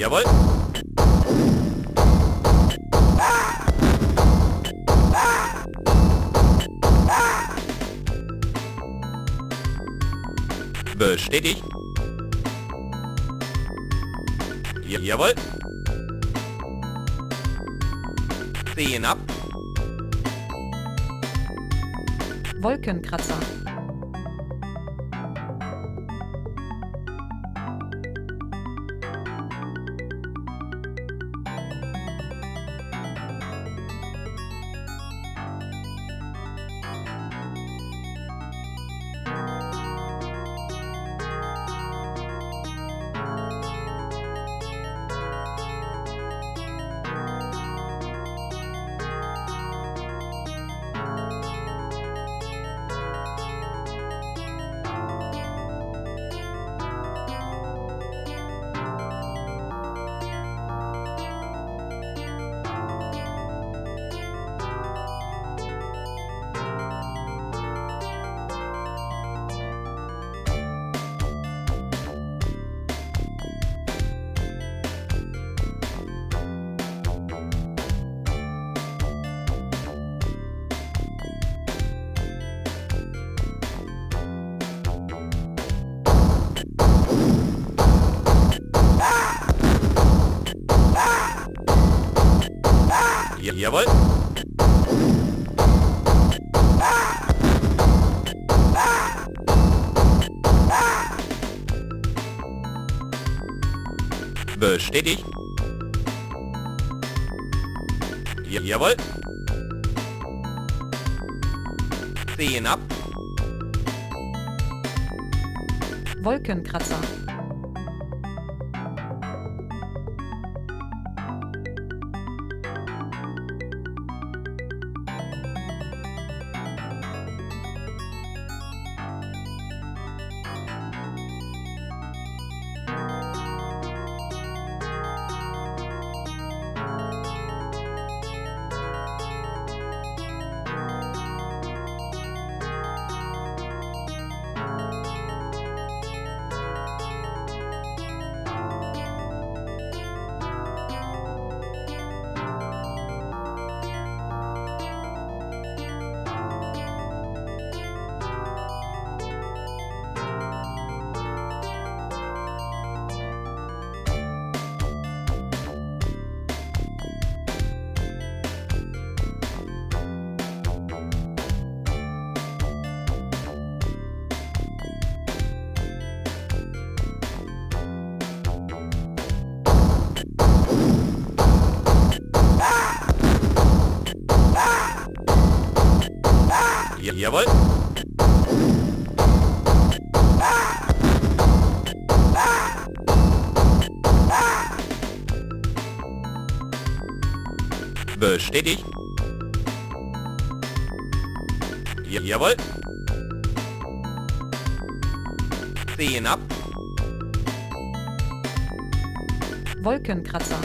Jawohl. Bestätigt. Jawohl. Sehen ab. Wolkenkratzer. Jawohl. Bestätigt. Jawohl. Sehen ab. Wolkenkratzer. Jawohl. Bestätigt. Jawohl. Sehen ab. Wolkenkratzer.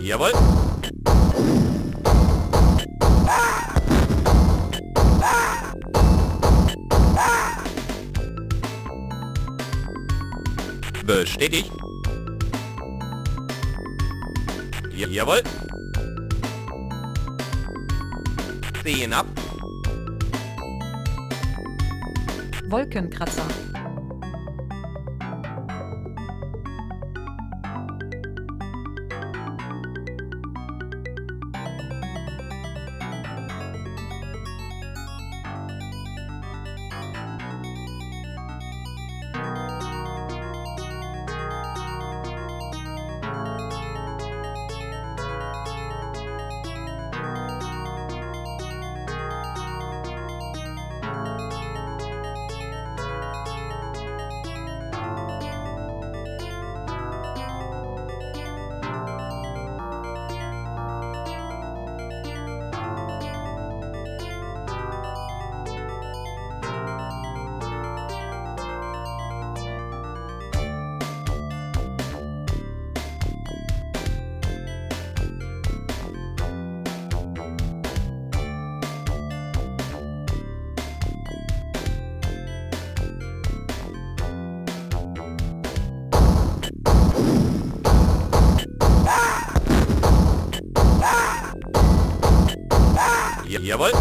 Jawohl. Bestätigt. Jawohl. Zehen ab. Wolkenkratzer. Jawohl.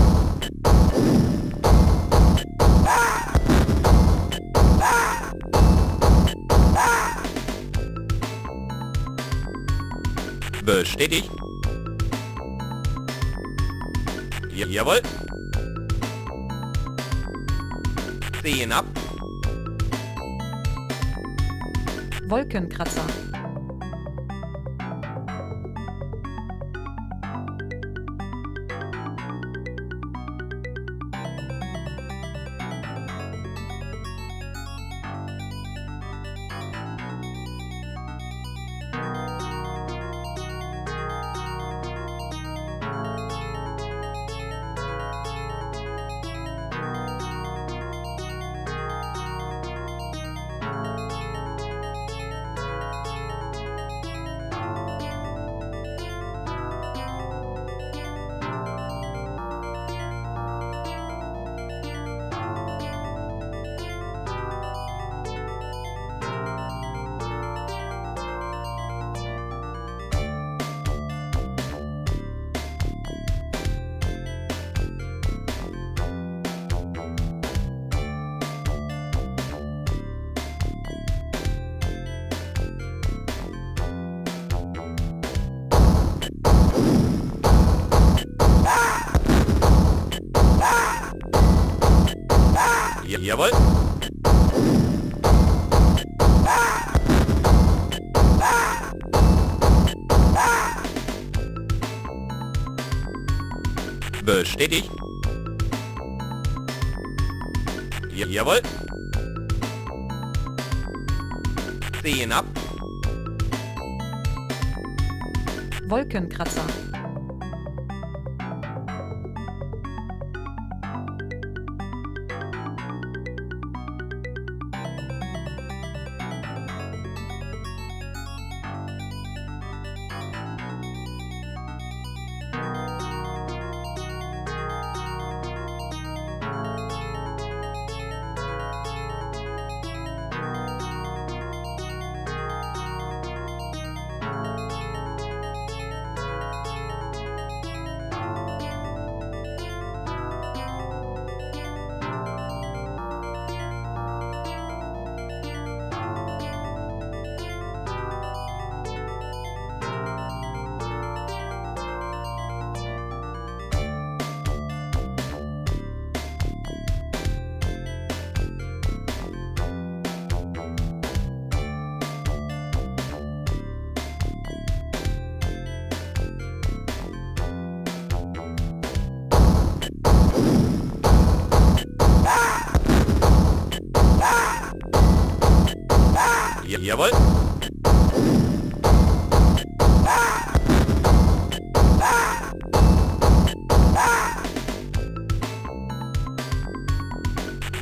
Bestätigt. Jawohl. Zehen ab. Wolkenkratzer. Jawohl. Bestätigt. Jawohl. Zehen ab. Wolkenkratzer. Jawohl.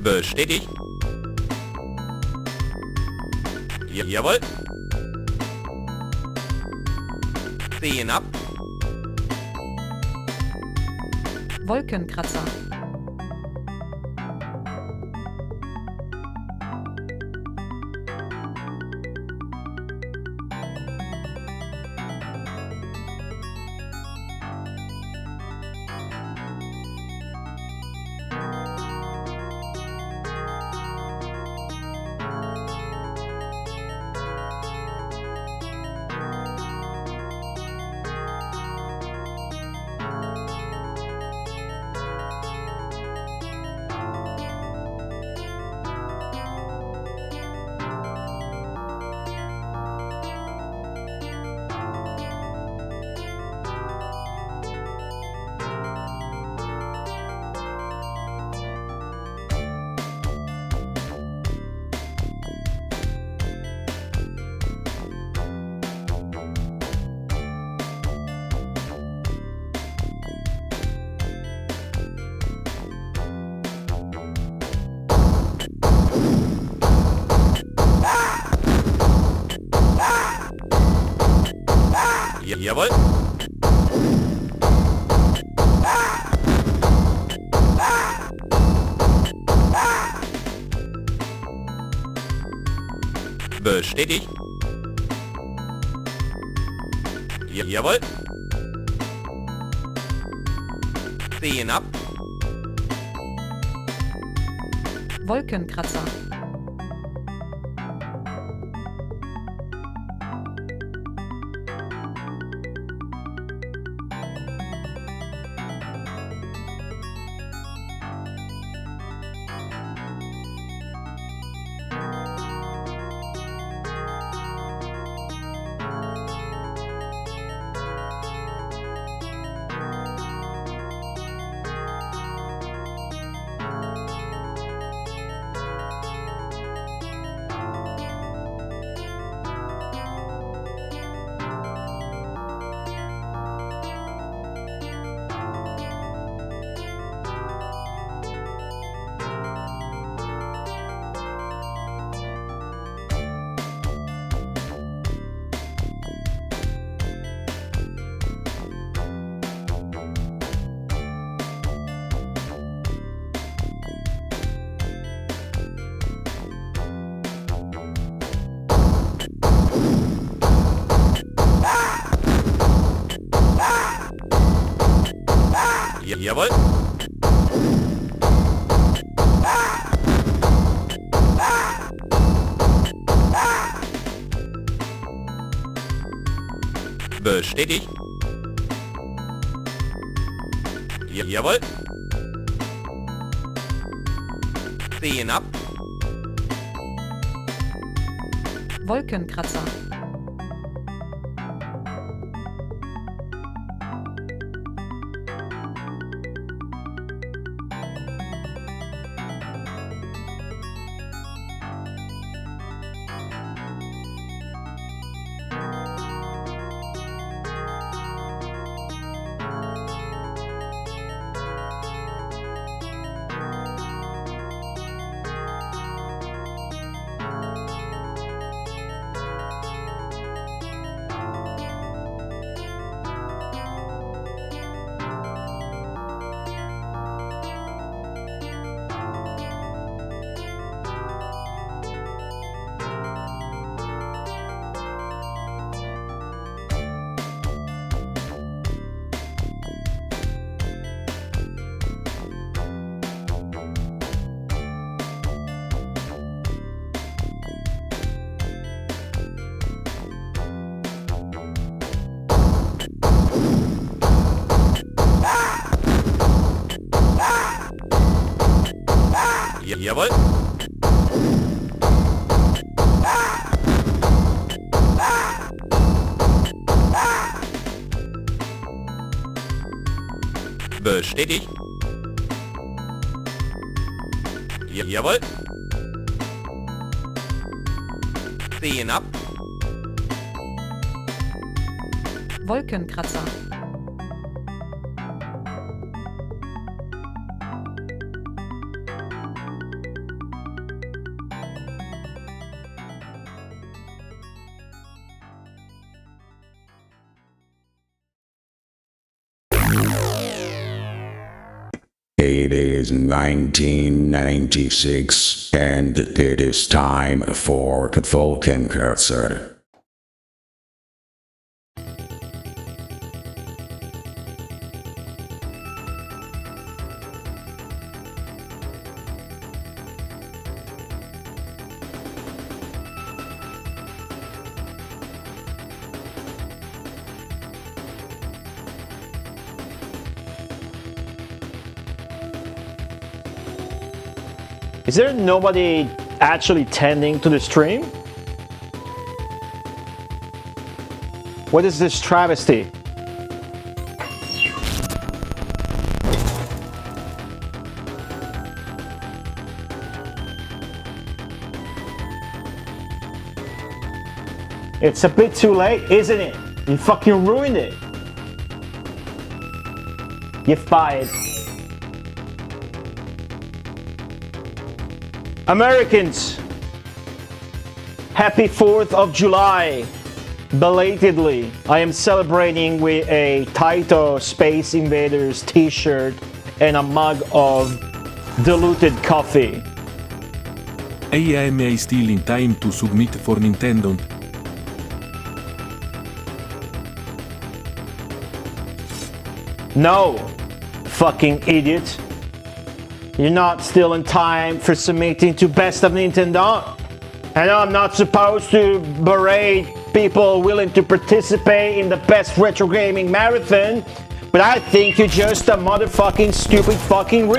Bestätigt. Jawohl. Zehen ab. Wolkenkratzer. Jawohl. Bestätigt. Jawohl. Sehen ab. Wolkenkratzer. Jawohl. Bestätigt. Jawohl. Sehen ab. Wolkenkratzer. Jawohl. Bestätigt. Jawohl. Sehen ab. Wolkenkratzer. It is 1996 and it is time for Wolkenkratzer. Is there nobody actually tending to the stream? What is this travesty? It's a bit too late, isn't it? You fucking ruined it. You're fired. Americans, happy 4th of July. belatedly, I am celebrating with a Taito Space Invaders t-shirt and a mug of diluted coffee. Hey, am I still in time to submit for Nintendo? No, fucking idiot. You're not still in time for submitting to Best of Nintendo. I know I'm not supposed to berate people willing to participate in the Best Retro Gaming Marathon, but I think you're just a motherfucking stupid fucking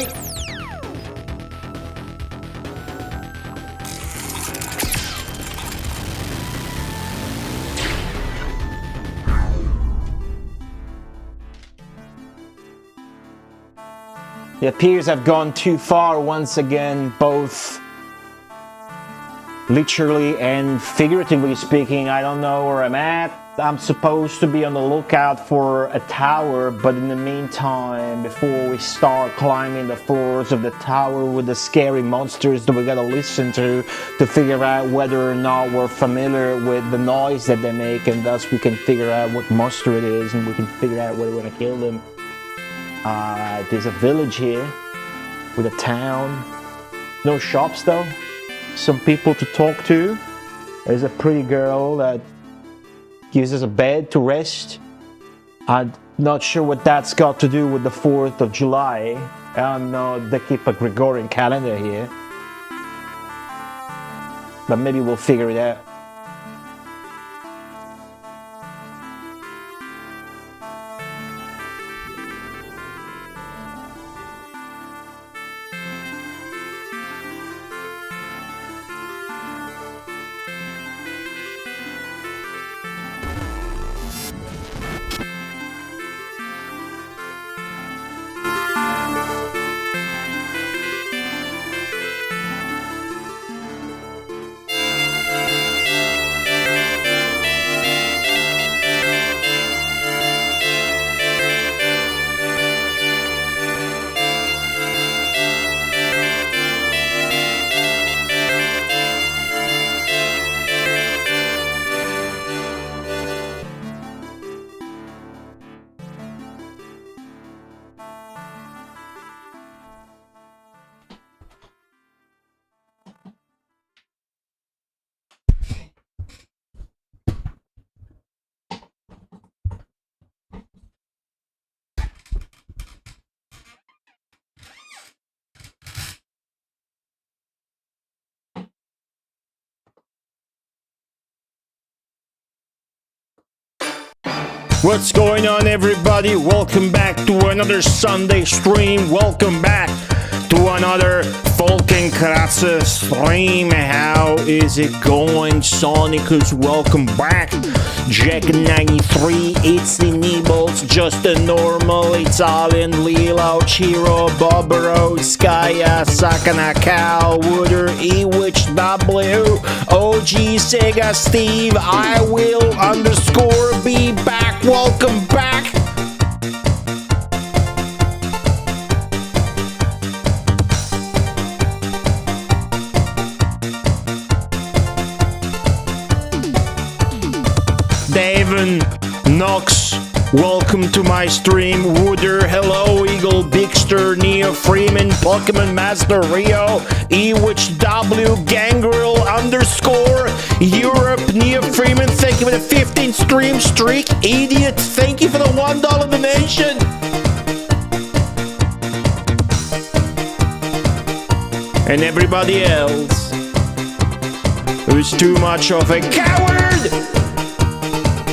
It appears I've gone too far once again, both literally and figuratively speaking. I don't know where I'm at. I'm supposed to be on the lookout for a tower, but in the meantime, before we start climbing the floors of the tower with the scary monsters that we gotta listen to figure out whether or not we're familiar with the noise that they make, and thus we can figure out what monster it is and we can figure out whether we want to kill them. There's a village here with a town. No shops though. Some people to talk to. There's a pretty girl that gives us a bed to rest. I'm not sure what that's got to do with the 4th of July. I don't know, they keep a Gregorian calendar here. But maybe we'll figure it out. What's going on, everybody? Welcome back to another Sunday stream. Welcome back to another Wolkenkratzer stream. How is it going, Sonicus? Welcome back. Jack93, it's enabled, just a normal Italian Lilo, Chiro, Bobero, Skya, Sakana, Cow, Wooder, Ewich, W, OG, Sega, Steve, I will _ be back. Welcome back. Daven, Knox, welcome to my stream. Wooder, hello, Eagle, Bigster, Neo Freeman, Pokemon Master Rio, Ewich W, Gangrel _ Europe, Neo Freeman, thank you for the 15 stream streak. Idiot, thank you for the $1 donation. And everybody else who's too much of a coward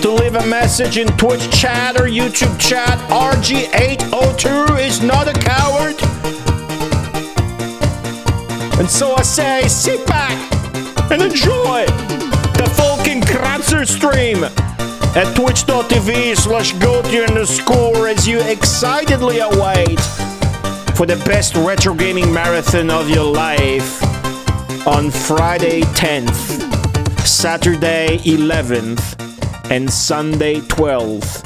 to leave a message in Twitch chat or YouTube chat. RG802 is not a coward. And so I say, sit back and enjoy the Wolkenkratzer stream at twitch.tv/goty_ as you excitedly await for the best retro gaming marathon of your life on Friday 10th, Saturday 11th, and Sunday 12th,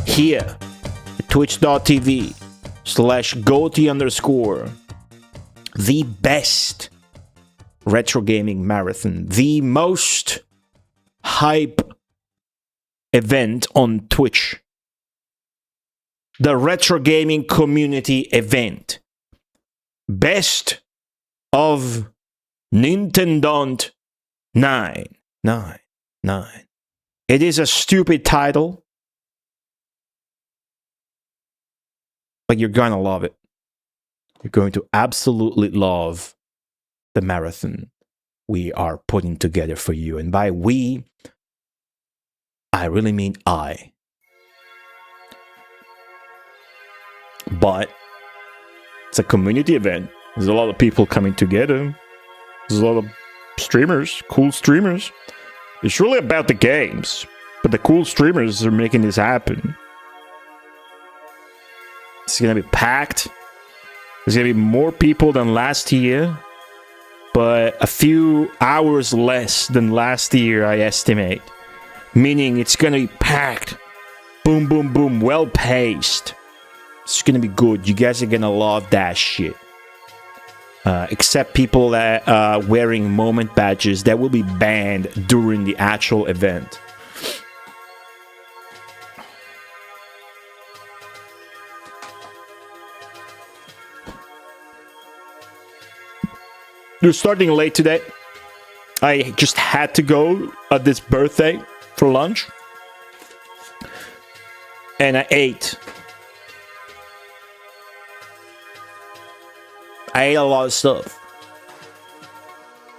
here at twitch.tv/goty_, the best retro gaming marathon, the most hype event on Twitch. The retro gaming community event. Best of Nintendo 9. It is a stupid title, but you're gonna love it. You're going to absolutely love the marathon we are putting together for you. And by we, I really mean I. But it's a community event. There's a lot of people coming together. There's a lot of streamers, cool streamers. It's really about the games, but the cool streamers are making this happen. It's gonna be packed. There's gonna be more people than last year, but a few hours less than last year, I estimate. Meaning it's gonna be packed. Boom, boom, boom, well paced. It's gonna be good. You guys are gonna love that shit. Except people that are wearing moment badges that will be banned during the actual event. You're starting late today. I just had to go at this birthday for lunch. And I ate. I ate a lot of stuff.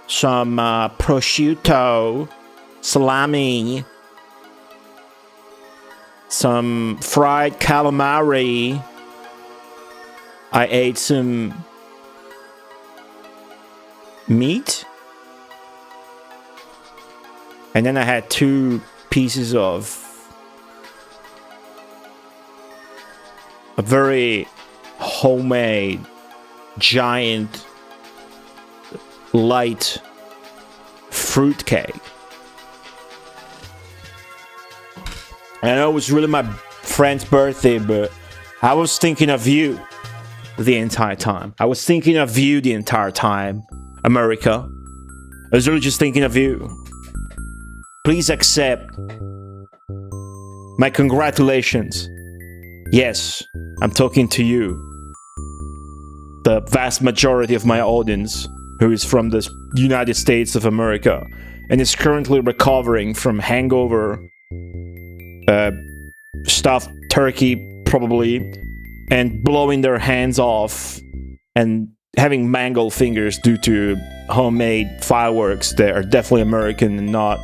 Some prosciutto, salami, some fried calamari. I ate some meat. And then I had 2 pieces of a very homemade, giant, light fruit cake. And I know it was really my friend's birthday, but I was thinking of you the entire time. I was thinking of you the entire time, America. I was really just thinking of you. Please accept my congratulations. Yes, I'm talking to you. The vast majority of my audience, who is from the United States of America and is currently recovering from hangover, stuffed turkey probably, and blowing their hands off and having mangled fingers due to homemade fireworks that are definitely American and not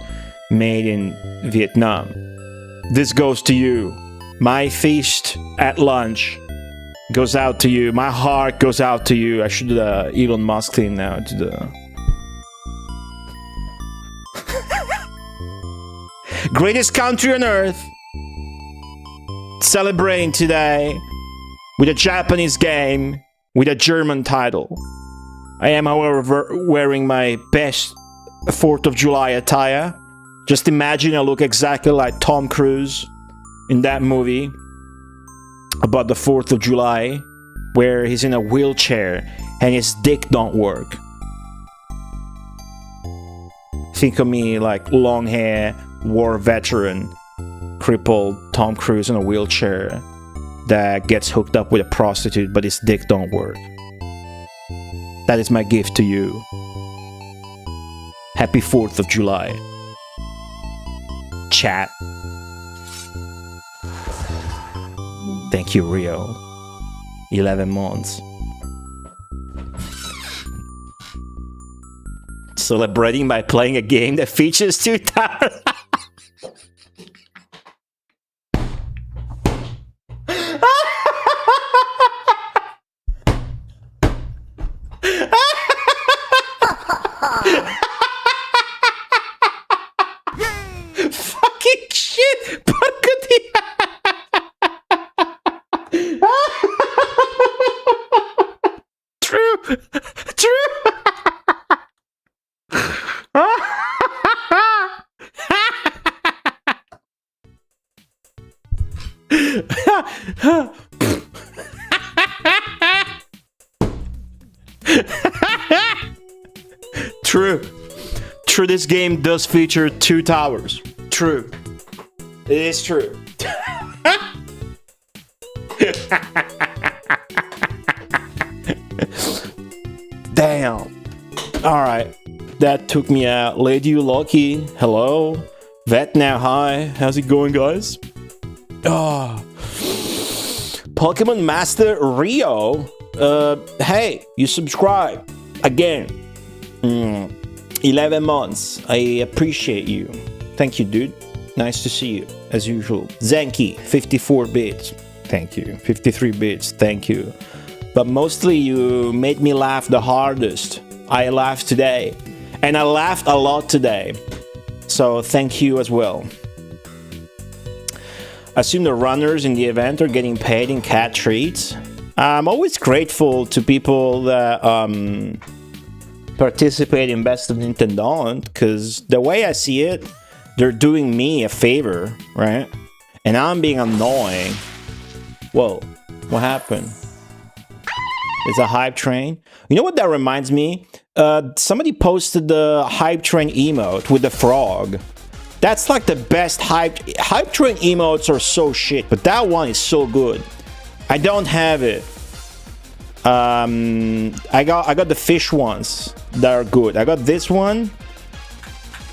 made in Vietnam. This goes to you. My feast at lunch goes out to you. My heart goes out to you. I should do the Elon Musk thing now. To the greatest country on earth, celebrating today with a Japanese game with a German title. I am, however, wearing my best 4th of July attire. Just imagine I look exactly like Tom Cruise in that movie about the 4th of July, where he's in a wheelchair and his dick don't work. Think of me like long hair, war veteran, crippled Tom Cruise in a wheelchair that gets hooked up with a prostitute but his dick don't work. That is my gift to you. Happy 4th of July. Chat. Thank you, Rio. 11 months. Celebrating by playing a game that features 2 towers. Fucking shit! True! True. True, this game does feature 2 towers. True. It is true. Damn. Alright. That took me out. Lady You Lucky. Hello. Vet Now Hi. How's it going, guys? Oh. Pokemon Master Rio. Hey, you subscribe. Again. 11 months. I appreciate you. Thank you, dude. Nice to see you, as usual. Zenki, 54 bits. Thank you. 53 bits. Thank you. But mostly you made me laugh the hardest. I laughed today. And I laughed a lot today. So thank you as well. Assume the runners in the event are getting paid in cat treats. I'm always grateful to people that participate in Best of Nintendo, because the way I see it, they're doing me a favor, right? And I'm being annoying. Whoa, what happened? It's a hype train. You know what that reminds me? Somebody posted the hype train emote with the frog. That's like the best hype train emotes are so shit, but that one is so good. I don't have it. I got the fish ones that are good. I got this one,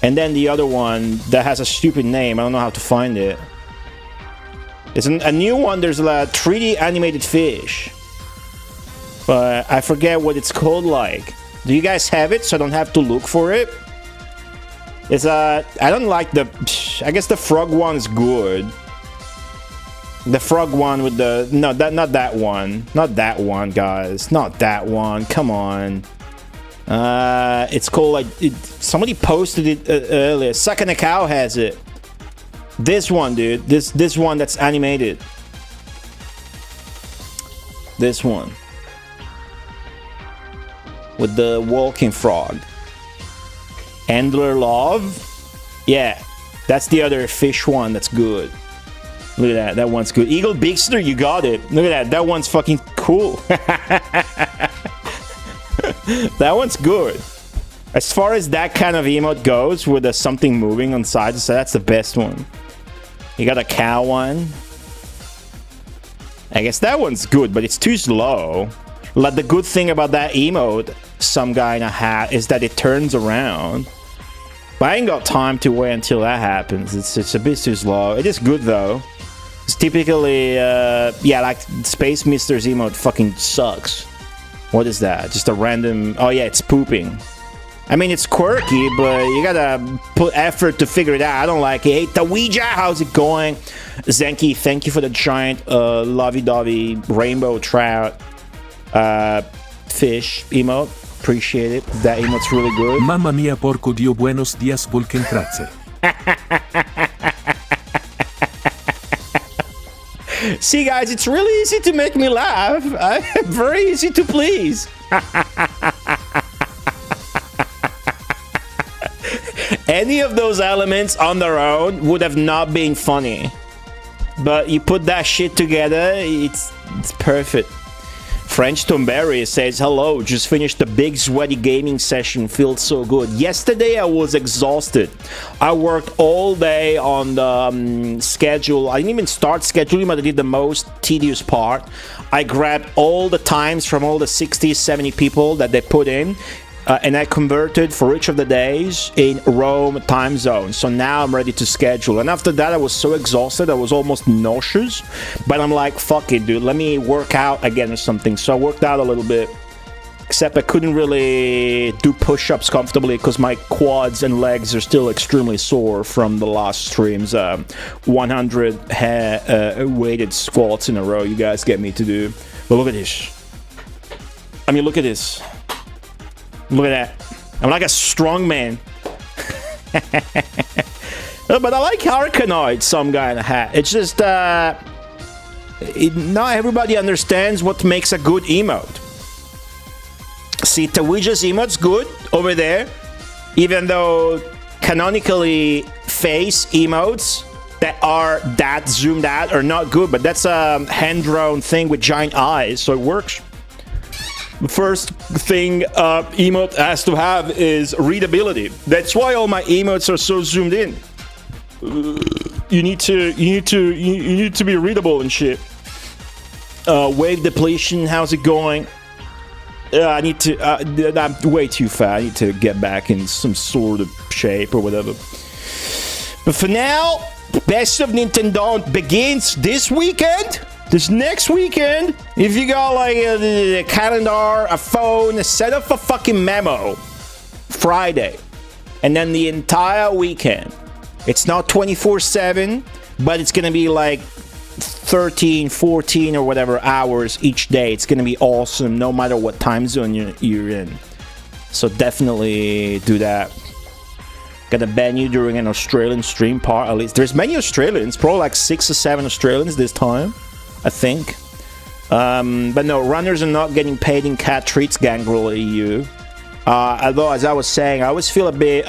and then the other one that has a stupid name. I don't know how to find it. It's a new one. There's a 3D animated fish, but I forget what it's called. Like, do you guys have it so I don't have to look for it? It's I don't like the. I guess the frog one is good. The frog one with the not that one, guys, not that one. Come on. It's called like somebody posted it earlier. Suck and a Cow has it. This one, dude. This one that's animated. This one with the walking frog. Handler Love. Yeah, that's the other fish one that's good. Look at that. That one's good. Eagle Bigster, you got it. Look at that. That one's fucking cool. That one's good. As far as that kind of emote goes, with something moving on sides, so that's the best one. You got a cow one. I guess that one's good, but it's too slow. Like, the good thing about that emote, some guy in a hat, is that it turns around. But I ain't got time to wait until that happens. It's a bit too slow. It is good though. It's typically, yeah, like Space Mister's emote fucking sucks. What is that? Just a random... Oh yeah, it's pooping. I mean, it's quirky, but you gotta put effort to figure it out. I don't like it. Hey, Taweja, how's it going? Zenki, thank you for the giant lovey-dovey rainbow trout fish emote. Appreciate it. That emote's really good. Mamma mia, porco dio, buenos dias, Wolkenkratzer. See, guys, it's really easy to make me laugh. I'm very easy to please. Any of those elements on their own would have not been funny. But you put that shit together, it's perfect. French Tomberry says, hello, just finished the big sweaty gaming session, feels so good. Yesterday I was exhausted. I worked all day on the schedule. I didn't even start scheduling, but I did the most tedious part. I grabbed all the times from all the 60, 70 people that they put in, and I converted for each of the days in Rome time zone. So now I'm ready to schedule. And after that, I was so exhausted, I was almost nauseous. But I'm like, fuck it, dude. Let me work out again or something. So I worked out a little bit. Except I couldn't really do push-ups comfortably because my quads and legs are still extremely sore from the last streams. 100 weighted squats in a row you guys get me to do. But look at this. I mean, look at this. Look at that. I'm like a strong man. But I like Arkanoid, some guy in a hat. It's just, not everybody understands what makes a good emote. See, Taweja's emote's good over there. Even though canonically face emotes that are that zoomed out are not good. But that's a hand-drawn thing with giant eyes, so it works. The first thing emote has to have is readability. That's why all my emotes are so zoomed in. you need to be readable and shit. Wave depletion, how's it going? I need to. I'm way too fat. I need to get back in some sort of shape or whatever. But for now, Best of Nintendo begins this weekend. This next weekend. If you got like a calendar, a phone, set up a fucking memo. Friday. And then the entire weekend. It's not 24/7, but it's gonna be like 13, 14 or whatever hours each day. It's gonna be awesome no matter what time zone you're in. So definitely do that. Gonna ban you during an Australian stream part. At least there's many Australians, probably like 6 or 7 Australians this time, I think. But no, runners are not getting paid in cat treats, Gangrel EU. Although, as I was saying, I always feel a bit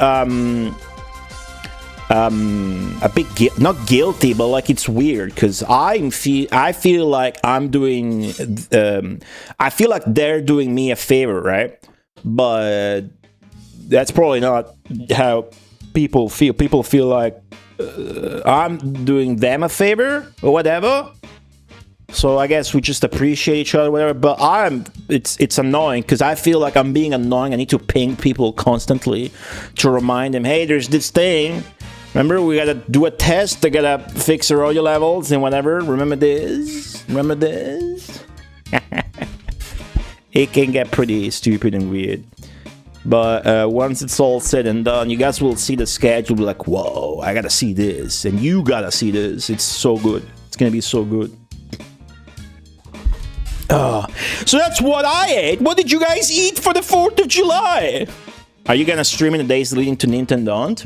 not guilty, but like it's weird because I feel like I'm doing I feel like they're doing me a favor, right? But that's probably not how people feel. People feel like I'm doing them a favor or whatever. So I guess we just appreciate each other, whatever. But it's annoying because I feel like I'm being annoying. I need to ping people constantly to remind them, hey, there's this thing. Remember, we gotta do a test. They gotta fix their audio levels and whatever. Remember this? Remember this? It can get pretty stupid and weird. But once it's all said and done, you guys will see the schedule. Be like, whoa, I gotta see this, and you gotta see this. It's so good. It's gonna be so good. So that's what I ate. What did you guys eat for the 4th of July? Are you gonna stream in the days leading to Nintendo?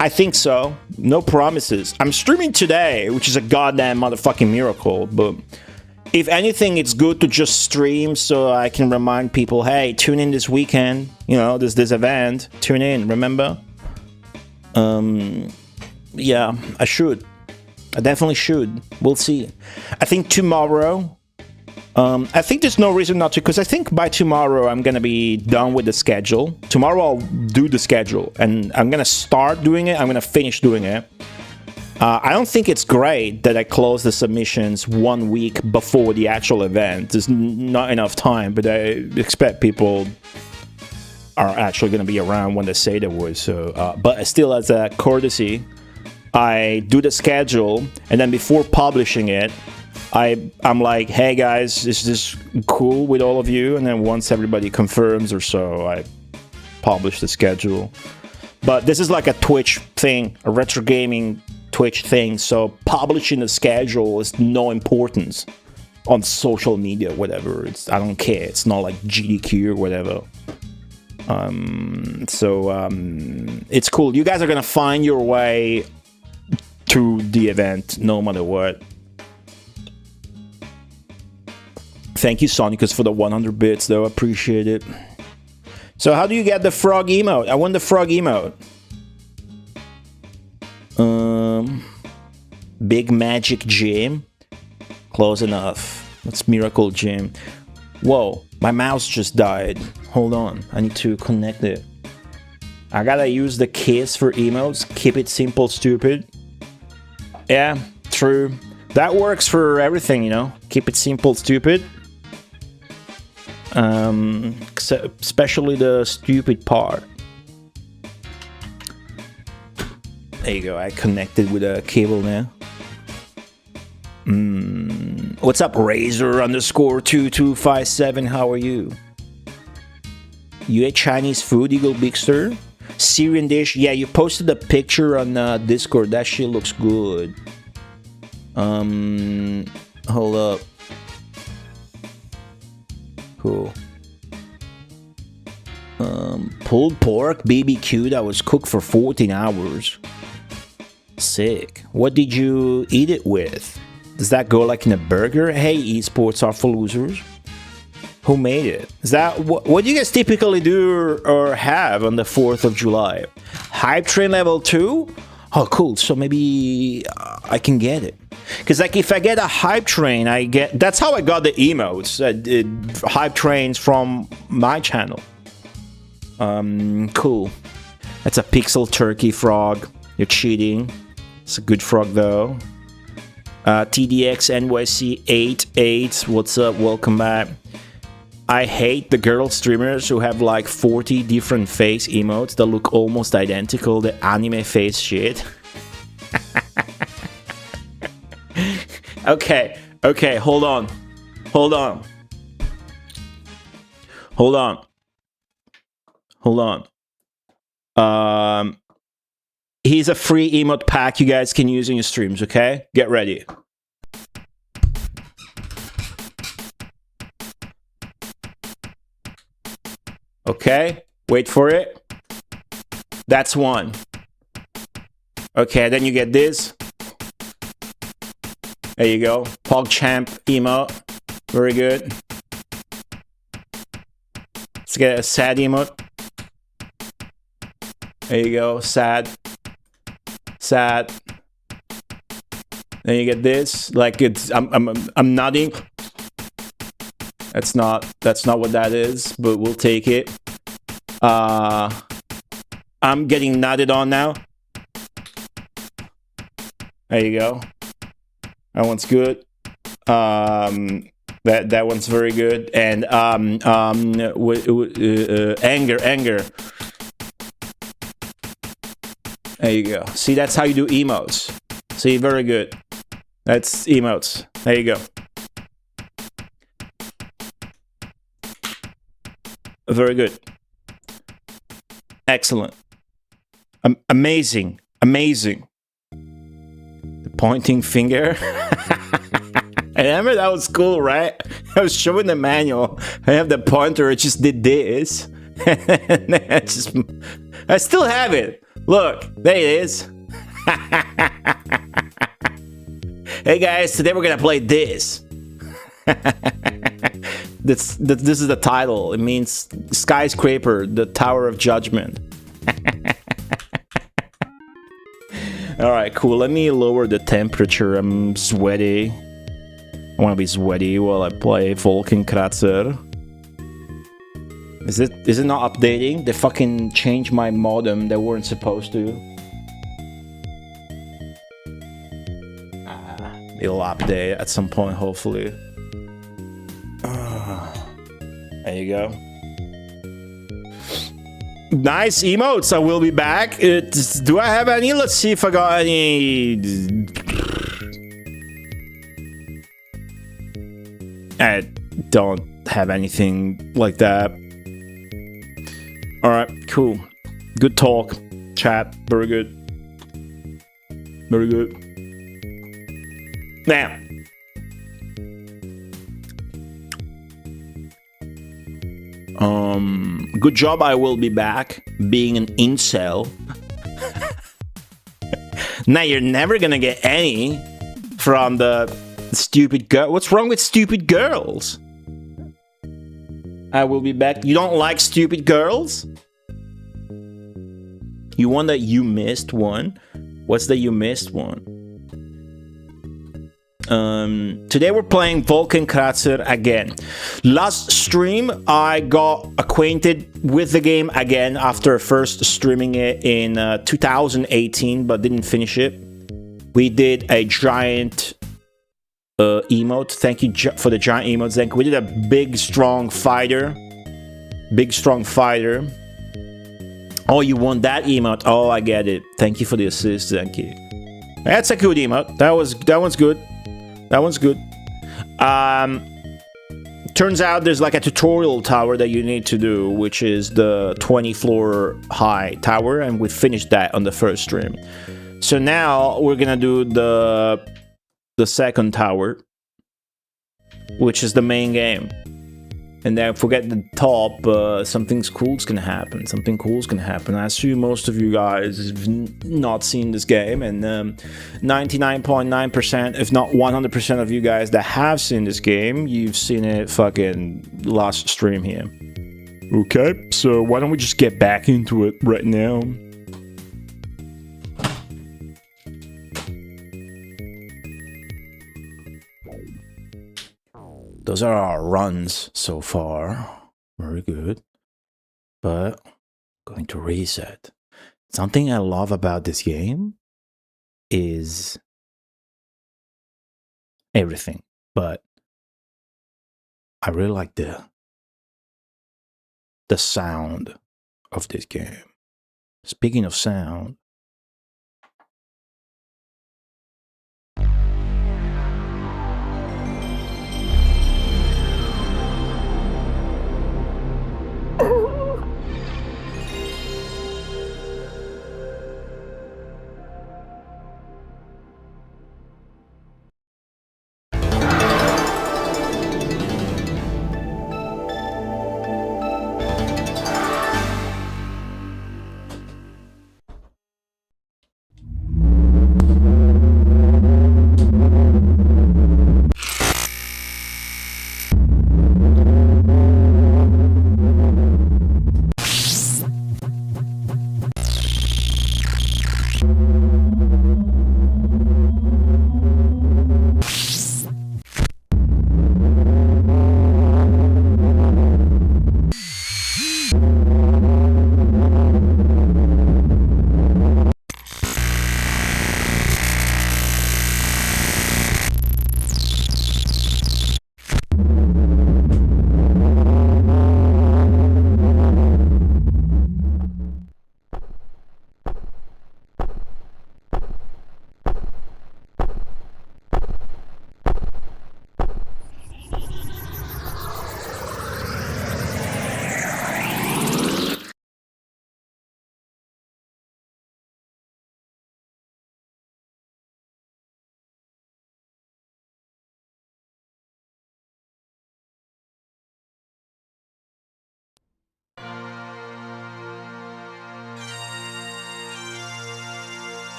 I think so. No promises. I'm streaming today, which is a goddamn motherfucking miracle. But if anything, it's good to just stream so I can remind people, hey, tune in this weekend. You know, there's this event. Tune in, remember? Yeah, I should. I definitely should. We'll see. I think tomorrow... I think there's no reason not to, because I think by tomorrow I'm gonna be done with the schedule. Tomorrow I'll do the schedule, and I'm gonna start doing it. I'm gonna finish doing it. I don't think it's great that I close the submissions 1 week before the actual event. There's not enough time, but I expect people are actually gonna be around when they say they would. So, but still, as a courtesy, I do the schedule, and then before publishing it, I'm like, hey guys, is this cool with all of you? And then once everybody confirms or so, I publish the schedule. But this is like a Twitch thing, a retro gaming Twitch thing, so publishing the schedule is no importance on social media, whatever. I don't care. It's not like GDQ or whatever. It's cool. You guys are gonna find your way to the event no matter what. Thank you, Sonicus, for the 100 bits, though. Appreciate it. So, how do you get the frog emote? I want the frog emote. Big Magic Gym. Close enough. That's Miracle Gym. Whoa, my mouse just died. Hold on, I need to connect it. I gotta use the kiss for emotes. Keep it simple, stupid. Yeah, true. That works for everything, you know. Keep it simple, stupid. Especially the stupid part. There you go. I connected with a cable now. What's up, Razor_2257? How are you? You ate Chinese food, Eagle Bigster? Syrian dish? Yeah, you posted a picture on Discord. That shit looks good. Hold up. Cool. Pulled pork BBQ that was cooked for 14 hours. Sick. What did you eat it with? Does that go like in a burger? Hey, esports are for losers. Who made it? Is that what do you guys typically do or have on the 4th of July? Hype train level 2? Oh, cool. So maybe I can get it. Because like if I get a hype train, that's how I got the emotes. Hype trains from my channel. Cool. That's a pixel turkey frog. You're cheating. It's a good frog though. TDX NYC 88. What's up? Welcome back. I hate the girl streamers who have like 40 different face emotes that look almost identical. The anime face shit. Okay, hold on. Here's a free emote pack you guys can use in your streams, okay? Get ready. Okay, wait for it. That's one. Okay, then you get this. There you go. PogChamp emote. Very good. Let's get a sad emote. There you go. Sad. Sad. Then you get this. Like it's I'm nodding. That's not what that is, but we'll take it. I'm getting nodded on now. There you go. That one's good. That one's very good. And anger. There you go. See, that's how you do emotes. See, very good. That's emotes. There you go. Very good. Excellent. Amazing. The pointing finger. I remember that was cool, right? I was showing the manual. I have the pointer. It just did this. I still have it. Look, there it is. Hey guys, today we're gonna play this. This is the title. It means skyscraper, the Tower of Judgment. All right, cool. Let me lower the temperature. I'm sweaty. I want to be sweaty while I play Wolkenkratzer. Is it not updating? They fucking changed my modem. They weren't supposed to. It'll update at some point, hopefully. There you go. Nice emotes. I will be back. Do I have any? Let's see if I got any. I don't have anything like that. Alright, cool. Good talk. Chat. Very good. Very good. Now. Good job, I will be back being an incel. Now you're never gonna get any from the stupid girl. What's wrong with stupid girls? I will be back. You don't like stupid girls? You want that you missed one? What's the you missed one? Today we're playing Wolkenkratzer again. Last stream, I got acquainted with the game again after first streaming it in 2018, but didn't finish it. We did a giant emote. Thank you for the giant emote. Thank you. We did a big, strong fighter. Big, strong fighter. Oh, you want that emote? Oh, I get it. Thank you for the assist. Thank you. That's a good emote. That one's good. That one's good. Turns out there's like a tutorial tower that you need to do, which is the 20-floor high tower, and we finished that on the first stream. So now we're gonna do the second tower, which is the main game. And then forget the top, something cool's gonna happen. Something cool's gonna happen. I assume most of you guys have not seen this game, and 99.9%, if not 100% of you guys that have seen this game, you've seen it fucking last stream here. Okay, so why don't we just get back into it right now? Those are our runs so far. Very good. But I'm going to reset. Something I love about this game is everything, but I really like the sound of this game. Speaking of sound,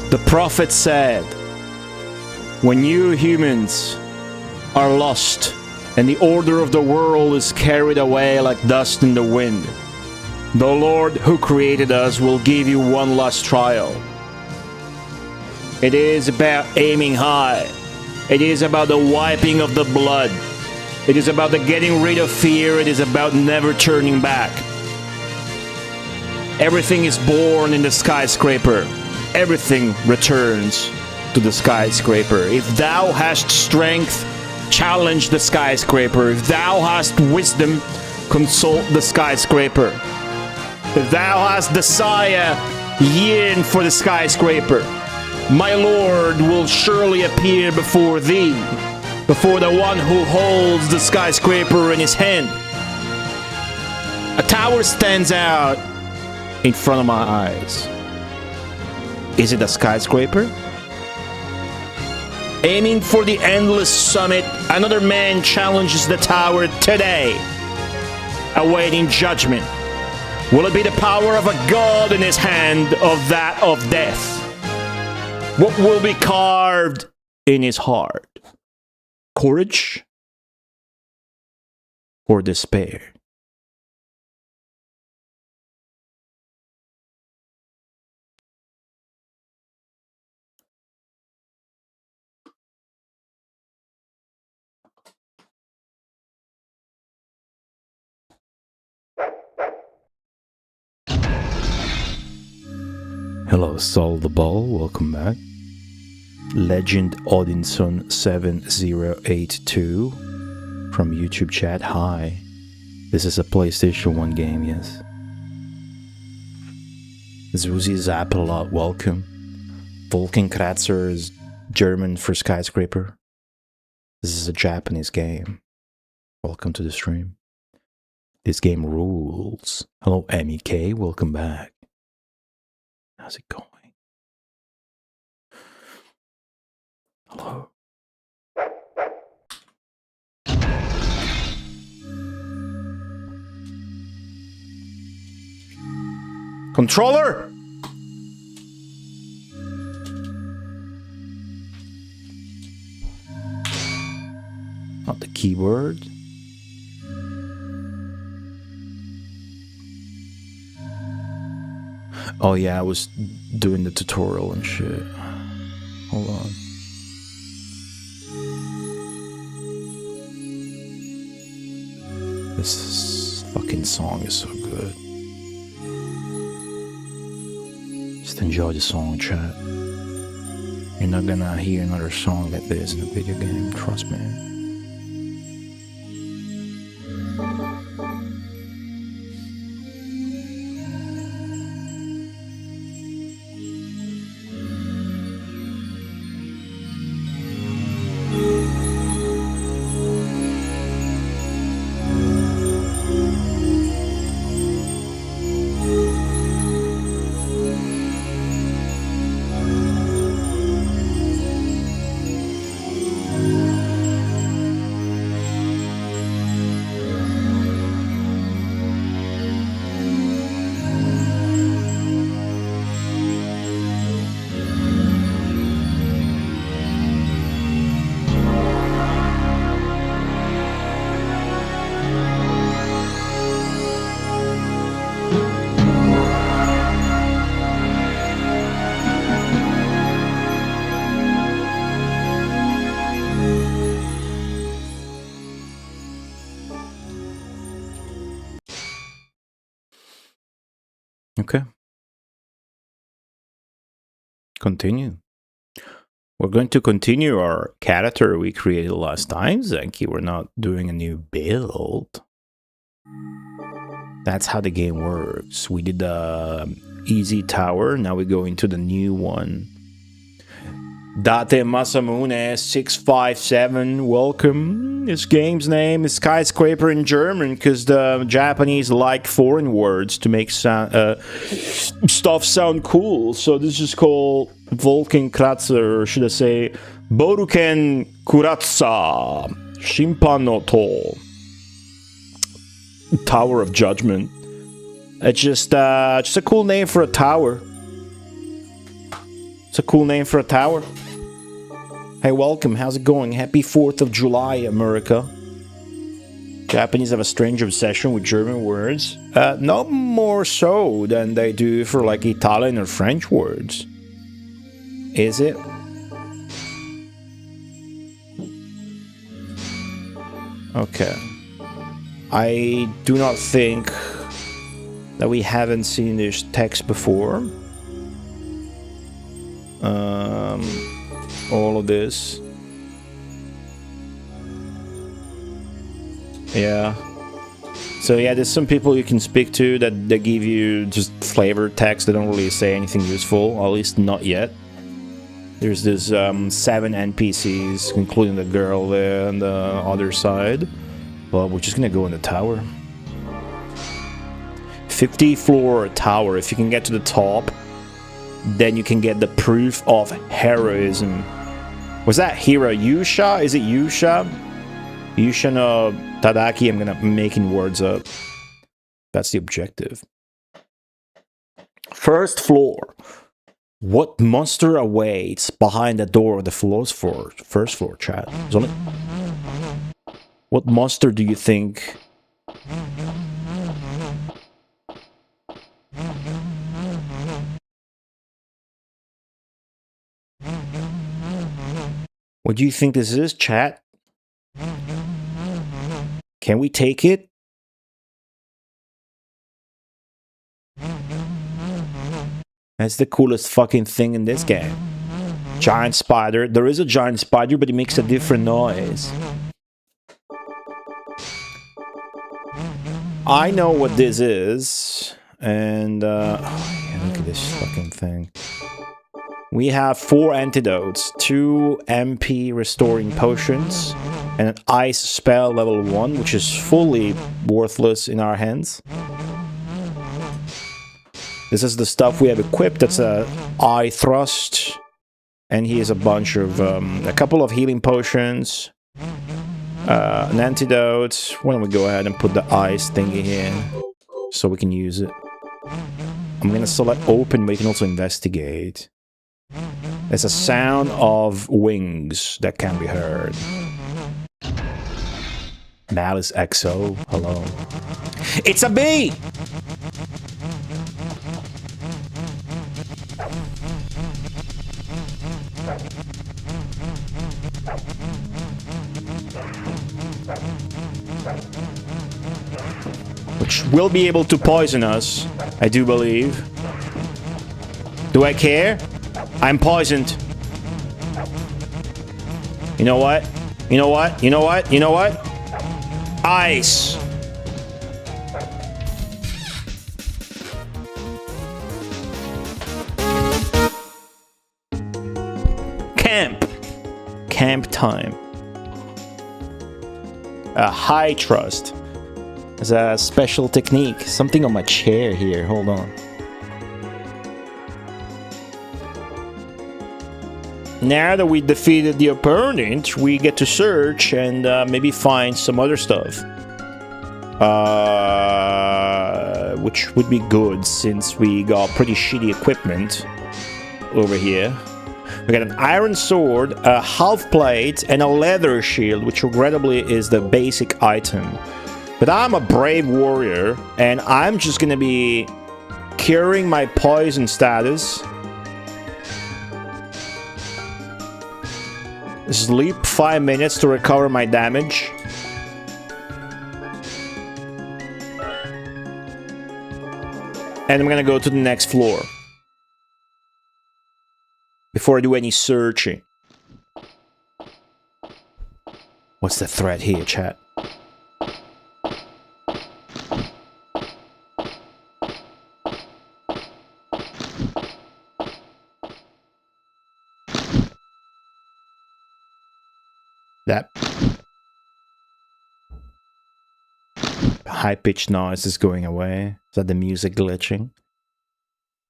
the prophet said, when you humans are lost and the order of the world is carried away like dust in the wind, the Lord who created us will give you one last trial. It is about aiming high. It is about the wiping of the blood. It is about the getting rid of fear. It is about never turning back. Everything is born in the skyscraper. Everything returns to the skyscraper. If thou hast strength, challenge the skyscraper. If thou hast wisdom, consult the skyscraper. If thou hast desire, yearn for the skyscraper. My Lord will surely appear before thee, before the one who holds the skyscraper in his hand. A tower stands out in front of my eyes. Is it a skyscraper? Aiming for the endless summit, another man challenges the tower today, awaiting judgment. Will it be the power of a god in his hand, or that of death? What will be carved in his heart? Courage or despair? Hello, Sol the Ball, welcome back. Legend Odinson 7082 from YouTube chat, hi. This is a PlayStation 1 game, yes. Zuzi Zappalot, welcome. Wolkenkratzer is German for skyscraper. This is a Japanese game. Welcome to the stream. This game rules. Hello, MEK, welcome back. How's it going? Hello. Controller! Not the keyboard. Oh yeah, I was doing the tutorial and shit. Hold on. This fucking song is so good. Just enjoy the song, chat. You're not gonna hear another song like this in a video game, trust me. Okay. Continue. We're going to continue our character we created last time, Zenki. We're not doing a new build. That's how the game works. We did the easy tower, now we go into the new one. Date Masamune 657, welcome. This game's name is Skyscraper in German because the Japanese like foreign words to make stuff sound cool. So this is called Wolkenkratzer, or should I say Wolkenkratzer Shinpan no to. Tower of Judgment. It's just a cool name for a tower. It's a cool name for a tower. Hey, welcome. How's it going? Happy 4th of July, America. Japanese have a strange obsession with German words. Not more so than they do for like Italian or French words. Is it? Okay. I do not think that we haven't seen this text before. All of this. Yeah. So yeah, there's some people you can speak to that they give you just flavor text. They don't really say anything useful, at least not yet. There's this 7 NPCs, including the girl there on the other side. But we're just gonna go in the tower. 50 floor tower. If you can get to the top, then you can get the proof of heroism. Was that hero Yusha? Is it Yusha? Yusha no Tadaki. I'm making words up. That's the objective. First floor. What monster awaits behind the door of the first floor, chat? What monster do you think? What do you think this is, chat? Can we take it? That's the coolest fucking thing in this game. Giant spider. There is a giant spider, but it makes a different noise. I know what this is. And, oh, yeah, look at this fucking thing. We have 4 antidotes, 2 MP restoring potions, and an ice spell level 1, which is fully worthless in our hands. This is the stuff we have equipped. That's a eye thrust, and here's a bunch of, a couple of healing potions, an antidote. Why don't we go ahead and put the ice thingy here, so we can use it. I'm gonna select open, but you can also investigate. There's a sound of wings that can be heard. Malice XO, hello. It's a bee! will be able to poison us, I do believe. Do I care? I'm poisoned. You know what? You know what? You know what? You know what? Ice. Camp. Camp time. A high trust. There's a special technique. Something on my chair here. Hold on. Now that we defeated the opponent, we get to search and maybe find some other stuff. Which would be good since we got pretty shitty equipment over here. We got an iron sword, a half plate, and a leather shield, which regrettably is the basic item. But I'm a brave warrior, and I'm just gonna be curing my poison status. Sleep 5 minutes to recover my damage. And I'm gonna go to the next floor before I do any searching. What's the threat here, chat? That high-pitched noise is going away. Is that the music glitching?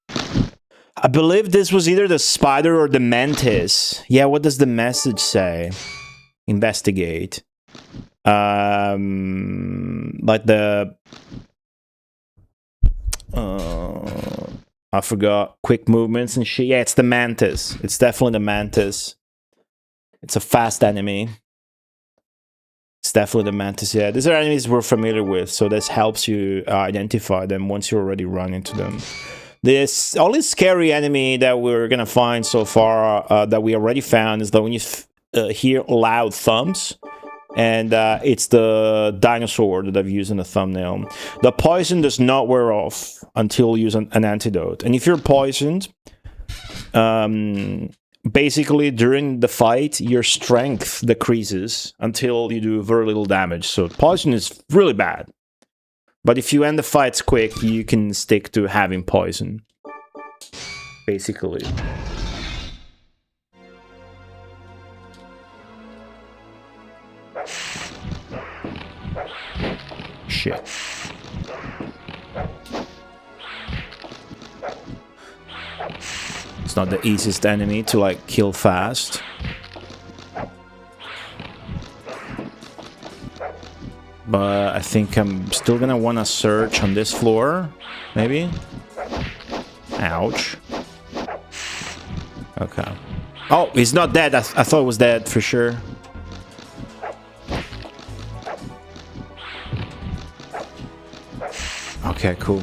I believe this was either the spider or the mantis. Yeah, what does the message say? Investigate. Like the... I forgot. Quick movements and shit. Yeah, it's the mantis. It's definitely the mantis. It's a fast enemy. It's definitely the mantis. Yeah, these are enemies we're familiar with, so this helps you identify them once you already run into them. This only scary enemy that we're gonna find so far that we already found is that when you hear loud thumps, and it's the dinosaur that I've used in the thumbnail. The poison does not wear off until you use an antidote, and if you're poisoned, basically during the fight your strength decreases until you do very little damage. So poison is really bad. But if you end the fights quick, you can stick to having poison. Basically. Shit. It's not the easiest enemy to like kill fast. But I think I'm still gonna wanna search on this floor, maybe? Ouch. Okay. Oh, he's not dead. I thought he was dead for sure. Okay, cool.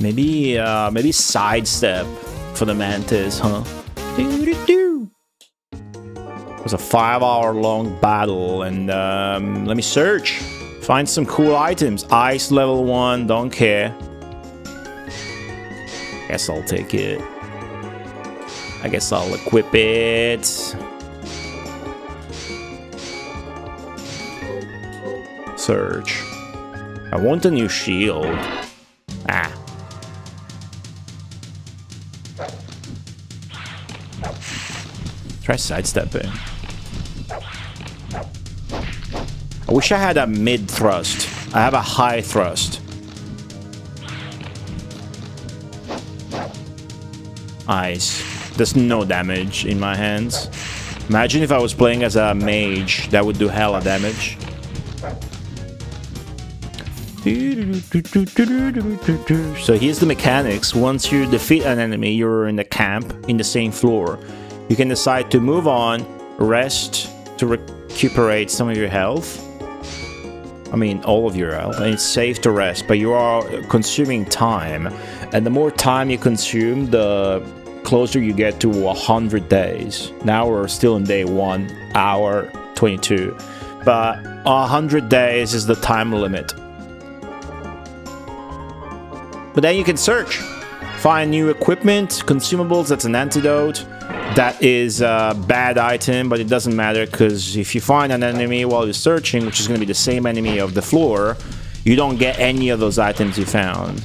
Maybe sidestep for the mantis, huh? It was a 5-hour-long battle, and let me search. Find some cool items. Ice level 1, don't care. Guess I'll take it. I guess I'll equip it. Search. I want a new shield. Ah. Try sidestepping. I wish I had a mid thrust. I have a high thrust. Ice. There's no damage in my hands. Imagine if I was playing as a mage. That would do hella damage. So here's the mechanics. Once you defeat an enemy, you're in the camp in the same floor. You can decide to move on, rest to recuperate some of your health. I mean, all of your health. And it's safe to rest, but you are consuming time. And the more time you consume, the closer you get to 100 days. Now we're still in day 1, hour 22. But 100 days is the time limit But then you can search. Find new equipment, consumables, that's an antidote. That is a bad item, but it doesn't matter because if you find an enemy while you're searching, which is going to be the same enemy of the floor, you don't get any of those items you found.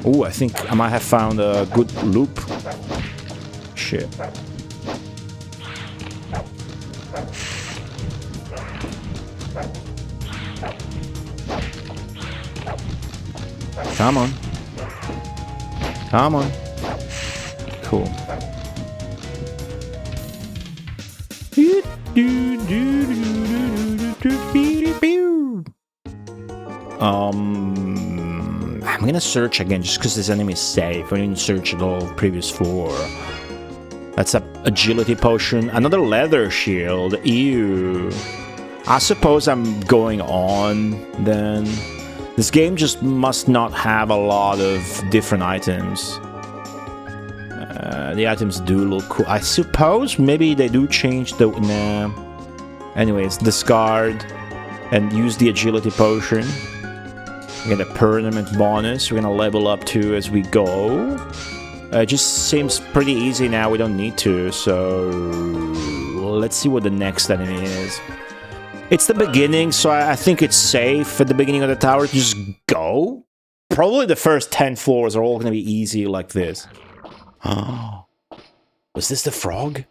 Oh, I think I might have found a good loop. Shit. Come on. Come on. Cool. I'm gonna search again just because this enemy is safe. I didn't search at all previous floor. That's a agility potion. Another leather shield. Ew. I suppose I'm going on then. This game just must not have a lot of different items. The items do look cool. I suppose maybe they do change the... Nah. Anyways, discard and use the agility potion. We get a permanent bonus. We're gonna level up too as we go. It just seems pretty easy now. We don't need to. So let's see what the next enemy is. It's the beginning, so I think it's safe at the beginning of the tower to just go. Probably the first 10 floors are all going to be easy like this. Oh, was this the frog?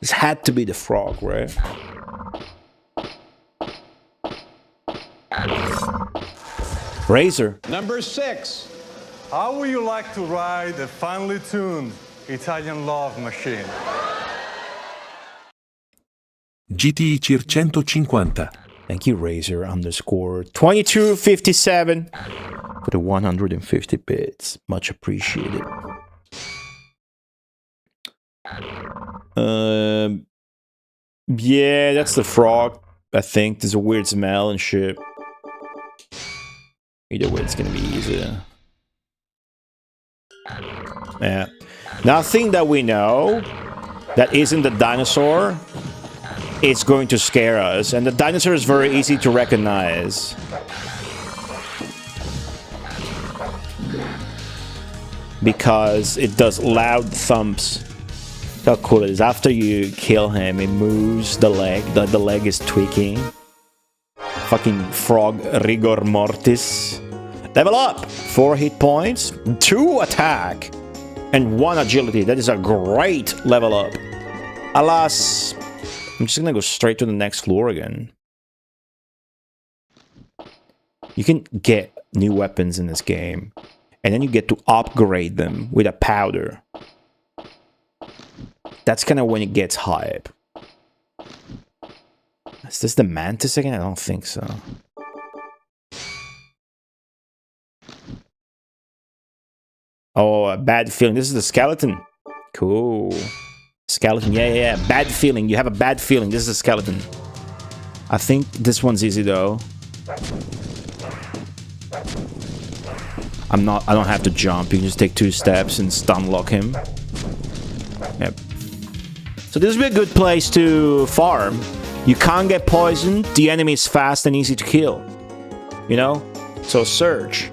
This had to be the frog, right? Razor. Number 6. How would you like to ride a finely tuned Italian love machine? GTI CIR 150. Thank you, Razor underscore 2257 for the 150 bits. Much appreciated. Yeah, that's the frog. I think there's a weird smell and shit. Either way, it's gonna be easier. Yeah. Nothing that we know that isn't the dinosaur. It's going to scare us, and the dinosaur is very easy to recognize. Because it does loud thumps. How cool it is. After you kill him, it moves the leg. The leg is tweaking. Fucking frog rigor mortis. Level up! 4 hit points, 2 attack, and 1 agility. That is a great level up. Alas... I'm just gonna go straight to the next floor again. You can get new weapons in this game, and then you get to upgrade them with a powder. That's kind of when it gets hype. Is this the mantis again? I don't think so. Oh, a bad feeling. This is the skeleton. Cool. Skeleton, yeah. Bad feeling. You have a bad feeling. This is a skeleton. I think this one's easy though. I don't have to jump. You can just take 2 steps and stun lock him. Yep. So this would be a good place to farm. You can't get poisoned. The enemy is fast and easy to kill. You know? So search.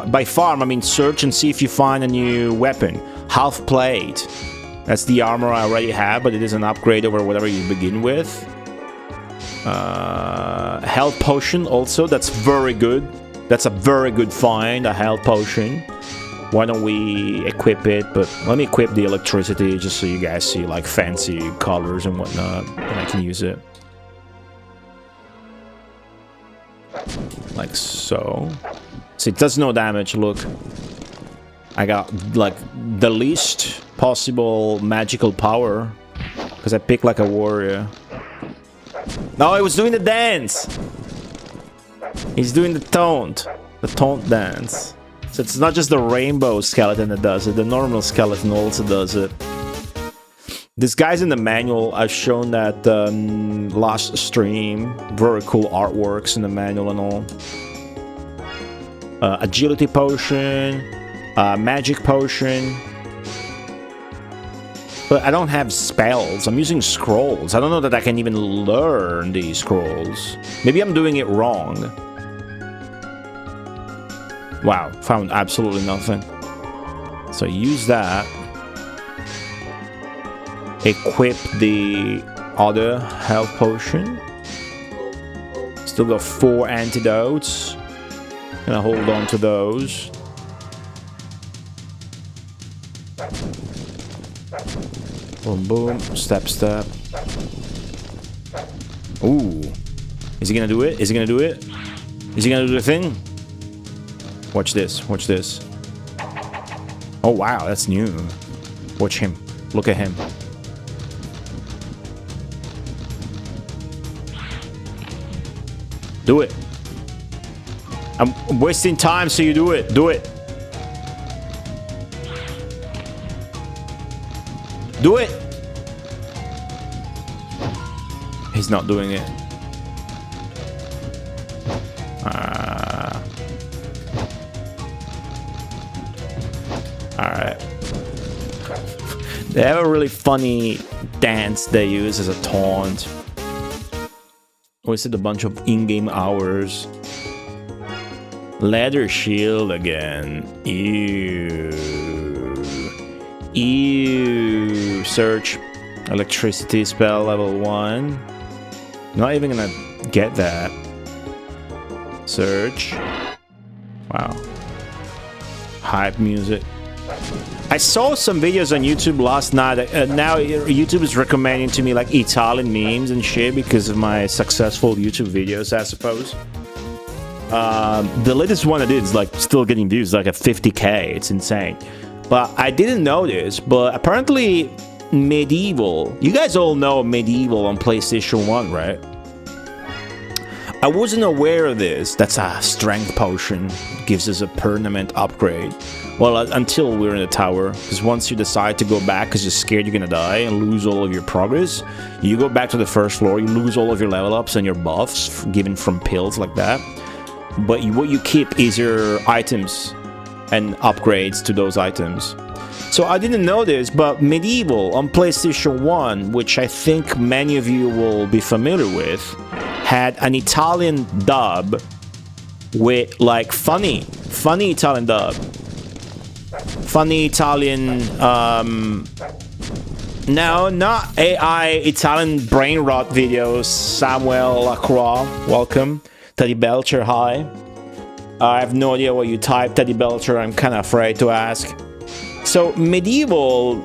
By farm, I mean search and see if you find a new weapon. Half plate. That's the armor I already have, but it is an upgrade over whatever you begin with. Health potion also, that's very good. That's a very good find, a health potion. Why don't we equip it? But let me equip the electricity just so you guys see like fancy colors and whatnot, and I can use it. Like so. See, it does no damage, look. I got like the least possible magical power because I picked like a warrior. No, he was doing the dance. He's doing the taunt dance. So it's not just the rainbow skeleton that does it, the normal skeleton also does it. This guy's in the manual. I've shown that last stream. Very cool artworks in the manual and all. Agility potion. Magic potion. But I don't have spells. I'm using scrolls. I don't know that I can even learn these scrolls. Maybe I'm doing it wrong. Wow, found absolutely nothing. So use that. Equip the other health potion. Still got 4 antidotes. Gonna hold on to those. Boom, boom. Step, step. Ooh. Is he gonna do it? Is he gonna do it? Is he gonna do the thing? Watch this. Watch this. Oh, wow. That's new. Watch him. Look at him. Do it. I'm wasting time, so you do it. Do it. Do it. He's not doing it. Alright. They have a really funny dance they use as a taunt. Wasted a bunch of in-game hours. Leather shield again. Ew. Ew. Search. Electricity spell level 1. Not even gonna get that. Search. Wow. Hype music. I saw some videos on YouTube last night. Now YouTube is recommending to me like Italian memes and shit because of my successful YouTube videos, I suppose. The latest one I did is like still getting views, like at 50k. It's insane. But I didn't know this, but apparently Medieval. You guys all know Medieval on PlayStation 1, right? I wasn't aware of this. That's a strength potion. Gives us a permanent upgrade. Well, until we're in the tower. Because once you decide to go back because you're scared you're gonna die and lose all of your progress, you go back to the first floor, you lose all of your level ups and your buffs given from pills like that. But what you keep is your items and upgrades to those items. So I didn't know this, but Medieval on PlayStation 1, which I think many of you will be familiar with, had an Italian dub with like funny Italian dub. Funny Italian, no, not AI Italian brain rot videos. Samuel Lacroix, welcome. Teddy Belcher, hi. I have no idea what you typed, Teddy Belcher. I'm kind of afraid to ask. So Medieval,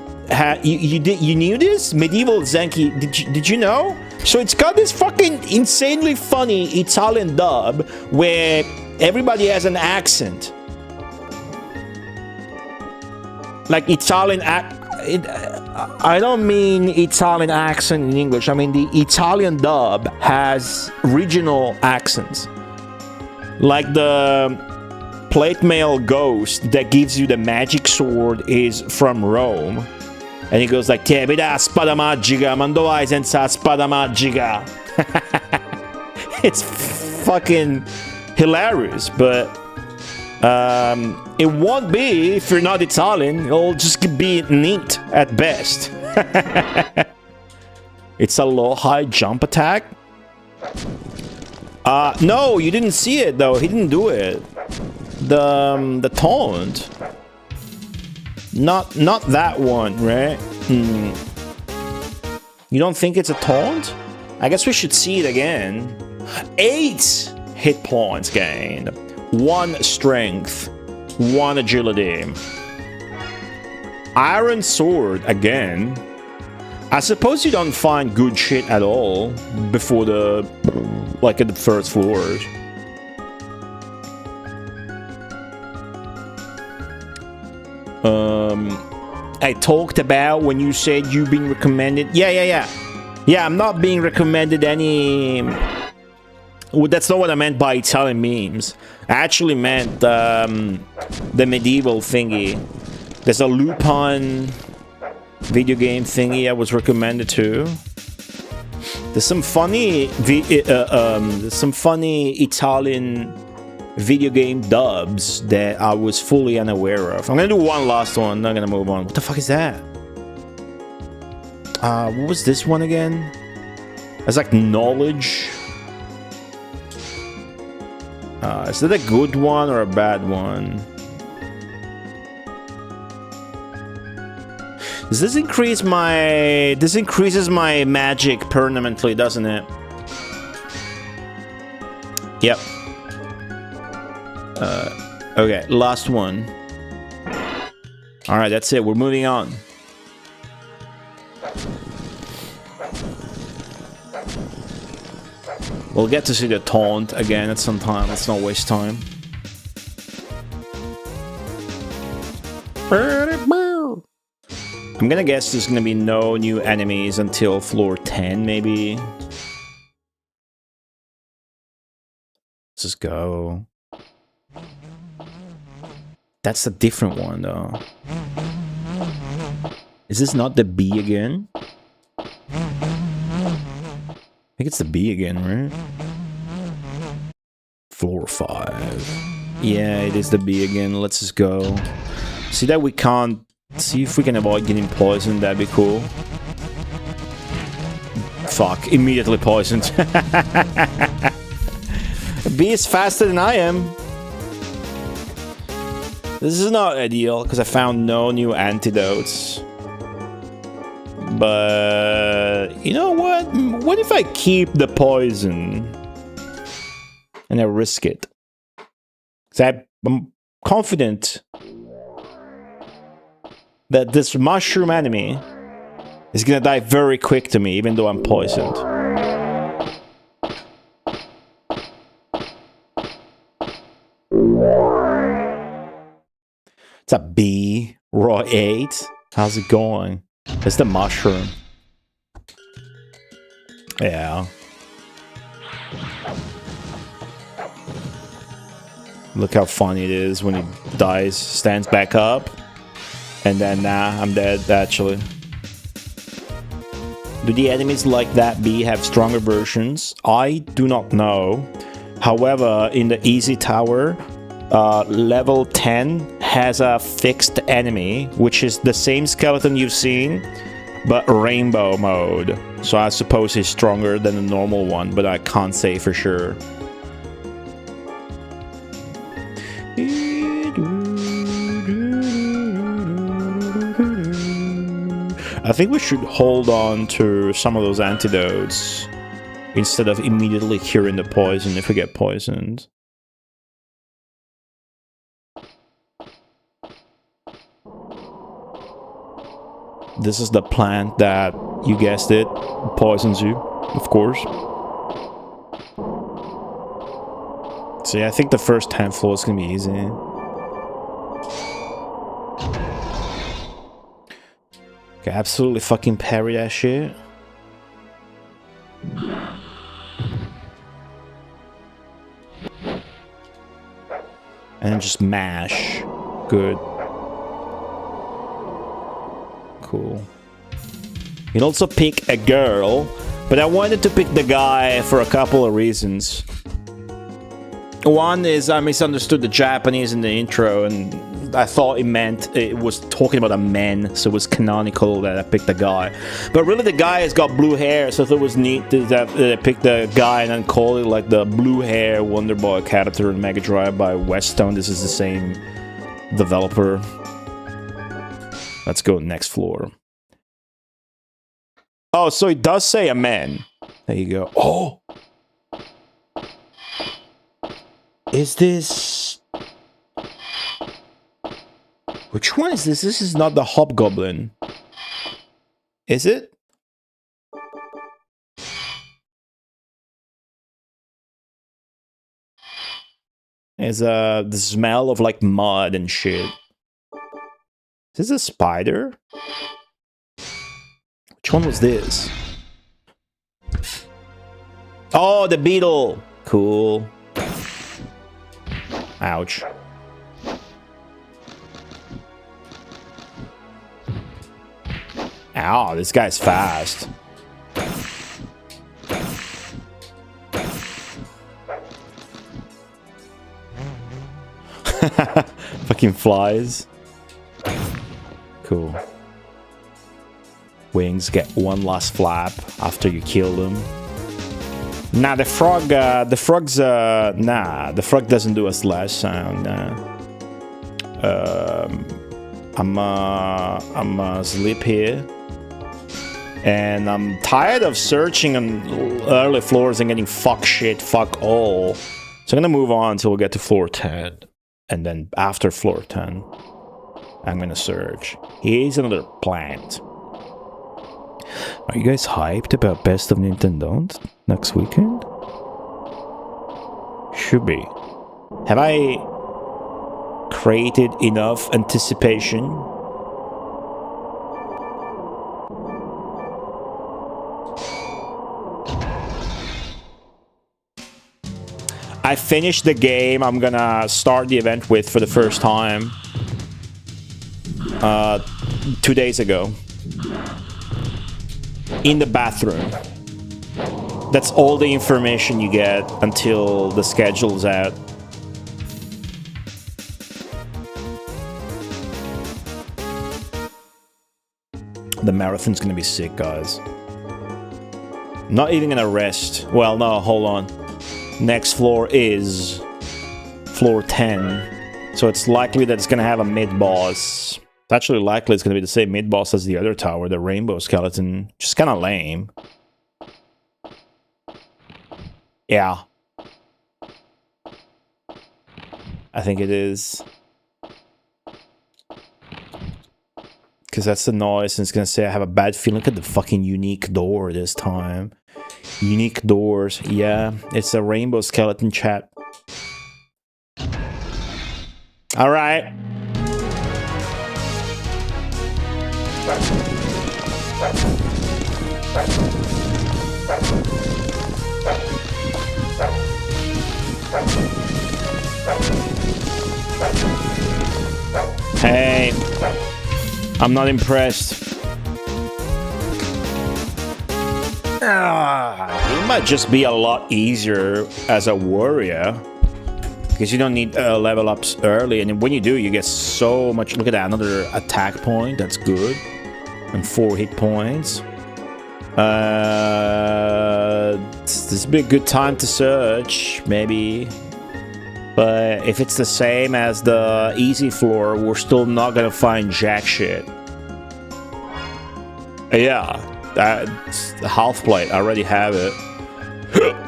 you knew this? Medieval Zenki, did you know? So it's got this fucking insanely funny Italian dub where everybody has an accent. Like Italian I don't mean Italian accent in English. I mean the Italian dub has regional accents. Like the plate mail ghost that gives you the magic sword is from Rome. And he goes like, Te veda spada magica, ma dove vai senza spada magica? It's fucking hilarious, but it won't be if you're not Italian. It'll just be neat at best. It's a low high jump attack. No, you didn't see it though. He didn't do it. The taunt. Not that one, right? You don't think it's a taunt? I guess we should see it again. 8 hit points gained. 1 strength. 1 agility. Iron sword again. I suppose you don't find good shit at all before the, like at the first floors. I talked about when you said you've been recommended. Yeah, I'm not being recommended any. Well, that's not what I meant by Italian memes. I actually meant the Medieval thingy. There's a Lupin video game thingy I was recommended to. There's some funny Italian video game dubs that I was fully unaware of. I'm gonna do one last one, not gonna move on. What the fuck is that? What was this one again? It's like knowledge. Is that a good one or a bad one? Does this increase my... This increases my magic permanently, doesn't it? Yep. Okay, last one. Alright, that's it. We're moving on. We'll get to see the taunt again at some time. Let's not waste time. I'm gonna guess there's gonna be no new enemies until floor 10, maybe. Let's just go. That's a different one, though. Is this not the B again? I think it's the B again, right? Floor 5. Yeah, it is the B again. Let's just go. See that we can't... See if we can avoid getting poisoned. That'd be cool. Fuck. Immediately poisoned. B is faster than I am. This is not ideal, because I found no new antidotes. But... You know what? What if I keep the poison? And I risk it? Because I'm confident that this mushroom enemy is gonna die very quick to me, even though I'm poisoned. It's a B, raw 8. How's it going? It's the mushroom. Yeah. Look how funny it is when he dies, stands back up. And then, nah, I'm dead, actually. Do the enemies like that B have stronger versions? I do not know. However, in the easy tower, level 10 has a fixed enemy, which is the same skeleton you've seen, but rainbow mode. So I suppose he's stronger than the normal one, but I can't say for sure. I think we should hold on to some of those antidotes instead of immediately curing the poison if we get poisoned. This is the plant that, you guessed it, poisons you, of course. So yeah, I think the first 10 floors is gonna be easy. Okay, absolutely fucking parry that shit. And then just mash. Good. Cool. You can also pick a girl, but I wanted to pick the guy for a couple of reasons. One is I misunderstood the Japanese in the intro, and I thought it was talking about a man, so it was canonical that I picked a guy. But really the guy has got blue hair, so I thought it was neat that I picked the guy and then call it like the blue hair Wonder Boy character in Mega Drive by Westone. This is the same developer. Let's go next floor. Oh, so it does say a man. There you go. Oh! Is this... Which one is this? This is not the Hobgoblin. Is it? There's the smell of like mud and shit. Is this a spider? Which one was this? Oh, the beetle! Cool. Ouch. Ow, this guy's fast. Fucking flies. Cool. wings get one last flap after you kill them. Nah, the frog doesn't do a slash sound. I'm asleep here. And I'm tired of searching on early floors and getting fuck all. So I'm gonna move on until we get to floor 10. And then after floor 10, I'm gonna search. Here's another plant. Are you guys hyped about Best of Nintendo next weekend? Should be. Have I created enough anticipation? I finished the game I'm gonna start the event with for the first time 2 days ago. In the bathroom. That's all the information you get until the schedule's out. The marathon's gonna be sick, guys. Not even gonna rest. Well, no, hold on. Next floor is floor 10. So it's likely that it's gonna have a mid-boss. It's actually likely it's gonna be the same mid-boss as the other tower, the rainbow skeleton. Just kinda lame. Yeah. I think it is. Because that's the noise, and it's gonna say I have a bad feeling. Look at the fucking unique door this time. Unique doors. Yeah, it's a rainbow skeleton, chat. Alright. Hey, I'm not impressed. It might just be a lot easier as a warrior. Because you don't need level ups early, and when you do, you get so much. Look at that, another attack point. That's good, and 4 hit points. This would be a good time to search, maybe. But if it's the same as the easy floor, we're still not gonna find jack shit. Yeah, that's the half plate. I already have it.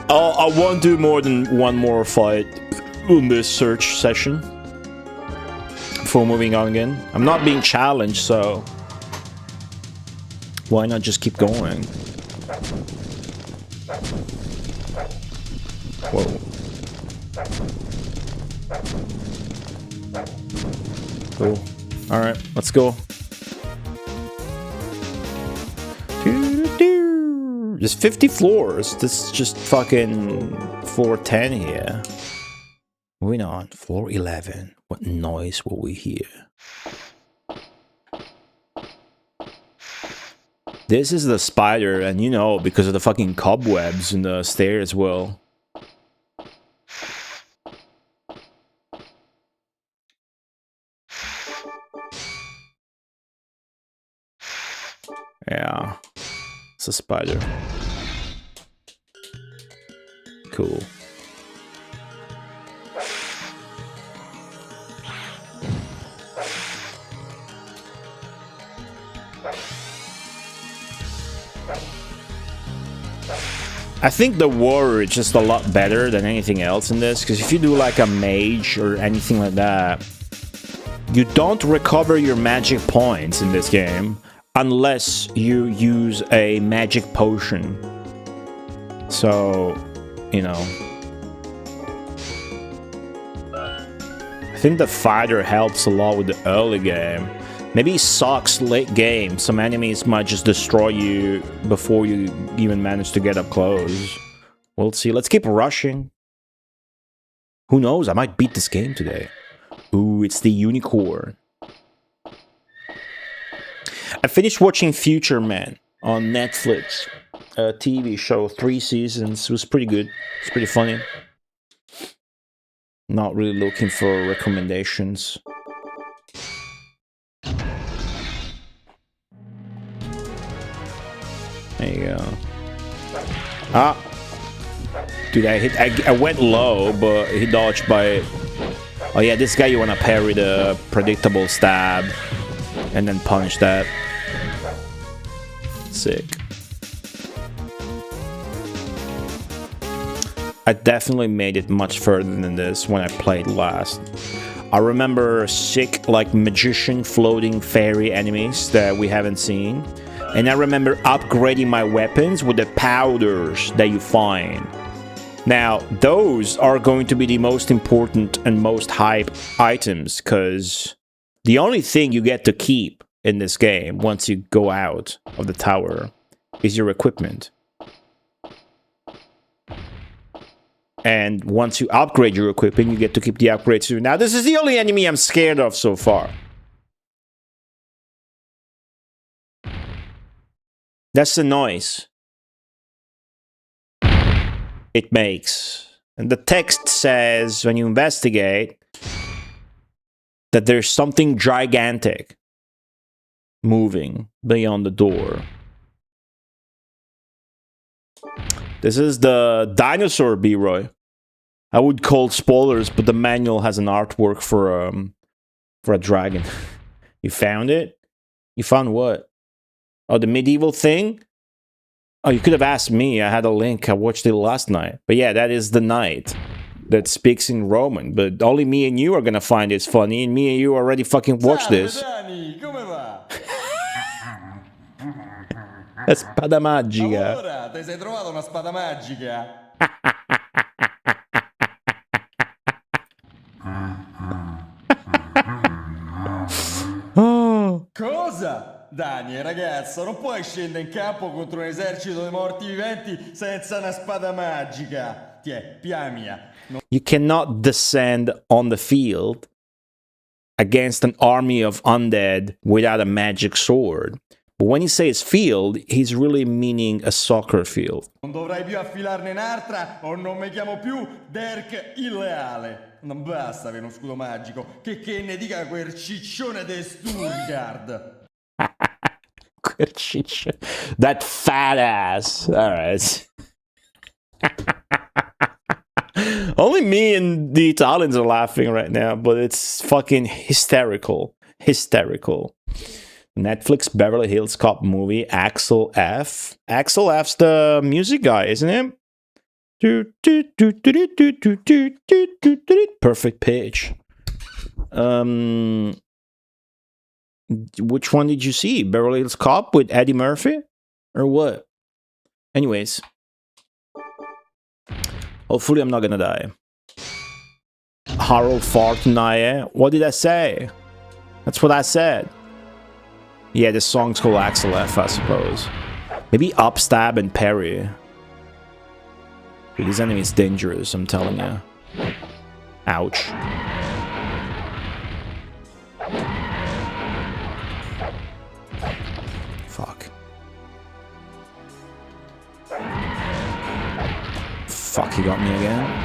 I won't do more than one more fight in this search session before moving on again. I'm not being challenged, so why not just keep going? Whoa. Cool. Alright, let's go. There's 50 floors. This is just fucking floor 10 here. Moving on, floor 11. What noise will we hear? This is the spider, and you know, because of the fucking cobwebs in the stairs, well. Yeah, it's a spider. Cool. I think the warrior is just a lot better than anything else in this, because if you do like a mage or anything like that, you don't recover your magic points in this game unless you use a magic potion. So, you know, I think the fighter helps a lot with the early game. Maybe it sucks late game. Some enemies might just destroy you before you even manage to get up close. We'll see. Let's keep rushing. Who knows? I might beat this game today. Ooh, it's the unicorn. I finished watching Future Man on Netflix. A TV show, 3 seasons. It was pretty good. It's pretty funny. Not really looking for recommendations. There you go. Ah. Dude, I went low, but he dodged by... Oh yeah, this guy you want to parry the predictable stab. And then punish that. Sick. I definitely made it much further than this when I played last. I remember sick, like, magician floating fairy enemies that we haven't seen. And I remember upgrading my weapons with the powders that you find. Now, those are going to be the most important and most hype items, because the only thing you get to keep in this game once you go out of the tower is your equipment. And once you upgrade your equipment, you get to keep the upgrades too. Now, this is the only enemy I'm scared of so far. That's the noise it makes. And the text says, when you investigate, that there's something gigantic moving beyond the door. This is the dinosaur B-Roy. I would call spoilers, but the manual has an artwork for a dragon. You found it? You found what? Oh, the medieval thing? Oh, you could have asked me. I had a link. I watched it last night. But yeah, that is the knight that speaks in Roman. But only me and you are gonna find this funny, and me and you already fucking watched this. La spada magica. Allora, ti sei trovato una spada magica? Oh. Cosa? Dani, ragazzo, non puoi scendere in campo contro un esercito di morti viventi senza una spada magica. Tiè, pia mia. You cannot descend on the field against an army of undead without a magic sword. But when he says field, he's really meaning a soccer field. Non dovrai più affilarne un'altra o non mi chiamo più Dirk il Leale. Non basta avere uno scudo magico. Che ne dica quel ciccione di Stuttgart. That fat ass. All right. Only me and the Italians are laughing right now, but it's fucking hysterical. Hysterical. Netflix Beverly Hills Cop movie, Axel F. Axel F's the music guy, isn't it? Perfect pitch. Which one did you see? Beverly Hills Cop with Eddie Murphy? Or what? Anyways. Hopefully I'm not gonna die. Harold Fortnite. What did I say? That's what I said. Yeah, the song's called Axel F, I suppose. Maybe upstab and parry. Dude, this enemy is dangerous, I'm telling you. Ouch. Fuck. Fuck, he got me again.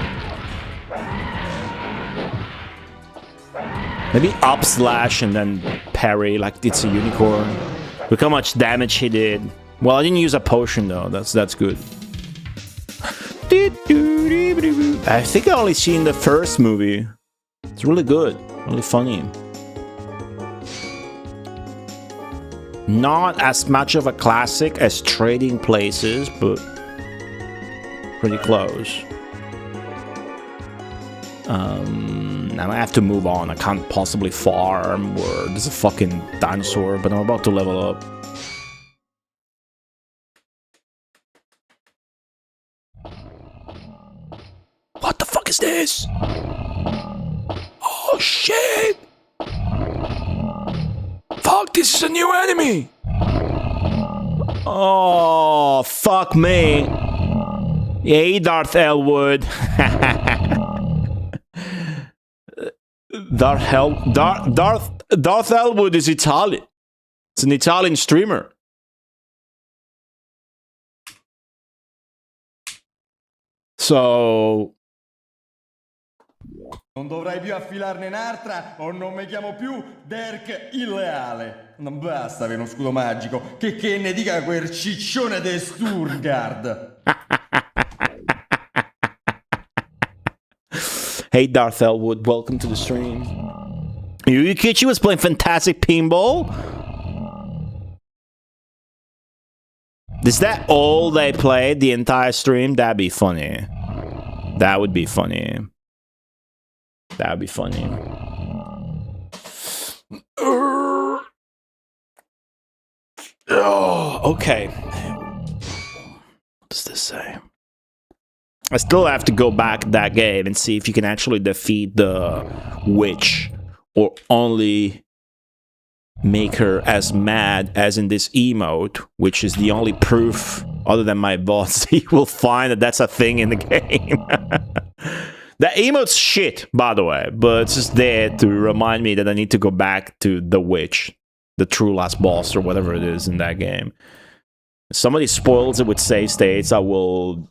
Maybe up slash and then parry like it's a unicorn. Look how much damage he did. Well, I didn't use a potion though. That's good. I think I only seen the first movie. It's really good, really funny. Not as much of a classic as Trading Places, but pretty close. Now I have to move on. I can't possibly farm, or there's a fucking dinosaur, but I'm about to level up. What the fuck is this? Oh shit! Fuck, this is a new enemy! Oh, fuck me. Hey, Darth Elwood. Darth Elwood is Italian. It's an Italian streamer. So Non dovrai più affilarne un'altra o non mi chiamo più Dirk il leale. Non basta avere uno scudo magico, che ne dica quel ciccione de Sturgard. Hey Darth Elwood, welcome to the stream. Yukichi was playing fantastic pinball? Is that all they played the entire stream? That'd be funny. That would be funny. That would be funny. Oh, okay. What does this say? I still have to go back to that game and see if you can actually defeat the witch or only make her as mad as in this emote, which is the only proof other than my boss you will find that that's a thing in the game. That emote's shit, by the way, but it's just there to remind me that I need to go back to the witch, the true last boss or whatever it is in that game. If somebody spoils it with save states, I will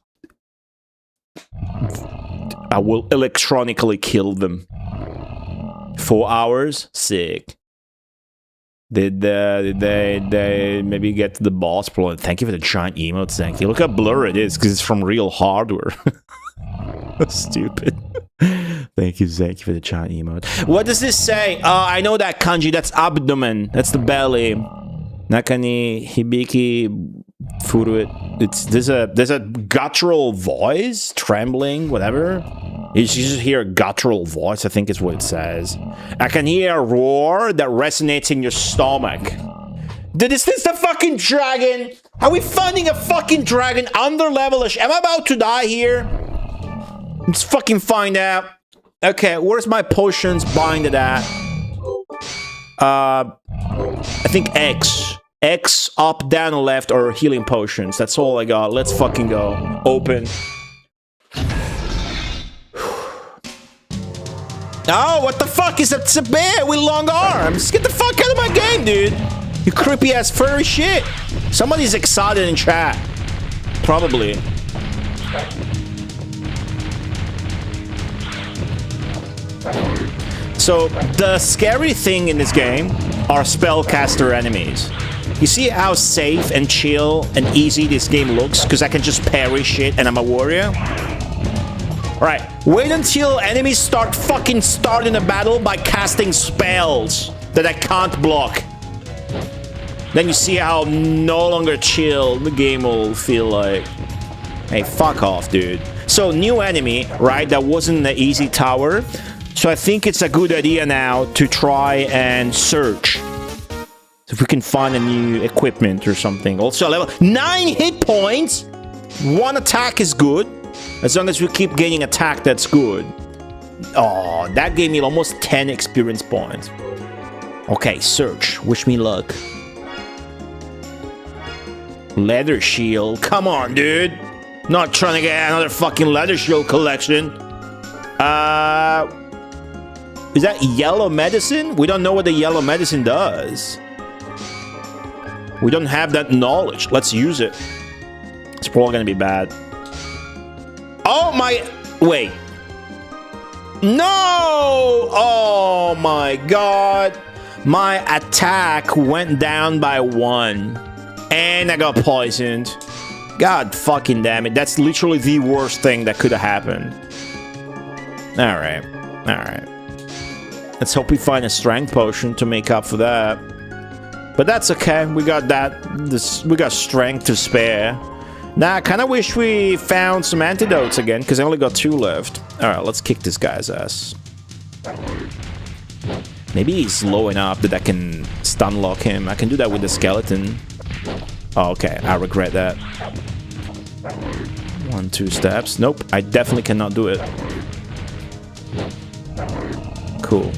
electronically kill them. 4 hours? Sick. Did they maybe get to the boss plot? Thank you for the giant emote, thank you. Look how blurry it is, because it's from real hardware. Stupid. Thank you for the giant emote. What does this say? I know that kanji, that's abdomen. That's the belly. Nakani hibiki furuit. There's a guttural voice, trembling, whatever. You just hear a guttural voice, I think is what it says. I can hear a roar that resonates in your stomach. Dude, is this the fucking dragon? Are we finding a fucking dragon under levelish? Am I about to die here? Let's fucking find out. Okay, where's my potions binded at? I think X. X, up, down, left, or healing potions. That's all I got. Let's fucking go. Open. Oh, what the fuck is that? It's a bear with long arms. Get the fuck out of my game, dude. You creepy ass furry shit. Somebody's excited in chat. Probably. So, the scary thing in this game are spellcaster enemies. You see how safe and chill and easy this game looks? Because I can just parry shit and I'm a warrior? Alright, wait until enemies start fucking starting a battle by casting spells that I can't block. Then you see how no longer chill the game will feel like. Hey, fuck off, dude. So, new enemy, right? That wasn't the easy tower. So I think it's a good idea now to try and search. If we can find a new equipment or something. Also, level 9 hit points! 1 attack is good. As long as we keep gaining attack, that's good. Oh, that gave me almost 10 experience points. Okay, search. Wish me luck. Leather shield. Come on, dude. Not trying to get another fucking leather shield collection. Is that yellow medicine? We don't know what the yellow medicine does. We don't have that knowledge. Let's use it. It's probably gonna be bad. Oh my... Wait. No! Oh my god. My attack went down by 1. And I got poisoned. God fucking damn it. That's literally the worst thing that could have happened. Alright. Alright. Let's hope we find a strength potion to make up for that. But that's okay. We got that. We got strength to spare. Now, I kind of wish we found some antidotes again, because I only got 2 left. Alright, let's kick this guy's ass. Maybe he's low enough that I can stun lock him. I can do that with the skeleton. Oh, okay. I regret that. 1, 2 steps. Nope, I definitely cannot do it. Cool.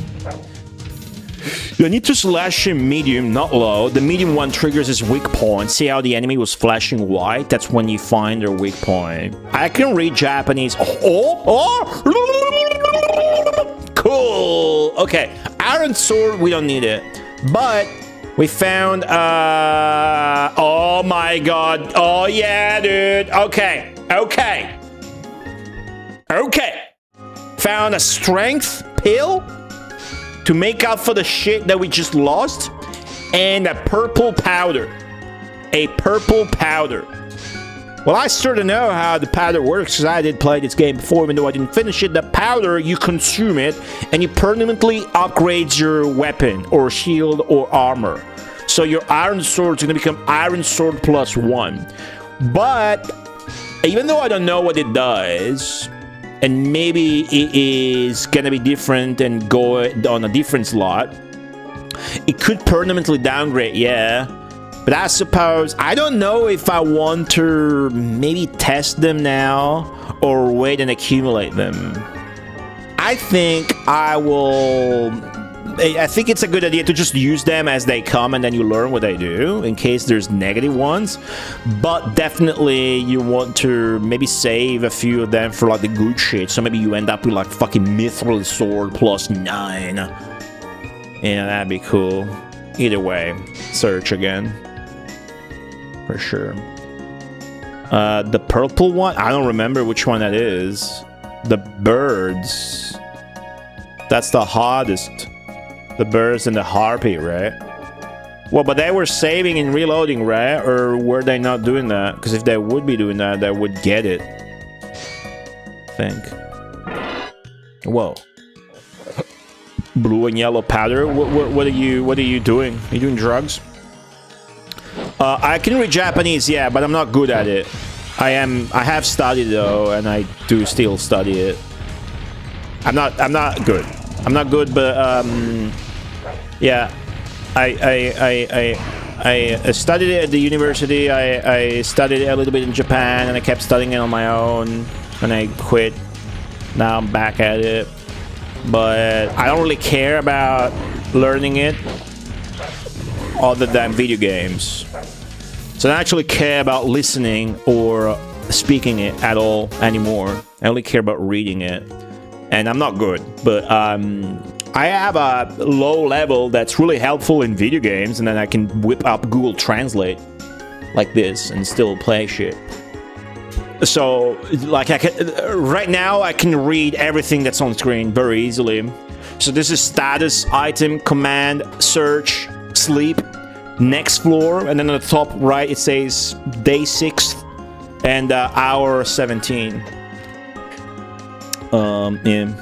You need to slash him medium, not low. The medium one triggers his weak point. See how the enemy was flashing white? That's when you find their weak point. I can read Japanese. Oh! Cool! Okay, Iron Sword, we don't need it. But we found, oh my god. Oh yeah, dude. Okay. Okay. Okay. found a strength pill to make up for the shit that we just lost, and a purple powder. A purple powder. Well, I sort of know how the powder works because I did play this game before, even though I didn't finish it. The powder, you consume it, and it permanently upgrades your weapon, or shield, or armor. So your iron sword is going to become Iron Sword +1. But, even though I don't know what it does, and maybe it is going to be different and go on a different slot, it could permanently downgrade, yeah. But I suppose, I don't know if I want to maybe test them now or wait and accumulate them. I think I think it's a good idea to just use them as they come and then you learn what they do in case there's negative ones. But definitely you want to maybe save a few of them for like the good shit. So maybe you end up with like fucking Mithril Sword +9. Yeah, that'd be cool. Either way, search again. For sure. The purple one? I don't remember which one that is. The birds. That's the hardest. The birds and the harpy, right? Well, but they were saving and reloading, right? Or were they not doing that? Because if they would be doing that, they would get it. I think. Whoa. Blue and yellow powder? What are you doing? Are you doing drugs? I can read Japanese, yeah, but I'm not good at it. I have studied though, and I do still study it. I'm not good. I'm not good, but yeah. I studied it at the university. I studied it a little bit in Japan, and I kept studying it on my own. And I quit. Now I'm back at it. But I don't really care about learning it other than video games. So I don't actually care about listening or speaking it at all anymore. I only care about reading it. And I'm not good, but I have a low level that's really helpful in video games, and then I can whip up Google Translate like this and still play shit. So, like, right now I can read everything that's on screen very easily. So this is status, item, command, search, sleep, next floor, and then on the top right it says day 6 and hour 17. Yeah.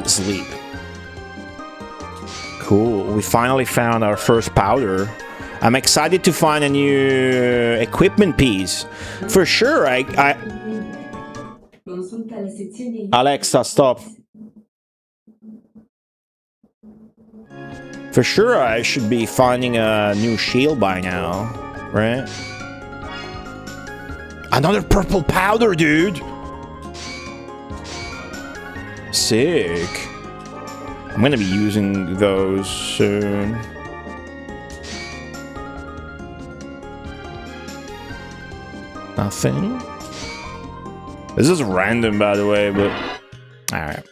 Sleep. Cool. We finally found our first powder. I'm excited to find a new equipment piece. For sure, Alexa, stop. For sure, I should be finding a new shield by now, right? Another purple powder, dude! Sick. I'm gonna be using those soon. Nothing? This is random, by the way, but... Alright.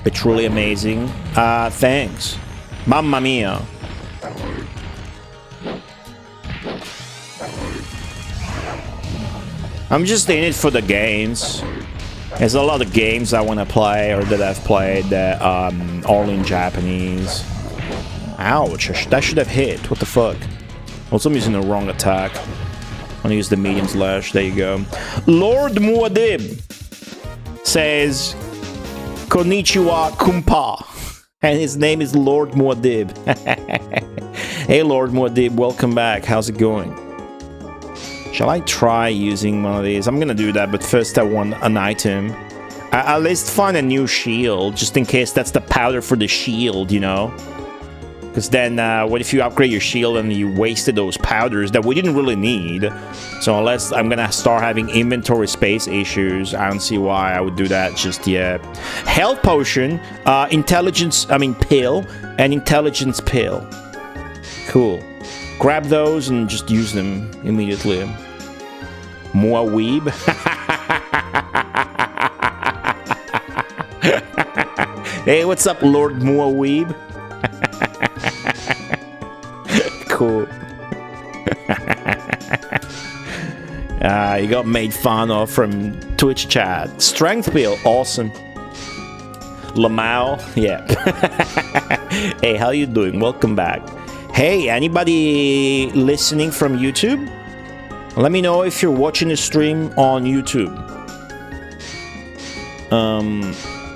It's really amazing. Thanks. Mamma mia. I'm just in it for the games. There's a lot of games I want to play, or that I've played, that all in Japanese. Ouch, that should have hit. What the fuck? Also, I'm using the wrong attack. I'm gonna use the medium slash. There you go. Lord Muad'Dib says, Konnichiwa Kumpa. And his name is Lord Muad'Dib. Hey, Lord Muad'Dib, welcome back. How's it going? Shall I try using one of these? I'm gonna do that, but first I want an item. At least find a new shield, just in case that's the powder for the shield, you know? Because then, what if you upgrade your shield and you wasted those powders that we didn't really need? So unless I'm gonna start having inventory space issues, I don't see why I would do that just yet. Health potion, pill, and intelligence pill. Cool. Grab those and just use them immediately. More weeb. Hey, what's up, Lord Mua Weeb? Cool. You got made fun of from Twitch chat. Strength Bill, awesome. Lamau, yeah. Hey, how you doing? Welcome back. Hey, anybody listening from YouTube? Let me know if you're watching the stream on YouTube.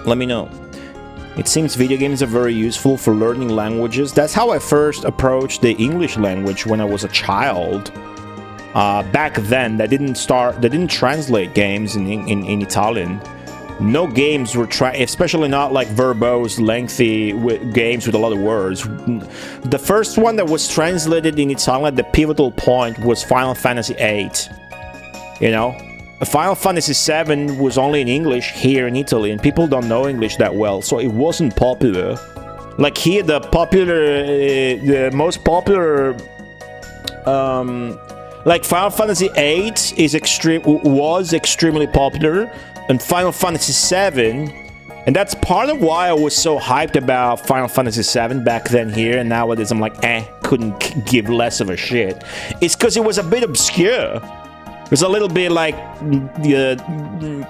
Let me know. It seems video games are very useful for learning languages. That's how I first approached the English language when I was a child. Back then, they didn't translate games in Italian. No games were especially not like verbose, lengthy games with a lot of words. The first one that was translated in Italian at the pivotal point was Final Fantasy VIII. You know? Final Fantasy VII was only in English here in Italy, and people don't know English that well, so it wasn't popular. Like here, the most popular, like Final Fantasy VIII was extremely popular, and Final Fantasy VII, and that's part of why I was so hyped about Final Fantasy VII back then here, and nowadays I'm like, couldn't give less of a shit. It's because it was a bit obscure. It was a little bit like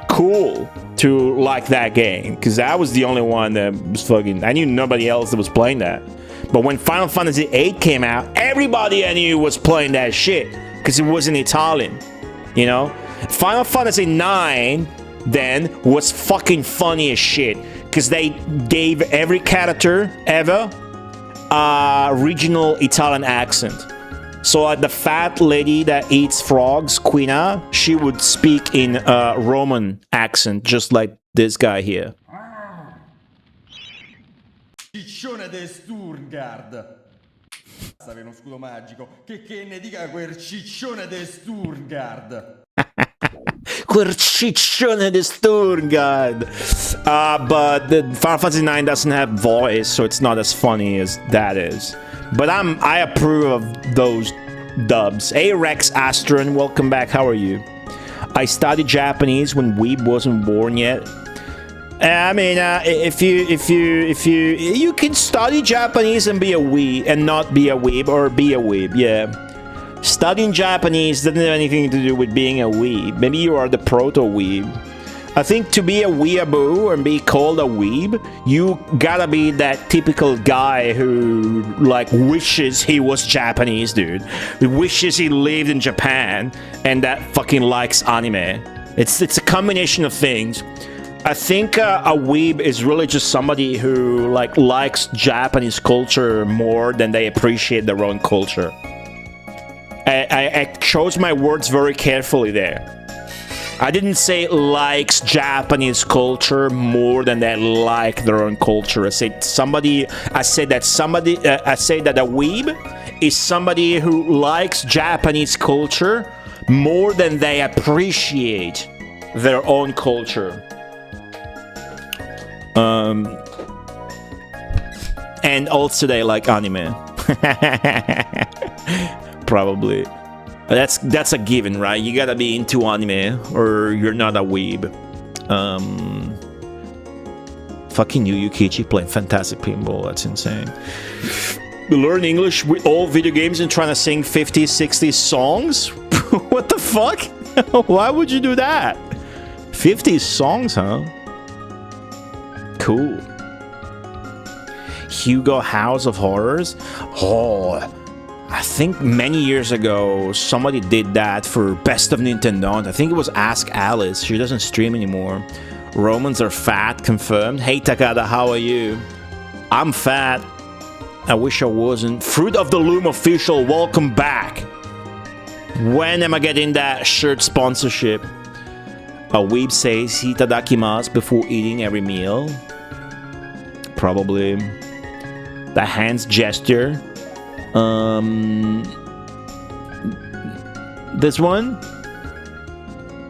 cool to like that game, because I was the only one that was fucking. I knew nobody else that was playing that. But when Final Fantasy VIII came out, everybody I knew was playing that shit because it was in Italian. You know, Final Fantasy IX then was fucking funny as shit because they gave every character ever a regional Italian accent. So the fat lady that eats frogs, Quina, she would speak in a Roman accent, just like this guy here. Ciccione de Sturgard. Avere uno scudo magico. Che ne dica quel ciccione de Sturgard. Quel ciccione de Sturgard. But the Final Fantasy IX doesn't have voice, so it's not as funny as that is. But I approve of those dubs. Hey Rex Astron, welcome back. How are you? I studied Japanese when Weeb wasn't born yet. I mean, if you can study Japanese and be a weeb and not be a weeb, or be a weeb, yeah. Studying Japanese doesn't have anything to do with being a weeb. Maybe you are the proto-weeb. I think to be a weeaboo and be called a weeb, you gotta be that typical guy who, like, wishes he was Japanese, dude. Who wishes he lived in Japan and that fucking likes anime. It's a combination of things. I think a weeb is really just somebody who, like, likes Japanese culture more than they appreciate their own culture. I chose my words very carefully there. I didn't say likes Japanese culture more than they like their own culture. I said that a weeb is somebody who likes Japanese culture more than they appreciate their own culture. And also they like anime. Probably. That's a given, right? You gotta be into anime or you're not a weeb. Fucking you, Yukichi, playing fantastic pinball. That's insane. You learn English with all video games and trying to sing 50s, 60s songs? What the fuck? Why would you do that? 50s songs, huh? Cool. Hugo House of Horrors? Oh, I think many years ago, somebody did that for Best of Nintendo. I think it was Ask Alice. She doesn't stream anymore. Romans are fat, confirmed. Hey Takada, how are you? I'm fat. I wish I wasn't. Fruit of the Loom official, welcome back. When am I getting that shirt sponsorship? A weeb says "Itadakimasu" before eating every meal. Probably. The hands gesture. This one?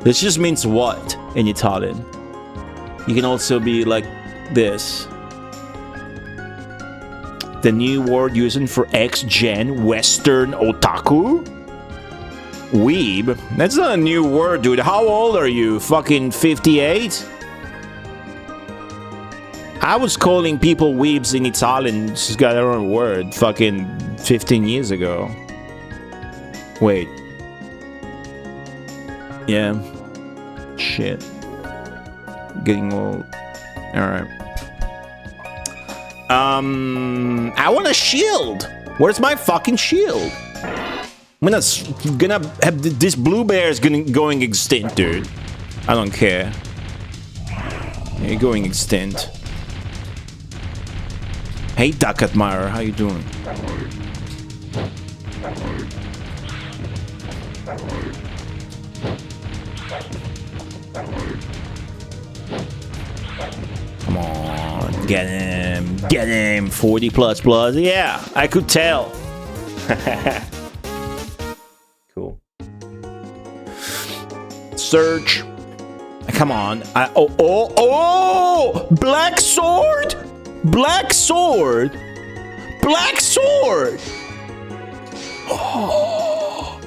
This just means what in Italian? You can also be like this. The new word using for X-Gen Western Otaku? Weeb? That's not a new word, dude. How old are you? Fucking 58? I was calling people weebs in Italian. She's got her own word. Fucking 15 years ago. Wait. Yeah. Shit. Getting old. Alright. I want a shield! Where's my fucking shield? I'm gonna have this blue bear is going extinct, dude. I don't care. You're going extinct. Hey, Duck Admirer, how you doing? Come on, get him, 40 plus. Yeah, I could tell. Cool. Search. Come on. Oh! Black sword! Black sword! Black sword! Oh!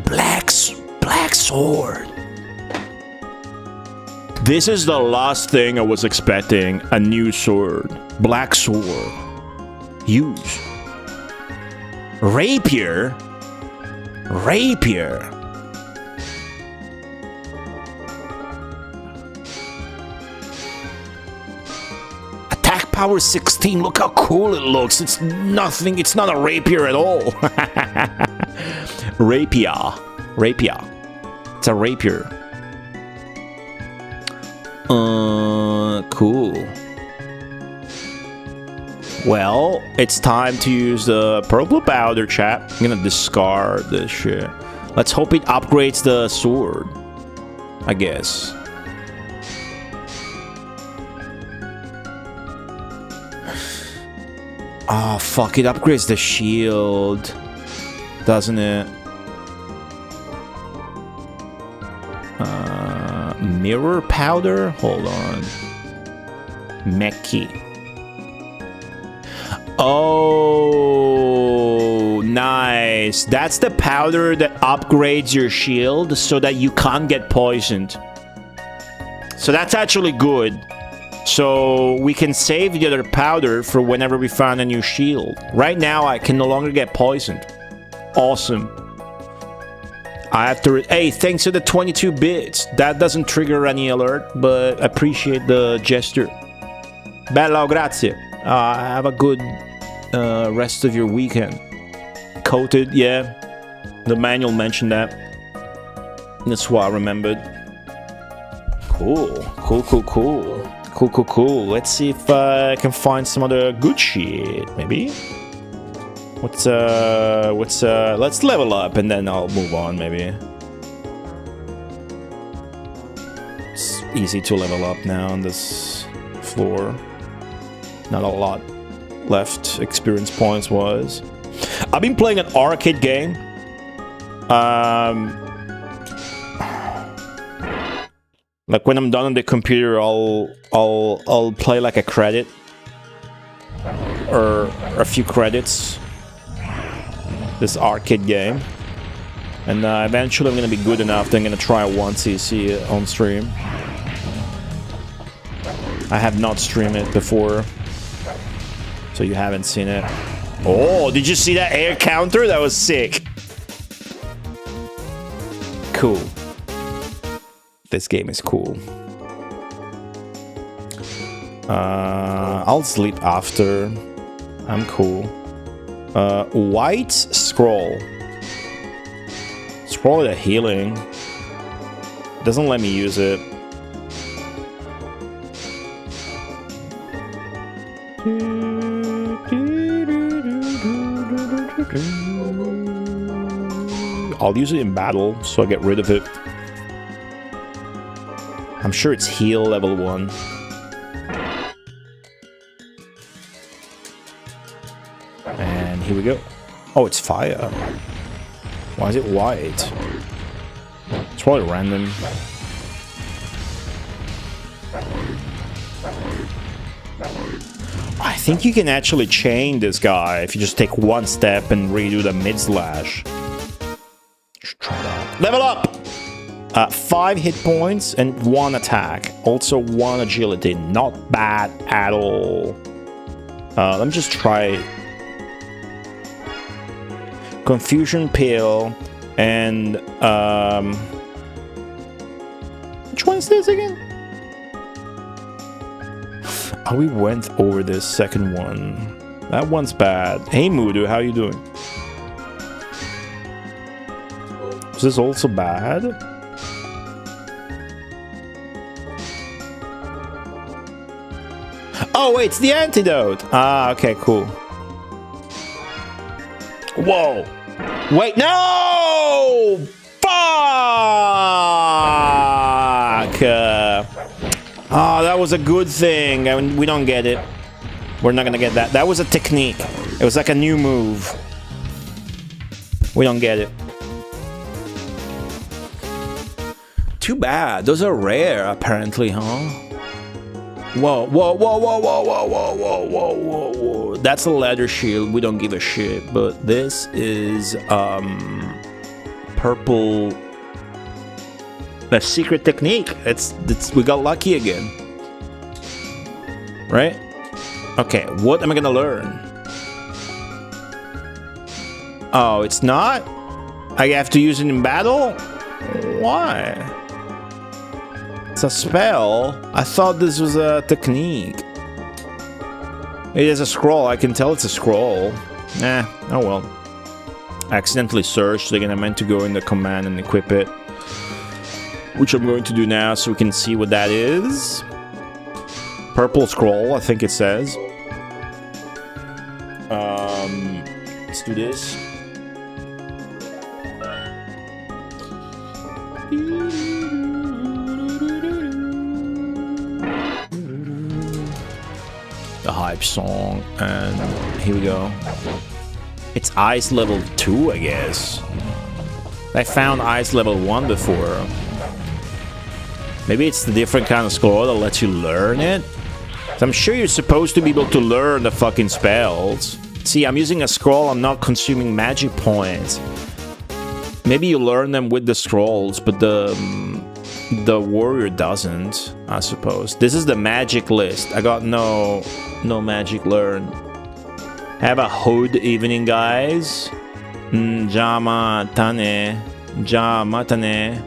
Black sword. This is the last thing I was expecting. A new sword. Black sword. Use. Rapier? Rapier. Attack power 16. Look how cool it looks. It's nothing. It's not a rapier at all. Rapier. Rapier. It's a rapier. Cool. Well, it's time to use the purple powder, chat. I'm gonna discard this shit. Let's hope it upgrades the sword, I guess. Oh, fuck, it upgrades the shield, doesn't it? Mirror powder? Hold on. Meki. Oh, nice. That's the powder that upgrades your shield so that you can't get poisoned. So that's actually good. So we can save the other powder for whenever we find a new shield. Right now, I can no longer get poisoned. Awesome. I have to... Hey, thanks to the 22 bits. That doesn't trigger any alert, but I appreciate the gesture. Bello, grazie. Have a good rest of your weekend. Coated, yeah. The manual mentioned that. That's why I remembered. Cool. Cool. Let's see if I can find some other good shit, maybe. Let's level up and then I'll move on, maybe. It's easy to level up now on this floor. Not a lot left, experience points wise. I've been playing an arcade game. Like when I'm done on the computer, I'll play like a credit or a few credits. This arcade game, and eventually I'm gonna be good enough that I'm gonna try one CC on stream. I have not streamed it before, so you haven't seen it. Oh, did you see that air counter? That was sick. Cool. This game is cool. I'll sleep after. I'm cool. White scroll. Scroll the healing. Doesn't let me use it. I'll use it in battle, so I get rid of it. I'm sure it's heal level 1. And here we go. Oh, it's fire. Why is it white? It's probably random. I think you can actually chain this guy if you just take one step and redo the mid slash. Just try that. Level up! 5 hit points and 1 attack. Also 1 agility. Not bad at all. Let me just try... Confusion Pill. And which one is this again? Oh, we went over this second one. That one's bad. Hey Mudu, how you doing? Is this also bad? Oh wait, it's the antidote. Ah, okay, cool. Whoa. Wait, no! Fuck! Oh, that was a good thing. I mean, we don't get it. We're not gonna get that. That was a technique. It was like a new move. We don't get it. Too bad. Those are rare, apparently, huh? Whoa, whoa, whoa, whoa, whoa, whoa, whoa, whoa, whoa, whoa, whoa. That's a leather shield. We don't give a shit. But this is purple. A secret technique. It's we got lucky again. Right? Okay, what am I gonna learn? Oh, it's not? I have to use it in battle? Why? It's a spell. I thought this was a technique. It is a scroll. I can tell it's a scroll. Eh, oh well. I accidentally searched. Again, I meant to go in the command and equip it. Which I'm going to do now so we can see what that is. Purple scroll, I think it says. Let's do this. The hype song, and here we go. It's ice level 2, I guess. I found ice level 1 before. Maybe it's the different kind of scroll that lets you learn it. So I'm sure you're supposed to be able to learn the fucking spells. See, I'm using a scroll, I'm not consuming magic points. Maybe you learn them with the scrolls, but the warrior doesn't, I suppose. This is the magic list. I got no magic learn. Have a hood evening, guys. Jama tane. Jama tane.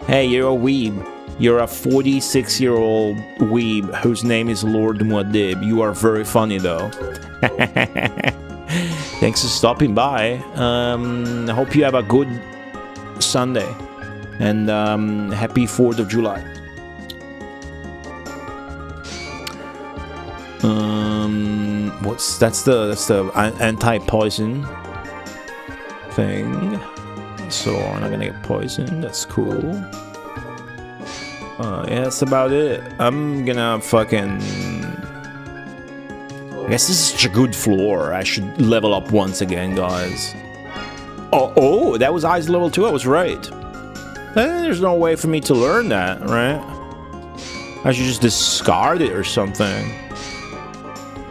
Hey, you're a weeb. You're a 46-year-old weeb whose name is Lord Muad'Dib. You are very funny, though. Thanks for stopping by. I hope you have a good Sunday. And happy 4th of July. That's the anti-poison thing. So we're not gonna get poisoned. That's cool. Yeah, that's about it. I'm gonna fucking... I guess this is such a good floor. I should level up once again, guys. Oh, that was ice level 2. I was right. There's no way for me to learn that, right? I should just discard it or something.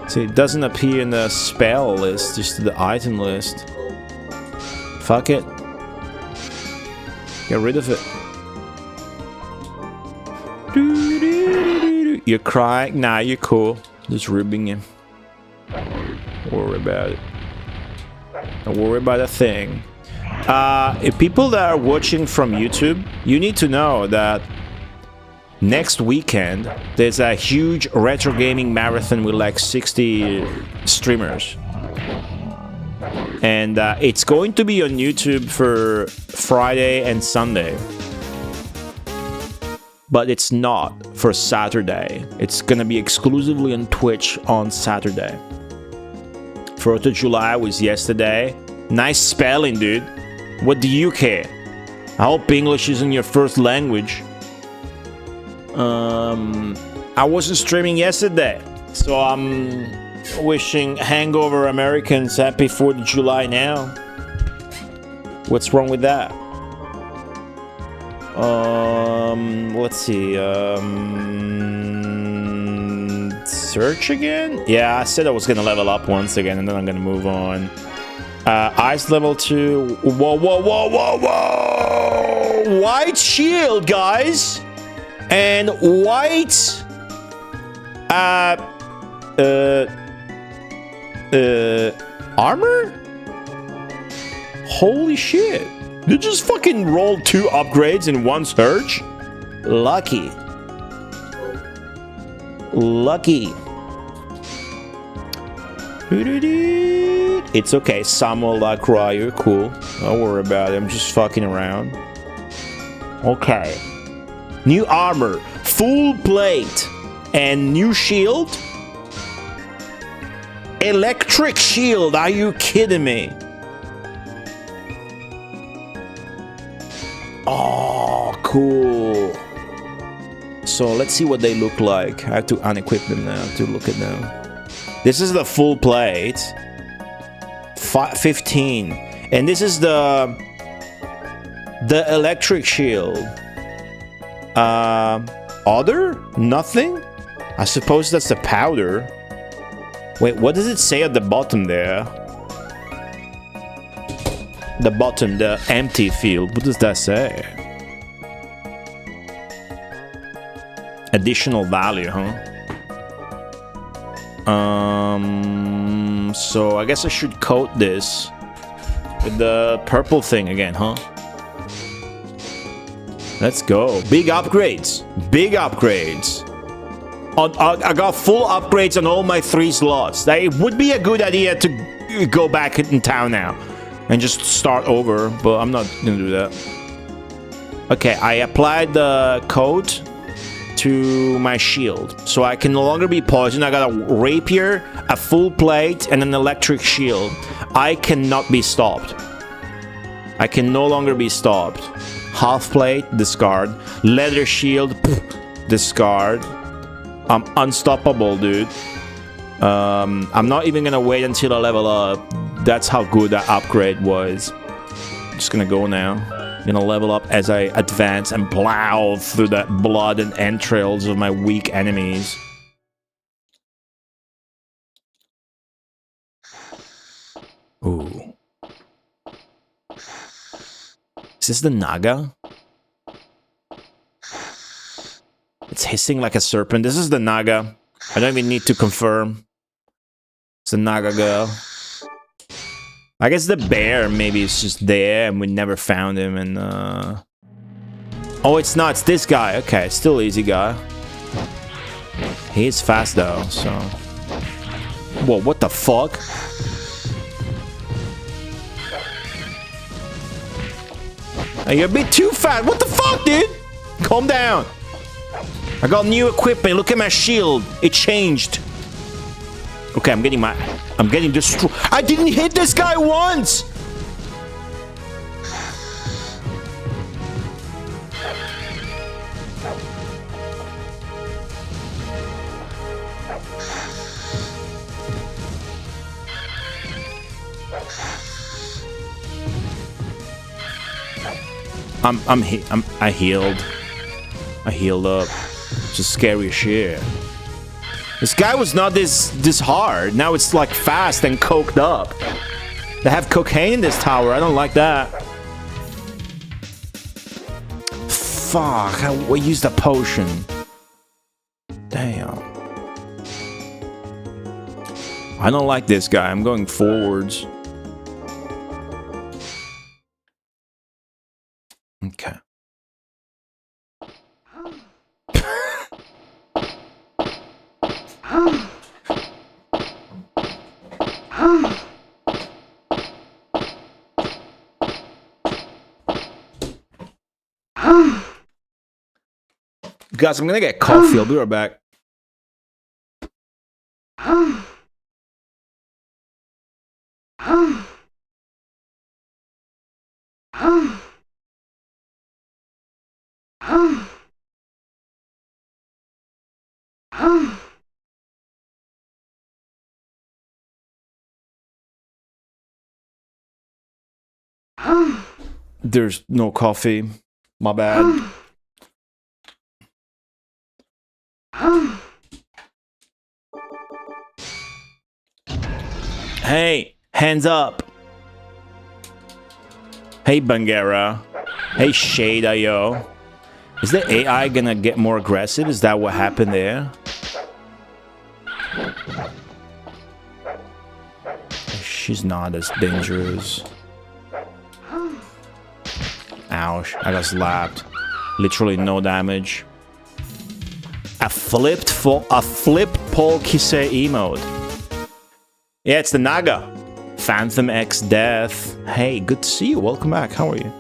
See, it doesn't appear in the spell list, just the item list. Fuck it. Get rid of it. You're crying? Nah, you're cool. Just ribbing him. Don't worry about it. Don't worry about a thing. If people that are watching from YouTube, you need to know that next weekend there's a huge retro gaming marathon with like 60 streamers. And it's going to be on YouTube for Friday and Sunday. But it's not for Saturday. It's gonna be exclusively on Twitch on Saturday. 4th of July was yesterday. Nice spelling, dude. What do you care? I hope English isn't your first language. I wasn't streaming yesterday, so I'm wishing hangover Americans happy 4th of July now. What's wrong with that? Let's see. Search again? Yeah, I said I was gonna level up once again, and then I'm gonna move on. Ice level 2. Whoa, whoa, whoa, whoa, whoa! White shield, guys! And white... armor? Holy shit. You just fucking rolled 2 upgrades in one search? Lucky. Lucky. It's okay, Samuel Lacroix, you're cool. Don't worry about it, I'm just fucking around. Okay. New armor, full plate, and new shield? Electric shield, are you kidding me? Oh, cool. So let's see what they look like. I have to unequip them now to look at them. This is the full plate. 15. And this is the electric shield. Other? Nothing? I suppose that's the powder. Wait, what does it say at the bottom there? The bottom, the empty field. What does that say? Additional value, huh? So I guess I should coat this with the purple thing again, huh? Let's go. Big upgrades. Big upgrades. I got full upgrades on all my 3 slots. It would be a good idea to go back in town now and just start over, but I'm not gonna do that. Okay, I applied the coat to my shield, so I can no longer be poisoned. I got a rapier, a full plate, and an electric shield. I cannot be stopped. I can no longer be stopped. Half plate, discard. Leather shield, discard. I'm unstoppable, dude. I'm not even gonna wait until I level up. That's how good that upgrade was. I'm just gonna go now. Gonna level up as I advance and plow through the blood and entrails of my weak enemies. Ooh. Is this the Naga? It's hissing like a serpent. This is the Naga. I don't even need to confirm. It's the Naga girl. I guess the bear maybe is just there and we never found him and oh, it's not. It's this guy. Okay, still easy guy. He is fast though, so... Whoa, what the fuck? Hey, you're a bit too fat. What the fuck, dude? Calm down. I got new equipment. Look at my shield. It changed. Okay, I'm getting destroyed. I didn't hit this guy once! I healed. I healed up. Just scary as shit. This guy was not this hard. Now it's like fast and coked up. They have cocaine in this tower. I don't like that. Fuck. I used a potion. Damn. I don't like this guy. I'm going forwards. Okay. Guys, I'm gonna get coffee. I'll be right back. There's no coffee. My bad. Hey, hands up. Hey, Bangera. Hey, Shade.io. Is the AI gonna get more aggressive? Is that what happened there? She's not as dangerous. Ouch, I got slapped. Literally no damage. A flip Polkise emote. Yeah, it's the Naga. Phantom X Death. Hey, good to see you. Welcome back. How are you?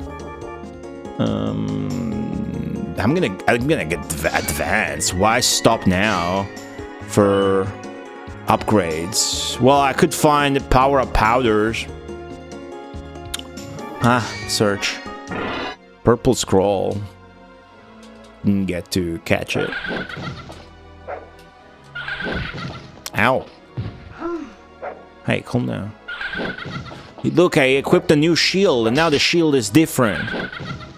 I'm gonna get advanced. Why stop now for upgrades? Well, I could find power-up powders. Search. Purple scroll. Didn't get to catch it. Ow. Hey, calm down. Look, I equipped a new shield, and now the shield is different.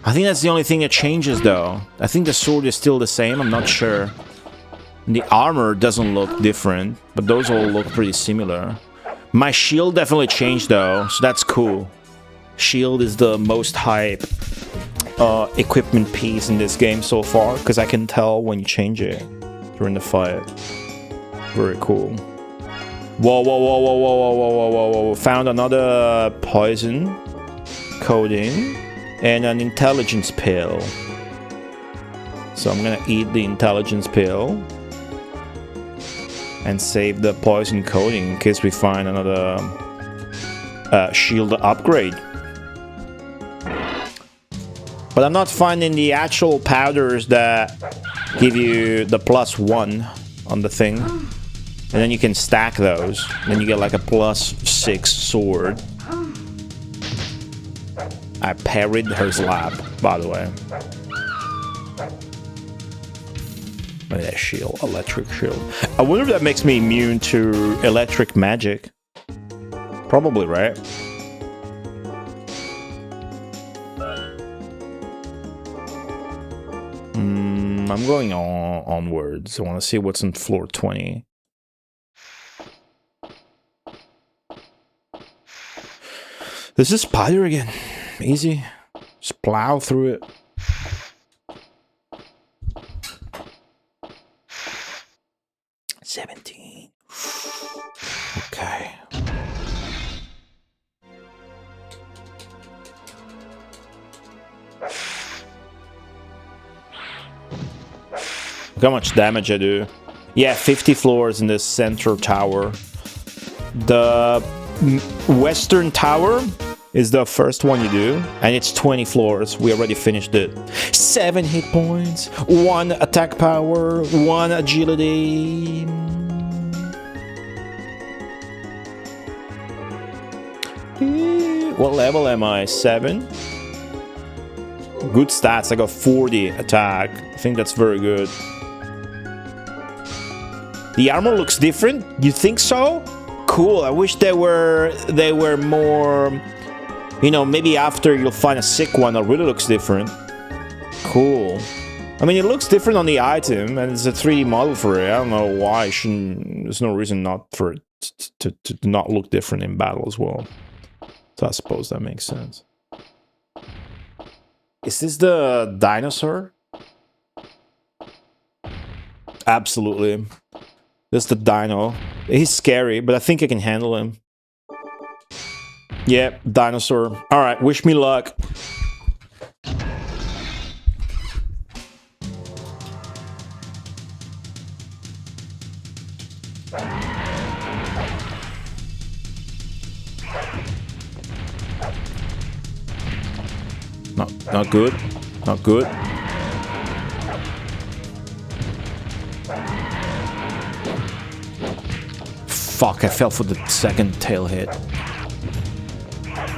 I think that's the only thing that changes, though. I think the sword is still the same, I'm not sure. And the armor doesn't look different, but those all look pretty similar. My shield definitely changed, though, so that's cool. Shield is the most hype equipment piece in this game so far, because I can tell when you change it during the fight. Very cool. Whoa, whoa, whoa, whoa, whoa, whoa, whoa, whoa, whoa. Found another poison coating and an intelligence pill. So I'm gonna eat the intelligence pill and save the poison coating in case we find another shield upgrade. But I'm not finding the actual powders that give you the +1 on the thing. And then you can stack those. Then you get like a +6 sword. I parried her slap, by the way. Look at that shield, electric shield. I wonder if that makes me immune to electric magic. Probably, right? I'm going onwards. I want to see what's on floor 20. This is spider again. Easy. Just plow through it. $17. Okay. Look how much damage I do. Yeah, 50 floors in the center tower. The Western tower is the first one you do, and it's 20 floors. We already finished it. 7 hit points, 1 attack power, 1 agility. What level am I? 7? Good stats. I got 40 attack. I think that's very good. The armor looks different. You think so? Cool. I wish they were more, you know, maybe after you'll find a sick one that really looks different. Cool. I mean, it looks different on the item, and it's a 3D model for it. I don't know why. There's no reason not for it to not look different in battle as well. So I suppose that makes sense. Is this the dinosaur? Absolutely. This is the dino. He's scary, but I think I can handle him. Yep, dinosaur. Alright, wish me luck. Not good. Not good. Fuck, I fell for the second tail hit.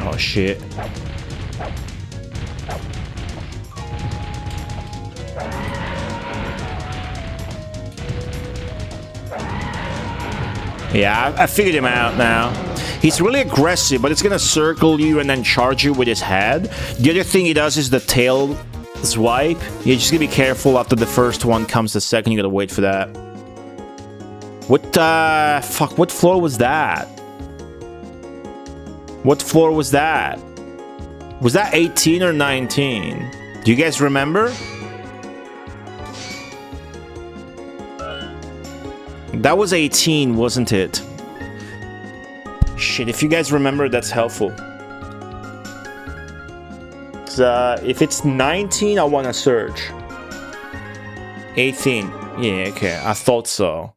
Oh shit. Yeah, I figured him out now. He's really aggressive, but it's gonna circle you and then charge you with his head. The other thing he does is the tail swipe. You just gotta be careful after the first one comes the second, you gotta wait for that. What fuck, what floor was that? What floor was that? Was that 18 or 19? Do you guys remember? That was 18, wasn't it? Shit, if you guys remember, that's helpful. if it's 19, I want to search. 18. Yeah, okay. I thought so.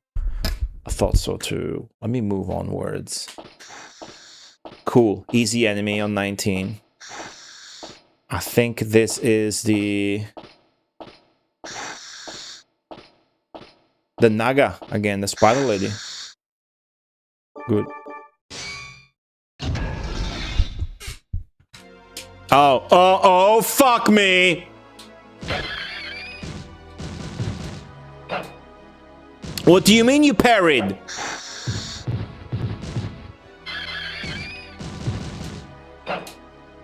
I thought so too. Let me move onwards. Cool. Easy enemy on 19. I think this is the Naga again, the spider lady. Good. Oh, fuck me! What do you mean you parried?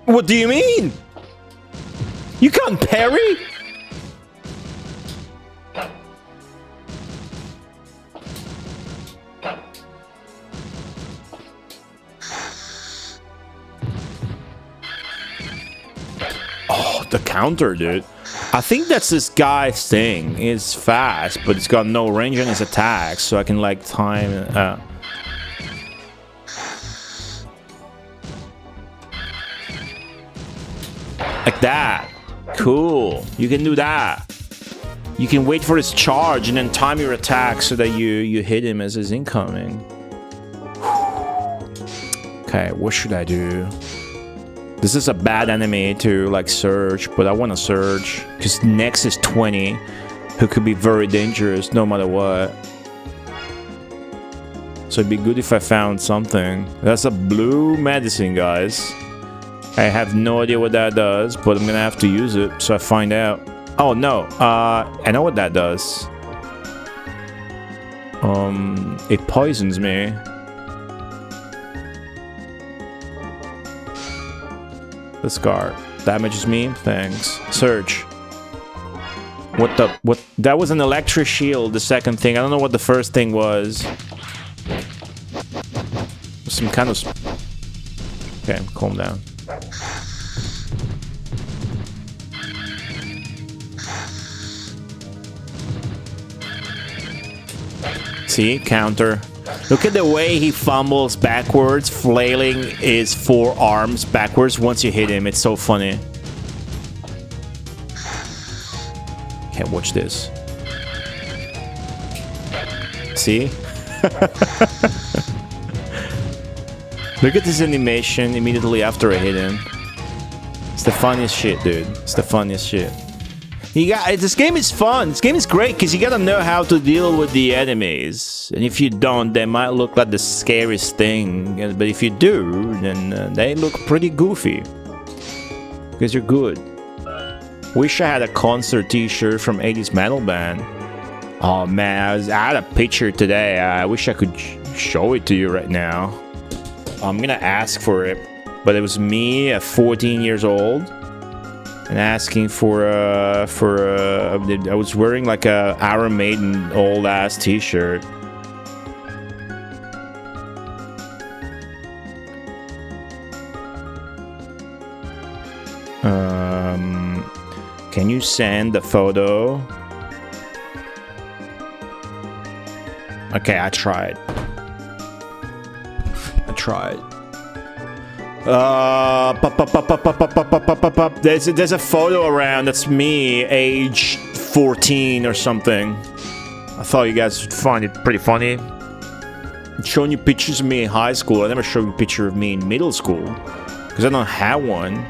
What do you mean? You can't parry? Oh, the counter, dude. I think that's this guy's thing. It's fast, but it's got no range on his attacks, so I can like time like that. Cool. You can do that. You can wait for his charge and then time your attack so that you hit him as he's incoming. Okay, what should I do? This is a bad enemy to like search, but I want to search because next is 20, who could be very dangerous no matter what. So it'd be good if I found something. That's a blue medicine, guys. I have no idea what that does, but I'm gonna have to use it so I find out. Oh no, I know what that does. It poisons me. The scar damages me. Thanks. Search. What? That was an electric shield. The second thing. I don't know what the first thing was. Some kind of. Okay, calm down. See, counter. Look at the way he fumbles backwards, flailing his forearms backwards once you hit him. It's so funny. Can't watch this. See? Look at this animation immediately after I hit him. It's the funniest shit, dude. It's the funniest shit. This game is fun. This game is great because you gotta know how to deal with the enemies. And if you don't, they might look like the scariest thing. But if you do, then they look pretty goofy. Because you're good. Wish I had a concert t-shirt from 80s metal band. Oh man, I had a picture today. I wish I could show it to you right now. I'm gonna ask for it. But it was me at 14 years old. And asking for I was wearing like a Iron Maiden old ass t-shirt. Can you send the photo? Okay, I tried. There's a photo around that's me, age 14 or something. I thought you guys would find it pretty funny. I'm showing you pictures of me in high school. I never showed you a picture of me in middle school because I don't have one,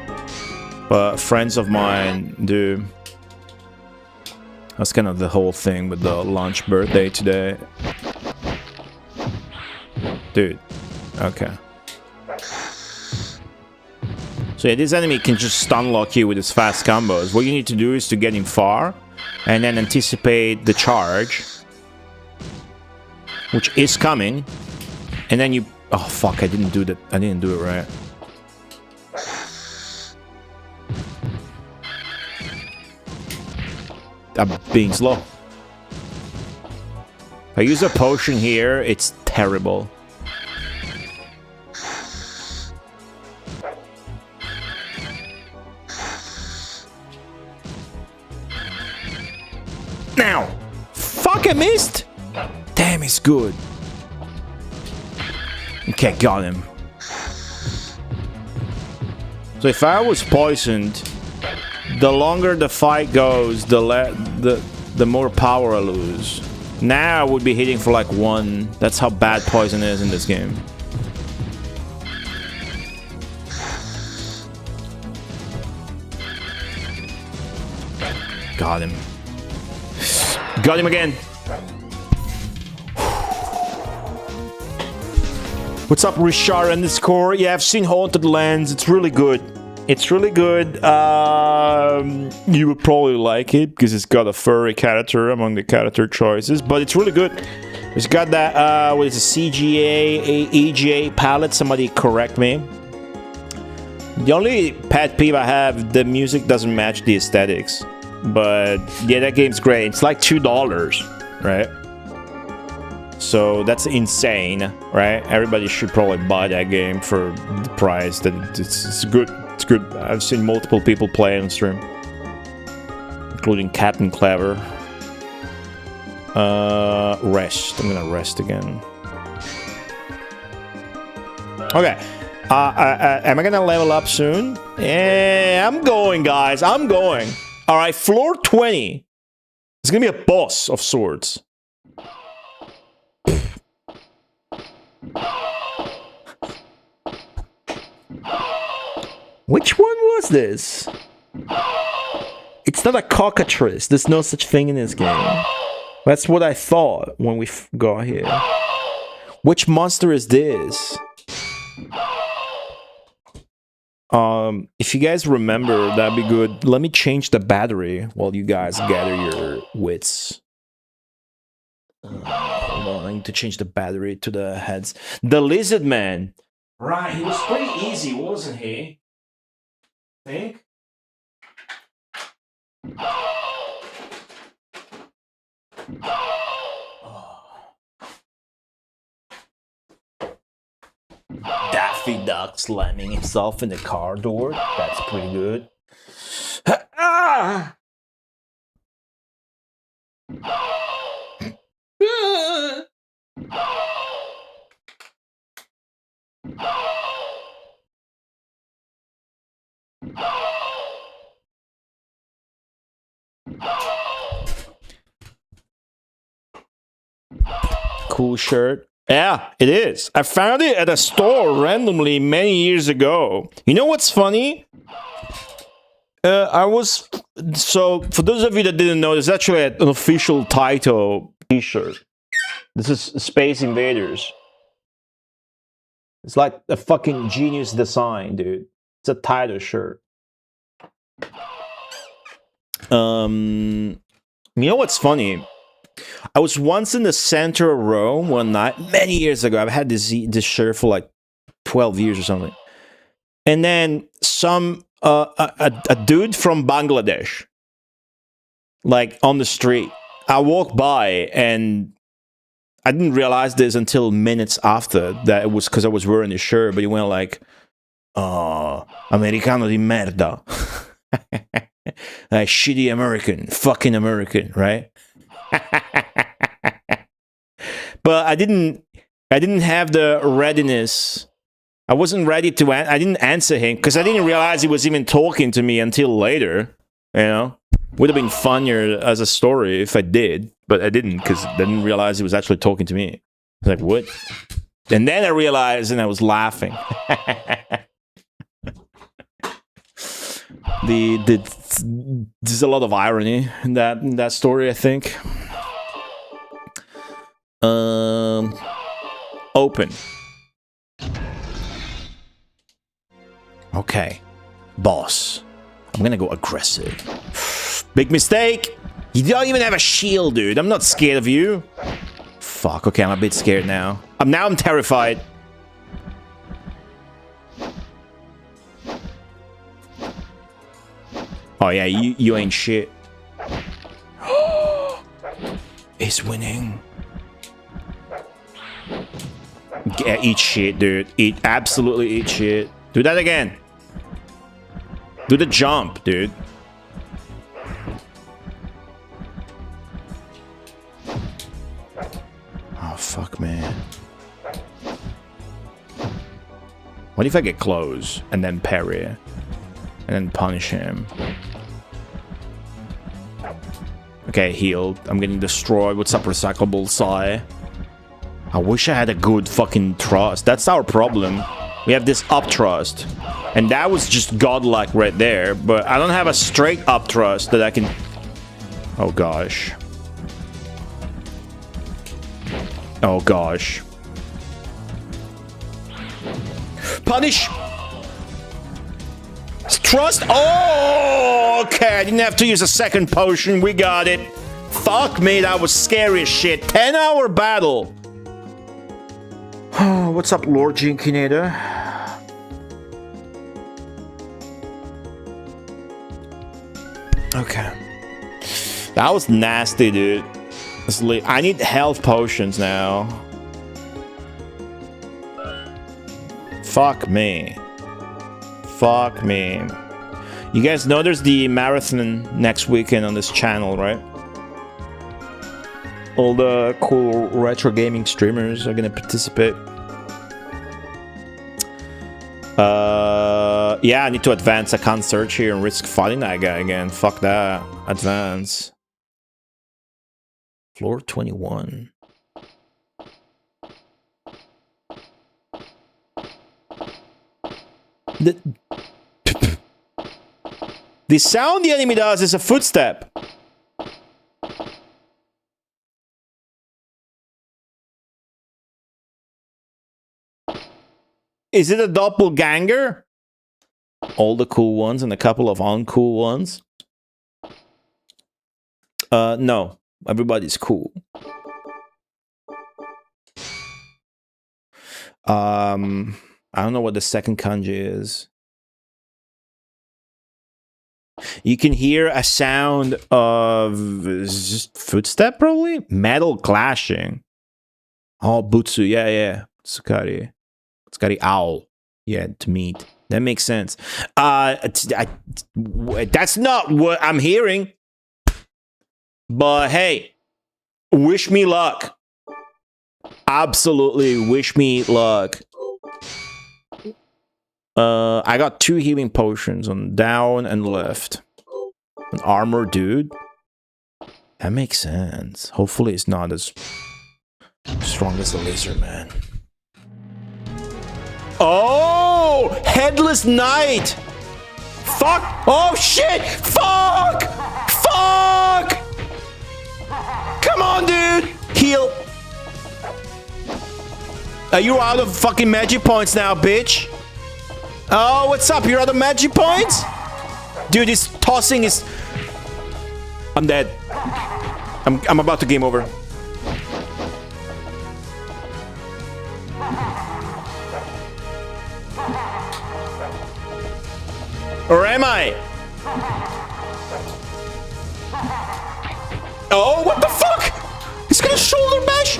but friends of mine do. That's kind of the whole thing with the lunch birthday today. Dude, okay. So yeah, this enemy can just stun lock you with his fast combos. What you need to do is to get him far and then anticipate the charge, which is coming, and then you. Oh fuck! I didn't do that. I didn't do it right. I'm being slow. If I use a potion here, it's terrible. Now! Fuck, I missed! Damn, he's good. Okay, got him. So if I was poisoned, the longer the fight goes, the more power I lose. Now I would be hitting for like 1. That's how bad poison is in this game. Got him. Got him again. What's up, Richard and this core? Yeah, I've seen Haunted Lands. It's really good. It's really good. You would probably like it because it's got a furry character among the character choices, but it's really good. It's got that, what is it, CGA, EGA palette? Somebody correct me. The only pet peeve I have, the music doesn't match the aesthetics. But yeah, that game's great. It's like $2, right? So that's insane, right? Everybody should probably buy that game for the price. That it's good. It's good. I've seen multiple people play on stream, including Captain Clever. Rest. I'm gonna rest again. Okay. Am I gonna level up soon? Yeah, I'm going, guys. I'm going. All right, floor 20. It's gonna be a boss of sorts. Which one was this? It's not a cockatrice. There's no such thing in this game. That's what I thought when we got here. Which monster is this? If you guys remember, that'd be good. Let me change the battery while you guys gather your wits. Hold on, I need to change the battery to the heads. The Lizard Man. Right, he was pretty easy, wasn't he? Think? Daffy Duck slamming himself in the car door. That's pretty good. Ah! Cool shirt. Yeah, it is. I found it at a store randomly many years ago. You know what's funny? So, for those of you that didn't know, there's actually an official Taito t-shirt. This is Space Invaders. It's like a fucking genius design, dude. It's a Taito shirt. You know what's funny? I was once in the center of Rome one night, many years ago. I've had this shirt for like 12 years or something. And then a dude from Bangladesh, like on the street. I walked by and I didn't realize this until minutes after that it was because I was wearing the shirt, but he went like, "Oh, Americano di merda." Like shitty American, fucking American, right? But I didn't have the readiness. I wasn't ready to I didn't answer him because I didn't realize he was even talking to me until later. You know, would have been funnier as a story if I did, but I didn't because I didn't realize he was actually talking to me. I was like, what? And then I realized and I was laughing. There's a lot of irony in that story, I think. Open. Okay, boss. I'm gonna go aggressive. Big mistake. You don't even have a shield, dude. I'm not scared of you. Fuck. Okay, I'm a bit scared now. I'm terrified. Oh yeah, you ain't shit. He's winning. Yeah, eat shit, dude. Absolutely eat shit. Do that again. Do the jump, dude. Oh, fuck, man. What if I get close and then parry and then punish him? Okay, healed. I'm getting destroyed. What's up, recyclable Sai? I wish I had a good fucking trust. That's our problem. We have this up trust. And that was just godlike right there. But I don't have a straight up trust that I can... Oh gosh. Oh gosh. Punish! Trust! Oh, okay. I didn't have to use a second potion. We got it. Fuck me, that was scary as shit. 10-hour battle. Oh, what's up, Lord Jinkinator? Okay. That was nasty, dude. I need health potions now. Fuck me. Fuck me. You guys know there's the marathon next weekend on this channel, right? All the cool retro gaming streamers are gonna participate. Yeah, I need to advance. I can't search here and risk fighting that guy again. Fuck that. Advance. Floor 21. The sound the enemy does is a footstep. Is it a doppelganger? All the cool ones and a couple of uncool ones? No. Everybody's cool. I don't know what the second kanji is. You can hear a sound of just footstep, probably? Metal clashing. Oh, Butsu. Yeah, yeah. Tsukari. Tsukari owl. Yeah, to meet. That makes sense. That's not what I'm hearing. But hey, wish me luck. Absolutely wish me luck. I got 2 healing potions on down and left. An armor dude. That makes sense. Hopefully it's not as strong as the laser man. Oh! Headless Knight! Fuck! Oh shit! Fuck! Fuck! Come on, dude! Heal! You're out of fucking magic points now, bitch! Oh, what's up? You're out of magic points? Dude, he's tossing his... I'm dead. I'm about to game over. Or am I? Oh, what the fuck? He's gonna shoulder bash?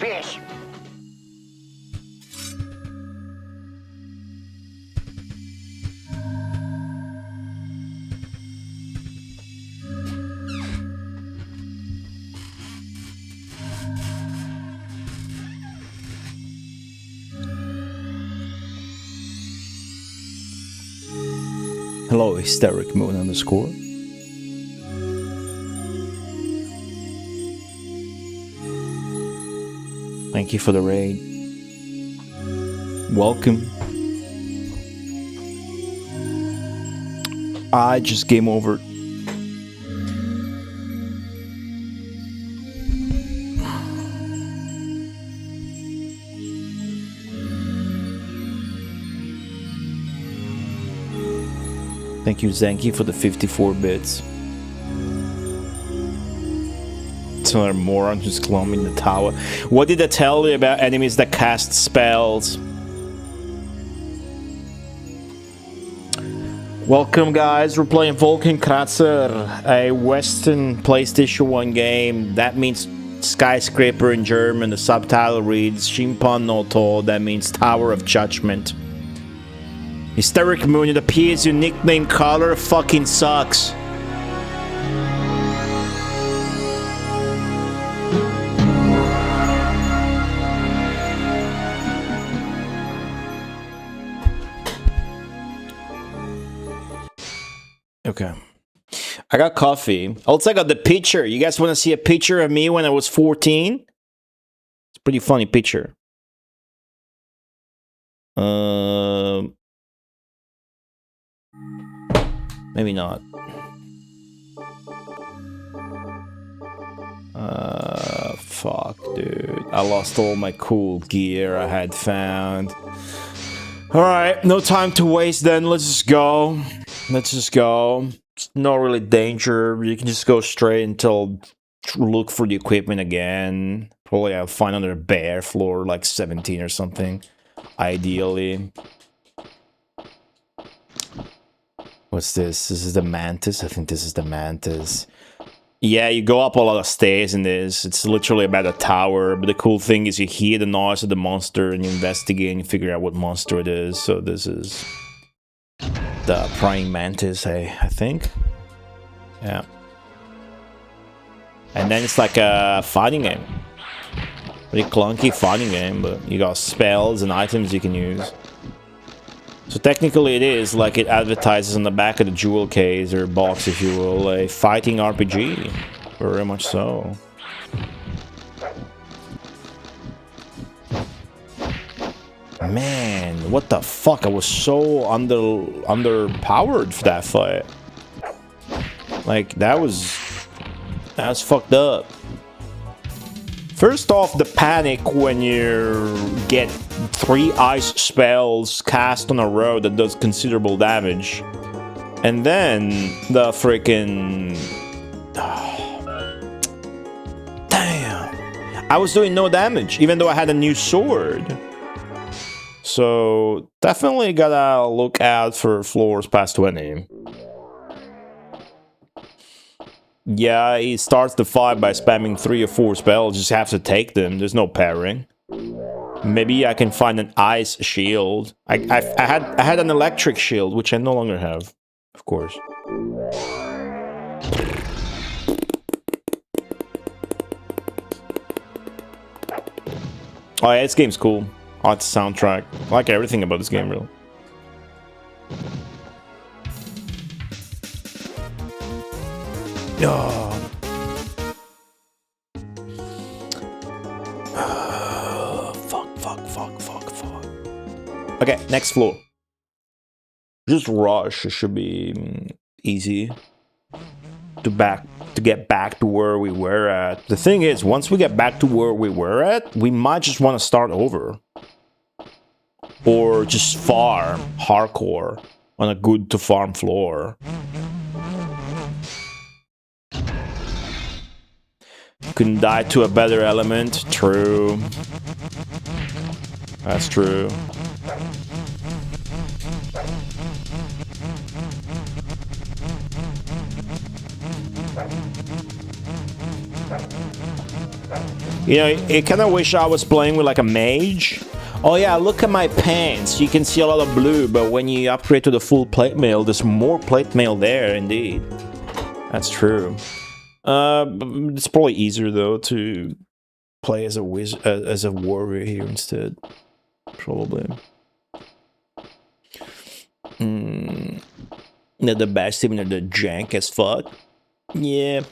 fish. Hello, hysteric moon underscore. Thank you for the raid. Welcome. I just game over. Thank you, Zanky, for the 54 bits. It's another moron who's climbing the tower. What did I tell you about enemies that cast spells? Welcome, guys. We're playing Wolkenkratzer, a Western PlayStation 1 game. That means skyscraper in German. The subtitle reads Shinpan no To. That means Tower of Judgment. Hysteric Moon, it appears your nickname color fucking sucks. Okay. I got coffee. Also, I got the picture. You guys want to see a picture of me when I was 14? It's a pretty funny picture. Maybe not. Fuck, dude. I lost all my cool gear I had found. Alright, no time to waste then. Let's just go. Let's just go. It's not really danger. You can just go straight until look for the equipment again. Probably I'll find another bear floor, like 17 or something. Ideally. What's this? This is the mantis? I think this is the mantis. Yeah, you go up a lot of stairs in this. It's literally about a tower. But the cool thing is you hear the noise of the monster and you investigate and you figure out what monster it is. So this is the praying mantis, I think. Yeah. And then it's like a fighting game. Pretty clunky fighting game, but you got spells and items you can use. So technically it is, like it advertises on the back of the jewel case or box, if you will, a fighting RPG. Very much so. Man, what the fuck? I was so underpowered for that fight. Like, that was fucked up. First off, the panic when you get 3 ice spells cast on a row that does considerable damage. And then the freaking... Damn. I was doing no damage, even though I had a new sword. So, definitely gotta look out for floors past 20. Yeah, he starts the fight by spamming 3 or 4 spells. Just have to take them. There's no parrying. Maybe I can find an ice shield. I had an electric shield, which I no longer have, of course. Oh yeah, this game's cool. I like the soundtrack. I like everything about this game, really. Oh. Fuck. Okay, next floor. Just rush. It should be easy to get back to where we were at. The thing is, once we get back to where we were at, we might just want to start over. Or just farm hardcore on a good to farm floor. Couldn't die to a better element. True. That's true. You know, I kind of wish I was playing with like a mage. Oh yeah, look at my pants. You can see a lot of blue, but when you upgrade to the full plate mail, there's more plate mail there, indeed. That's true. It's probably easier though to play as a as a warrior here instead. Probably. The best even the jank as fuck. Yeah.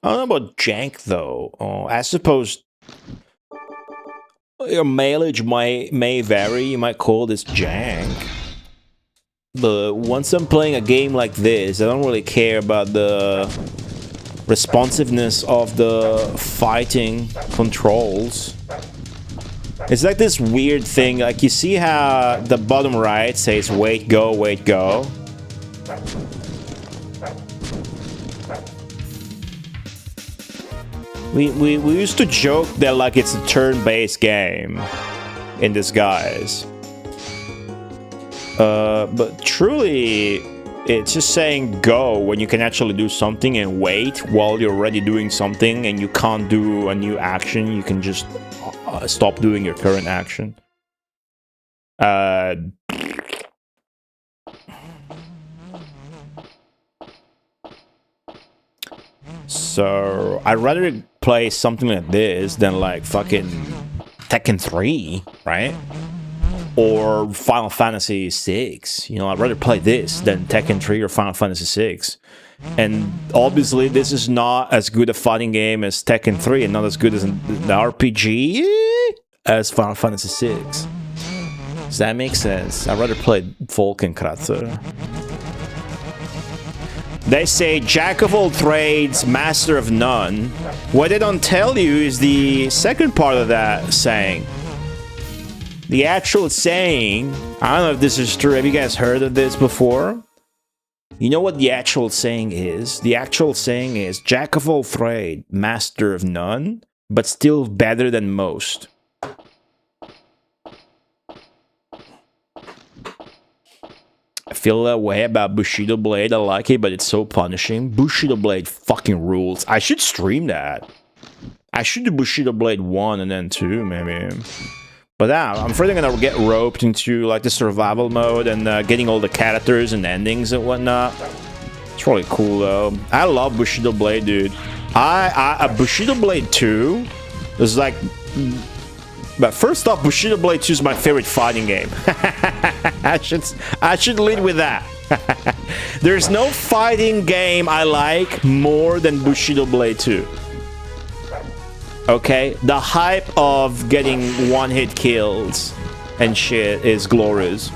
I don't know about jank though. I suppose your mileage may vary. You might call this jank. But once I'm playing a game like this, I don't really care about the responsiveness of the fighting controls. It's like this weird thing, like you see how the bottom right says wait, go, wait, go. We used to joke that like it's a turn-based game in disguise. But truly, it's just saying go when you can actually do something and wait while you're already doing something and you can't do a new action. You can just stop doing your current action. So I'd rather play something like this than like fucking Tekken 3, right? Or Final Fantasy 6. You know, I'd rather play this than Tekken 3 or Final Fantasy 6. And obviously this is not as good a fighting game as Tekken 3 and not as good as the RPG as Final Fantasy 6. Does that make sense? I'd rather play Wolkenkratzer. They say jack of all trades, master of none. What they don't tell you is the second part of that saying. The actual saying, I don't know if this is true. Have you guys heard of this before? You know what the actual saying is? The actual saying is jack of all trade, master of none, but still better than most. I feel that way about Bushido Blade. I like it, but it's so punishing. Bushido Blade fucking rules. I should stream that. I should do Bushido Blade 1 and then 2, maybe. But I'm afraid I'm gonna get roped into like the survival mode and getting all the characters and endings and whatnot. It's really cool though. I love Bushido Blade, dude. Bushido Blade 2 is like... But first off, Bushido Blade 2 is my favorite fighting game. I should lead with that. There's no fighting game I like more than Bushido Blade 2. Okay? The hype of getting one-hit kills and shit is glorious.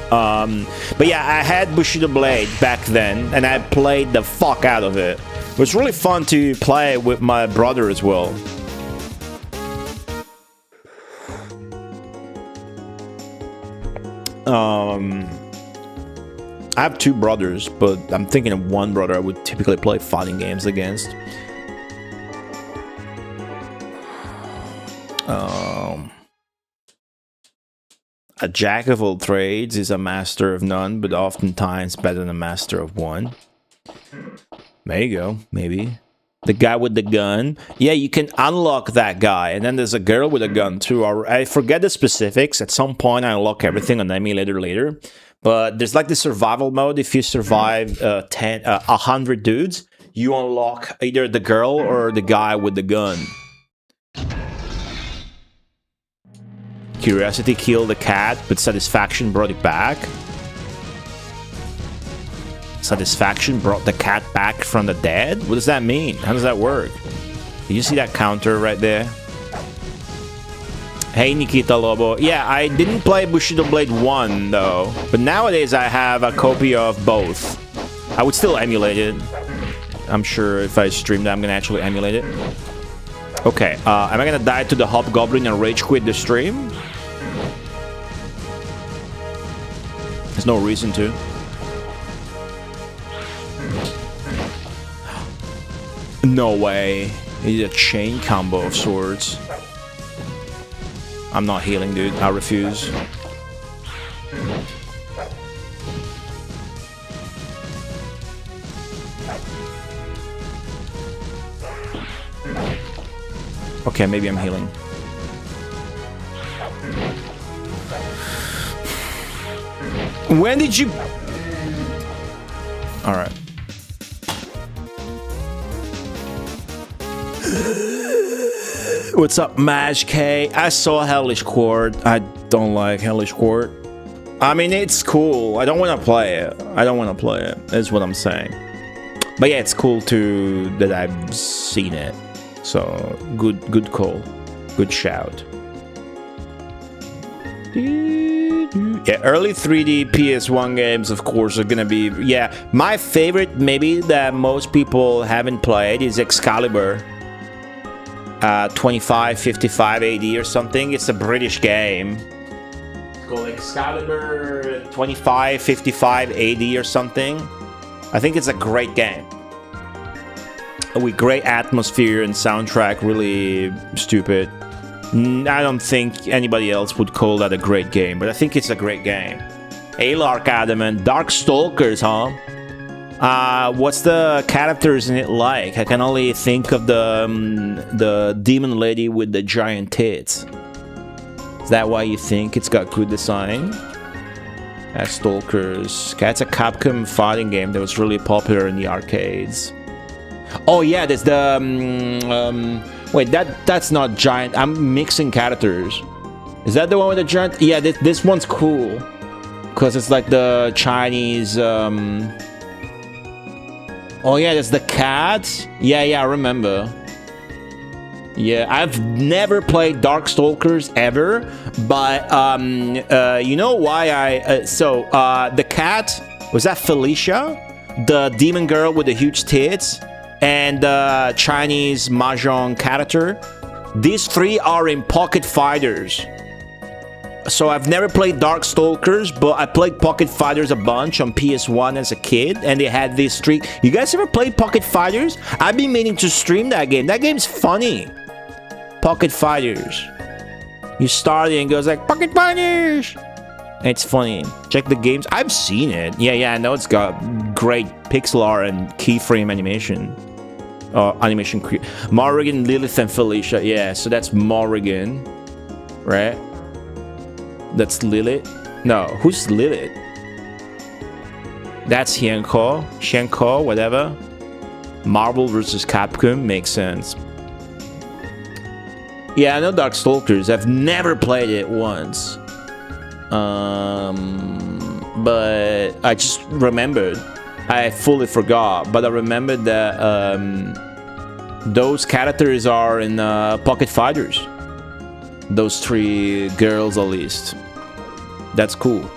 But yeah, I had Bushido Blade back then, and I played the fuck out of it. It was really fun to play with my brother as well. I have two brothers, but I'm thinking of one brother I would typically play fighting games against. A jack of all trades is a master of none, but oftentimes better than a master of one. There you go, maybe. The guy with the gun. Yeah, you can unlock that guy. And then there's a girl with a gun too. I forget the specifics. At some point, I unlock everything on emulator later. But there's like the survival mode. If you survive 100 dudes, you unlock either the girl or the guy with the gun. Curiosity killed the cat, but satisfaction brought it back. Satisfaction brought the cat back from the dead? What does that mean? How does that work? Did you see that counter right there? Hey, Nikita Lobo. Yeah, I didn't play Bushido Blade 1, though. But nowadays, I have a copy of both. I would still emulate it. I'm sure if I stream that, I'm going to actually emulate it. Okay, am I going to die to the Hobgoblin and rage quit the stream? There's no reason to. No way. He's a chain combo of swords. I'm not healing, dude. I refuse. Okay, maybe I'm healing. When did you... Alright. What's up, Maj K? I saw Hellish Court. I don't like Hellish Court. I mean, it's cool. I don't want to play it. I don't want to play it. That's what I'm saying. But yeah, it's cool too that I've seen it. So, good call. Good shout. Yeah, early 3D PS1 games, of course, are gonna be... Yeah, my favorite, maybe, that most people haven't played is Excalibur. 2555 AD or something. It's a British game. It's called Excalibur 2555 AD or something. I think it's a great game. With great atmosphere and soundtrack, really stupid. I don't think anybody else would call that a great game, but I think it's a great game. Alark Adamant, Darkstalkers, huh? What's the characters in it like? I can only think of the demon lady with the giant tits. Is that why you think it's got good design? Stalkers. That's a Capcom fighting game that was really popular in the arcades. Oh yeah, there's the wait, that's not giant. I'm mixing characters. Is that the one with the giant? Yeah, this one's cool because it's like the Chinese. Oh yeah, there's the cat. Yeah, I remember. Yeah, I've never played Darkstalkers ever, but you know why the cat, was that Felicia, the demon girl with the huge tits, and the Chinese mahjong character? These three are in Pocket Fighters. So I've never played Darkstalkers, but I played Pocket Fighters a bunch on PS1 as a kid, and they had this streak. You guys ever played Pocket Fighters? I've been meaning to stream that game. That game's funny. Pocket Fighters. You start it and it goes like, Pocket Fighters! It's funny. Check the games. I've seen it. Yeah, I know it's got great pixel art and keyframe animation. Animation. Morrigan, Lilith, and Felicia. Yeah, so that's Morrigan. Right? That's Lilith. No, who's Lilith? That's Shenko, whatever. Marvel vs. Capcom makes sense. Yeah, I know Darkstalkers. I've never played it once. But I just remembered. I fully forgot, but I remembered that those characters are in Pocket Fighters. Those three girls, at least. That's cool.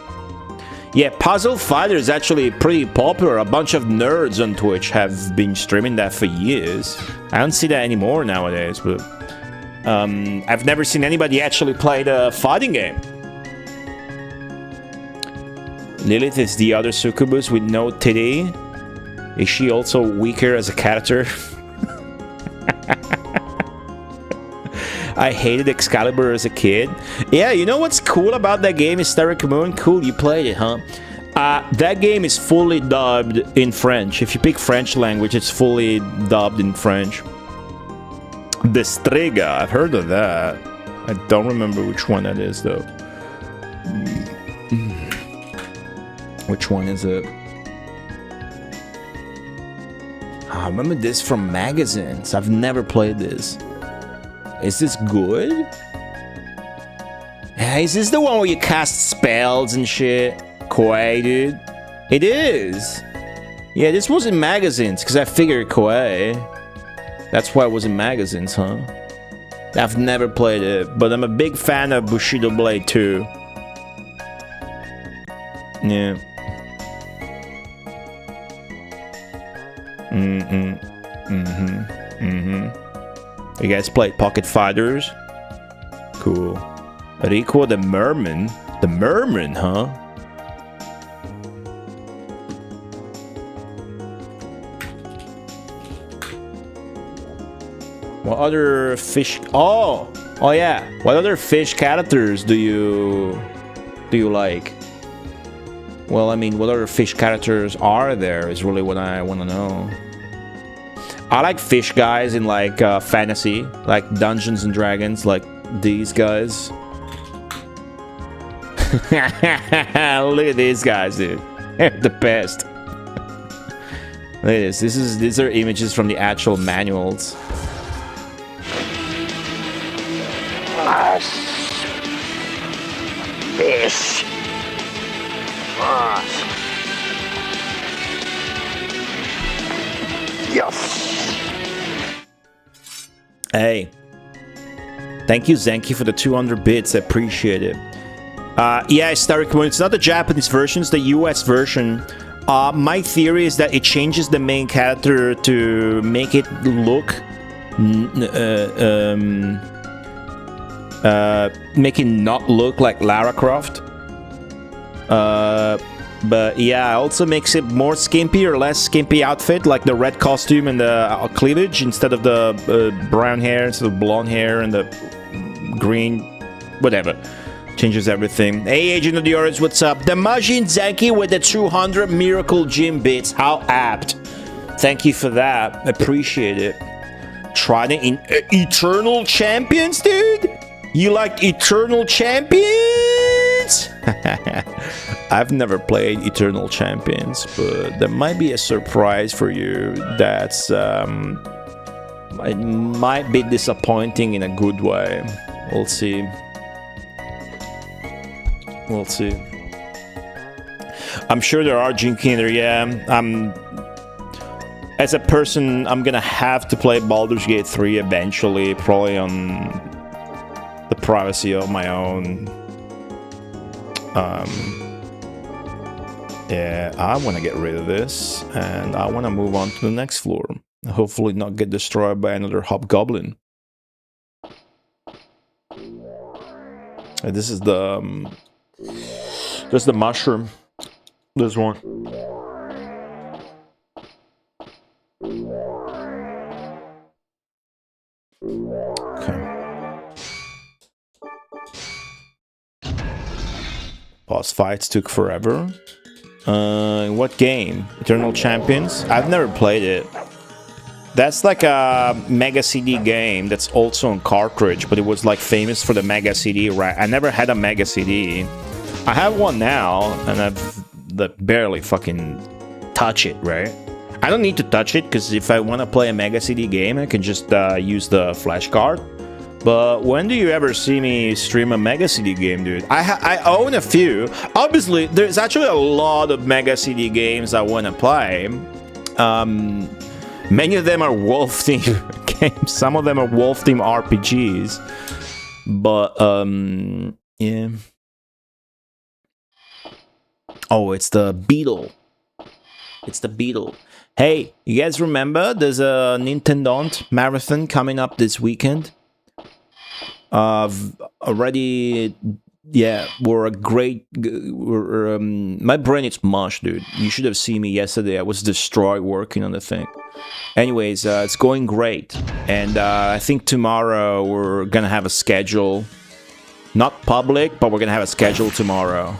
Yeah, Puzzle Fighter is actually pretty popular. A bunch of nerds on Twitch have been streaming that for years. I don't see that anymore nowadays, but I've never seen anybody actually play the fighting game. Lilith is the other succubus with no titty. Is she also weaker as a character? I hated Excalibur as a kid. Yeah, you know what's cool about that game, Hysteric Moon? Cool, you played it, huh? That game is fully dubbed in French. If you pick French language, it's fully dubbed in French. The Strega, I've heard of that. I don't remember which one that is, though. Which one is it? I remember this from magazines. I've never played this. Is this good? Yeah, is this the one where you cast spells and shit? Koei, dude. It is. Yeah, this was in magazines, because I figured Koei. That's why it was in magazines, huh? I've never played it, but I'm a big fan of Bushido Blade 2. Yeah. You guys played Pocket Fighters? Cool. Rico the Merman? The Merman, huh? What other fish... Oh yeah. What other fish characters do you like? Well, I mean, what other fish characters are there is really what I want to know. I like fish guys in like fantasy, like Dungeons and Dragons, like these guys. Look at these guys, dude. They're the best. Look at this. These are images from the actual manuals. Fish. Yes. Hey. Thank you, Zenki, for the 200 bits. I appreciate it. Yeah, Starrick, when it's not the Japanese version, it's the US version. My theory is that it changes the main character to make it look... make it not look like Lara Croft. But yeah, it also makes it more skimpy or less skimpy outfit, like the red costume and the cleavage instead of the brown hair, instead of blonde hair and the green, whatever. Changes everything. Hey, Agent of the Orange, what's up? The Majin Zenki with the 200 Miracle Gym bits. How apt. Thank you for that. Appreciate it. Tried it in Eternal Champions, dude? You like Eternal Champions? I've never played Eternal Champions, but there might be a surprise for you that's it might be disappointing in a good way. We'll see. We'll see. I'm sure there are Jinky there, yeah. As a person, I'm gonna have to play Baldur's Gate 3 eventually, probably on the privacy of my own. Yeah, I want to get rid of this, and I want to move on to the next floor. Hopefully not get destroyed by another hobgoblin. This is the... Just the mushroom. This one. Okay. Boss fights took forever. What game? Eternal Champions? I've never played it. That's like a Mega CD game that's also on cartridge, but it was like famous for the Mega CD, right? I never had a Mega CD. I have one now, and I've barely fucking touch it, right? I don't need to touch it, because if I want to play a Mega CD game, I can just use the flash card. But when do you ever see me stream a Mega CD game, dude? I own a few. Obviously, there's actually a lot of Mega CD games I want to play. Many of them are Wolf Team games. Some of them are Wolf Team RPGs. But, yeah. Oh, it's the Beetle. It's the Beetle. Hey, you guys remember there's a Nintendo marathon coming up this weekend? Already, yeah, my brain is mush, dude. You should have seen me yesterday. I was destroyed working on the thing. Anyways, it's going great. And I think tomorrow we're gonna have a schedule. Not public, but we're gonna have a schedule tomorrow.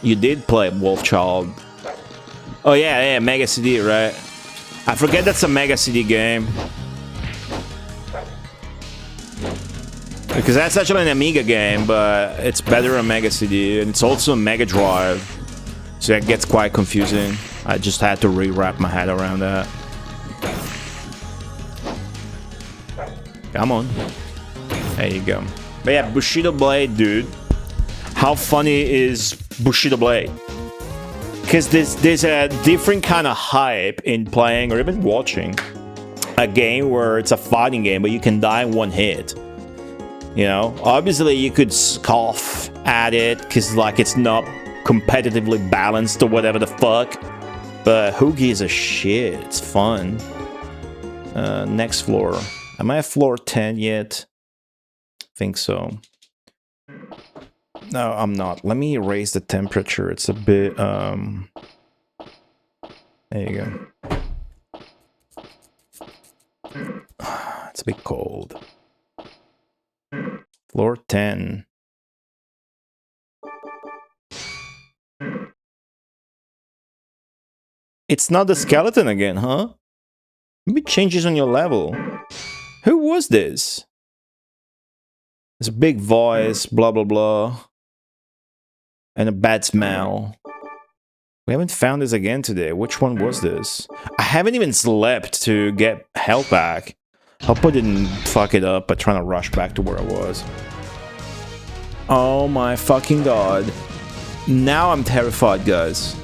You did play Wolfchild. Oh yeah, Mega CD, right? I forget that's a Mega CD game. Because that's actually an Amiga game, but it's better on Mega CD, and it's also a Mega Drive. So it gets quite confusing. I just had to re-wrap my head around that. Come on. There you go. But yeah, Bushido Blade, dude. How funny is Bushido Blade? Because there's a different kind of hype in playing or even watching a game where it's a fighting game, but you can die in one hit. You know, obviously you could scoff at it because like it's not competitively balanced or whatever the fuck. But who gives a shit? It's fun. Next floor. Am I at floor 10 yet? Think so. No, I'm not. Let me raise the temperature. It's a bit, there you go. It's a bit cold. Floor 10. It's not the skeleton again, huh? Maybe changes on your level. Who was this? There's a big voice, blah blah blah. And a bad smell. We haven't found this again today. Which one was this? I haven't even slept to get health back. Hope I didn't fuck it up by trying to rush back to where I was. Oh my fucking god. Now I'm terrified, guys.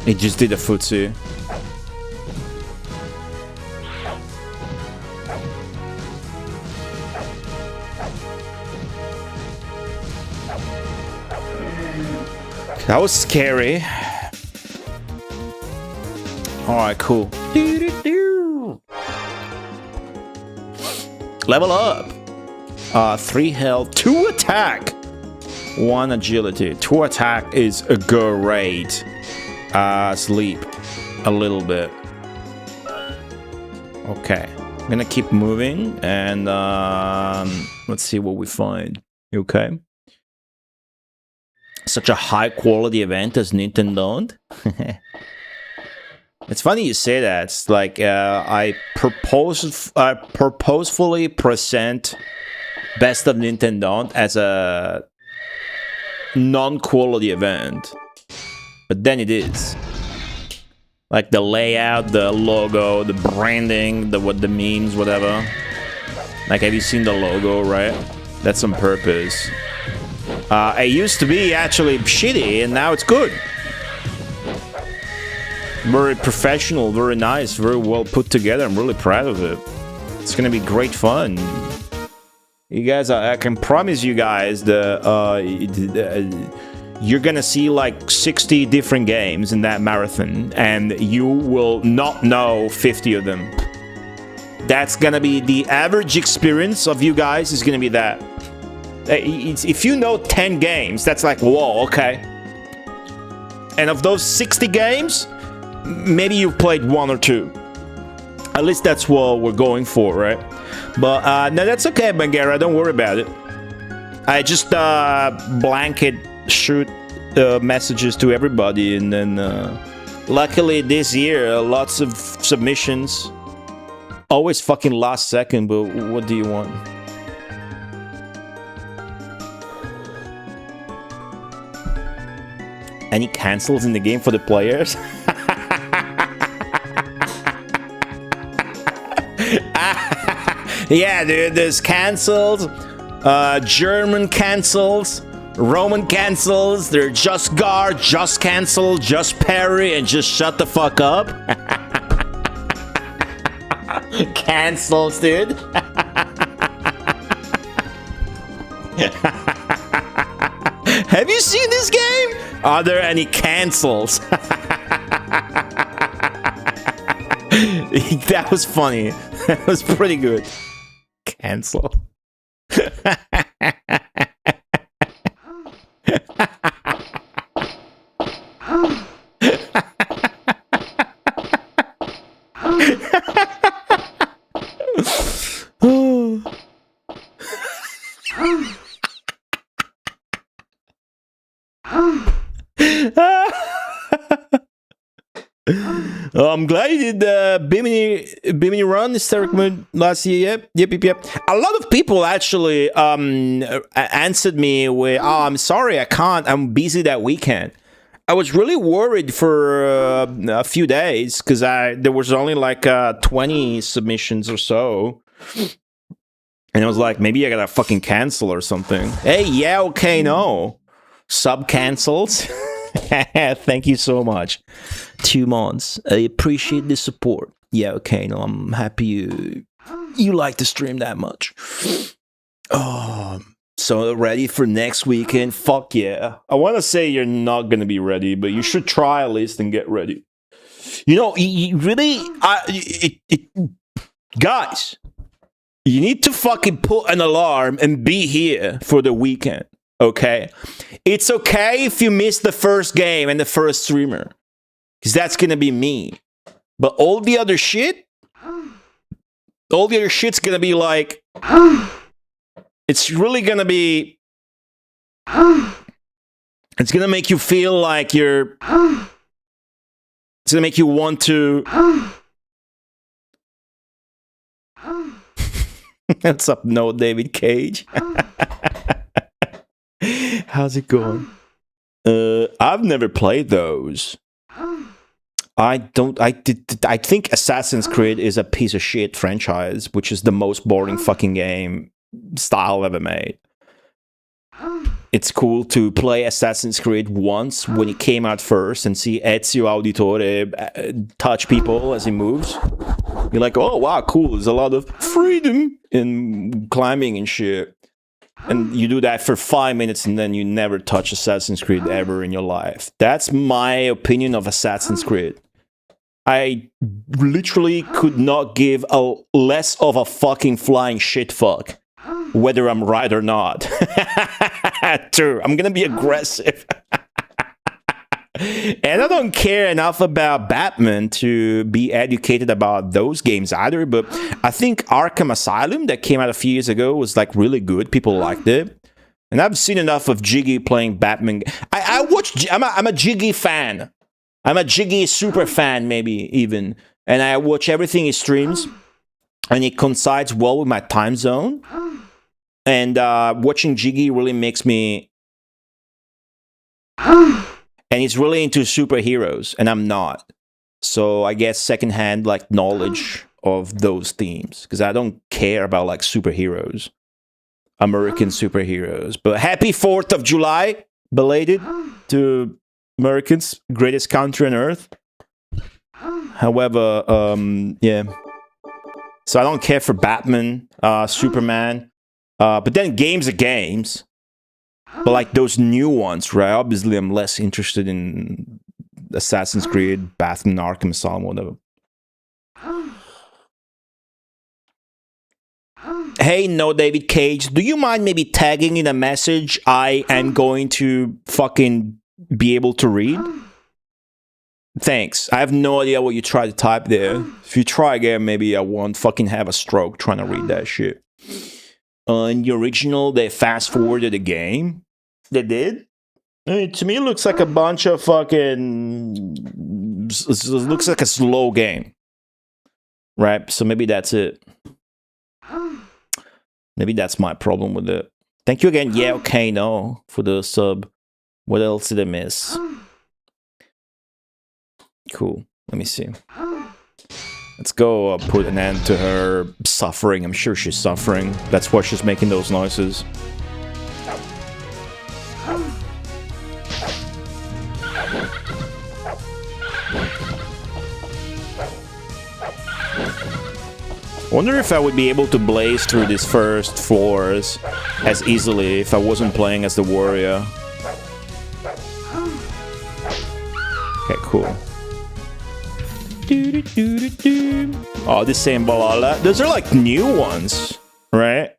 It just did a footsie. That was scary. Alright, cool. Level up. 3 health, 2 attack, 1 agility. 2 attack is a great. Sleep a little bit. Okay, I'm gonna keep moving and let's see what we find. Okay. Such a high quality event as Nintendo. It's funny you say that. It's like I purposefully present Best of Nintendo as a non-quality event, but then it is. Like the layout, the logo, the branding, the memes, whatever. Like, have you seen the logo, right? That's on purpose. It used to be actually shitty, and now it's good. Very professional, very nice, very well put together. I'm really proud of it. It's gonna be great fun. You guys, I can promise you guys you're gonna see like 60 different games in that marathon, and you will not know 50 of them. That's gonna be the average experience of you guys, is gonna be that. If you know 10 games, that's like, whoa, okay. And of those 60 games, maybe you've played 1 or 2. At least that's what we're going for, right? But no, that's okay, Bangara, don't worry about it. I just blanket shoot messages to everybody, and then luckily this year, lots of submissions. Always fucking last second, but what do you want? Any cancels in the game for the players? Yeah, dude, there's cancels, German cancels, Roman cancels, they're just guard, just cancel, just parry, and just shut the fuck up. Cancels, dude. Have you seen this game? Are there any cancels? That was funny. That was pretty good. Cancel. I'm glad you did the Bimini run, Hysteric Mood, last year. Yep. A lot of people actually answered me with, "Oh, I'm sorry, I can't. I'm busy that weekend." I was really worried for a few days because there was only like 20 submissions or so, and I was like, maybe I gotta fucking cancel or something. Hey, yeah, okay, no, sub cancels. Thank you so much. 2 months. I appreciate the support. Yeah, okay, no, I'm happy you like the stream that much. So ready for next weekend? Fuck yeah. I want to say you're not going to be ready, but you should try at least and get ready. You know, you really... guys, you need to fucking put an alarm and be here for the weekend. Okay, it's okay if you miss the first game and the first streamer, because that's gonna be me. But all the other shit's gonna be like, it's really gonna be, it's gonna make you feel like you're, it's gonna make you want to. What's up, no David Cage? How's it going? I've never played those. I think Assassin's Creed is a piece of shit franchise, which is the most boring fucking game style ever made. It's cool to play Assassin's Creed once when it came out first and see Ezio Auditore touch people as he moves. You're like, oh wow, cool, there's a lot of freedom in climbing and shit. And you do that for 5 minutes and then you never touch Assassin's Creed ever in your life. That's my opinion of Assassin's Creed. I literally could not give a less of a fucking flying shit fuck whether I'm right or not. True, I'm gonna be aggressive. And I don't care enough about Batman to be educated about those games either, but I think Arkham Asylum that came out a few years ago was like really good. People liked it. And I've seen enough of Jiggy playing Batman. I'm a Jiggy fan. I'm a Jiggy super fan, maybe even. And I watch everything he streams. And it coincides well with my time zone. And watching Jiggy really makes me... And he's really into superheroes, and I'm not. So I guess secondhand like knowledge of those themes, because I don't care about like superheroes, American superheroes. But happy 4th of July, belated to Americans, greatest country on earth. However, yeah. So I don't care for Batman, Superman, but then games are games. But like those new ones, right? Obviously, I'm less interested in Assassin's Creed, Batman, Arkham Asylum, whatever. Hey, no David Cage, do you mind maybe tagging in a message I am going to fucking be able to read? Thanks. I have no idea what you tried to type there. If you try again, maybe I won't fucking have a stroke trying to read that shit. In the original, they fast-forwarded the game. They did? I mean, to me, it looks like a bunch of fucking... It looks like a slow game. Right? So maybe that's it. Maybe that's my problem with it. Thank you again, yeah, okay, no, for the sub. What else did I miss? Cool. Let me see. Let's go put an end to her suffering. I'm sure she's suffering. That's why she's making those noises. Wonder if I would be able to blaze through these first floors as easily if I wasn't playing as the warrior. Okay, cool. Oh, the same Balala. Those are like new ones, right?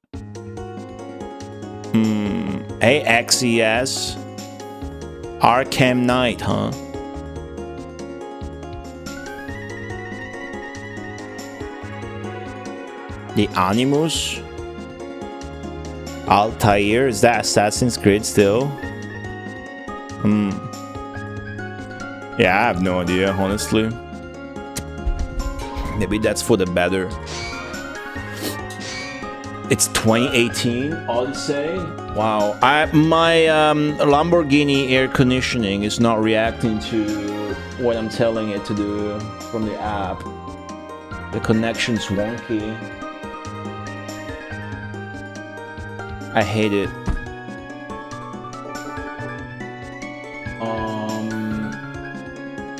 AXES. Arkham Knight, huh? The Animus? Altair? Is that Assassin's Creed still? Yeah, I have no idea, honestly. Maybe that's for the better. It's 2018, Odyssey? Wow. My Lamborghini air conditioning is not reacting to what I'm telling it to do from the app. The connection's wonky. I hate it.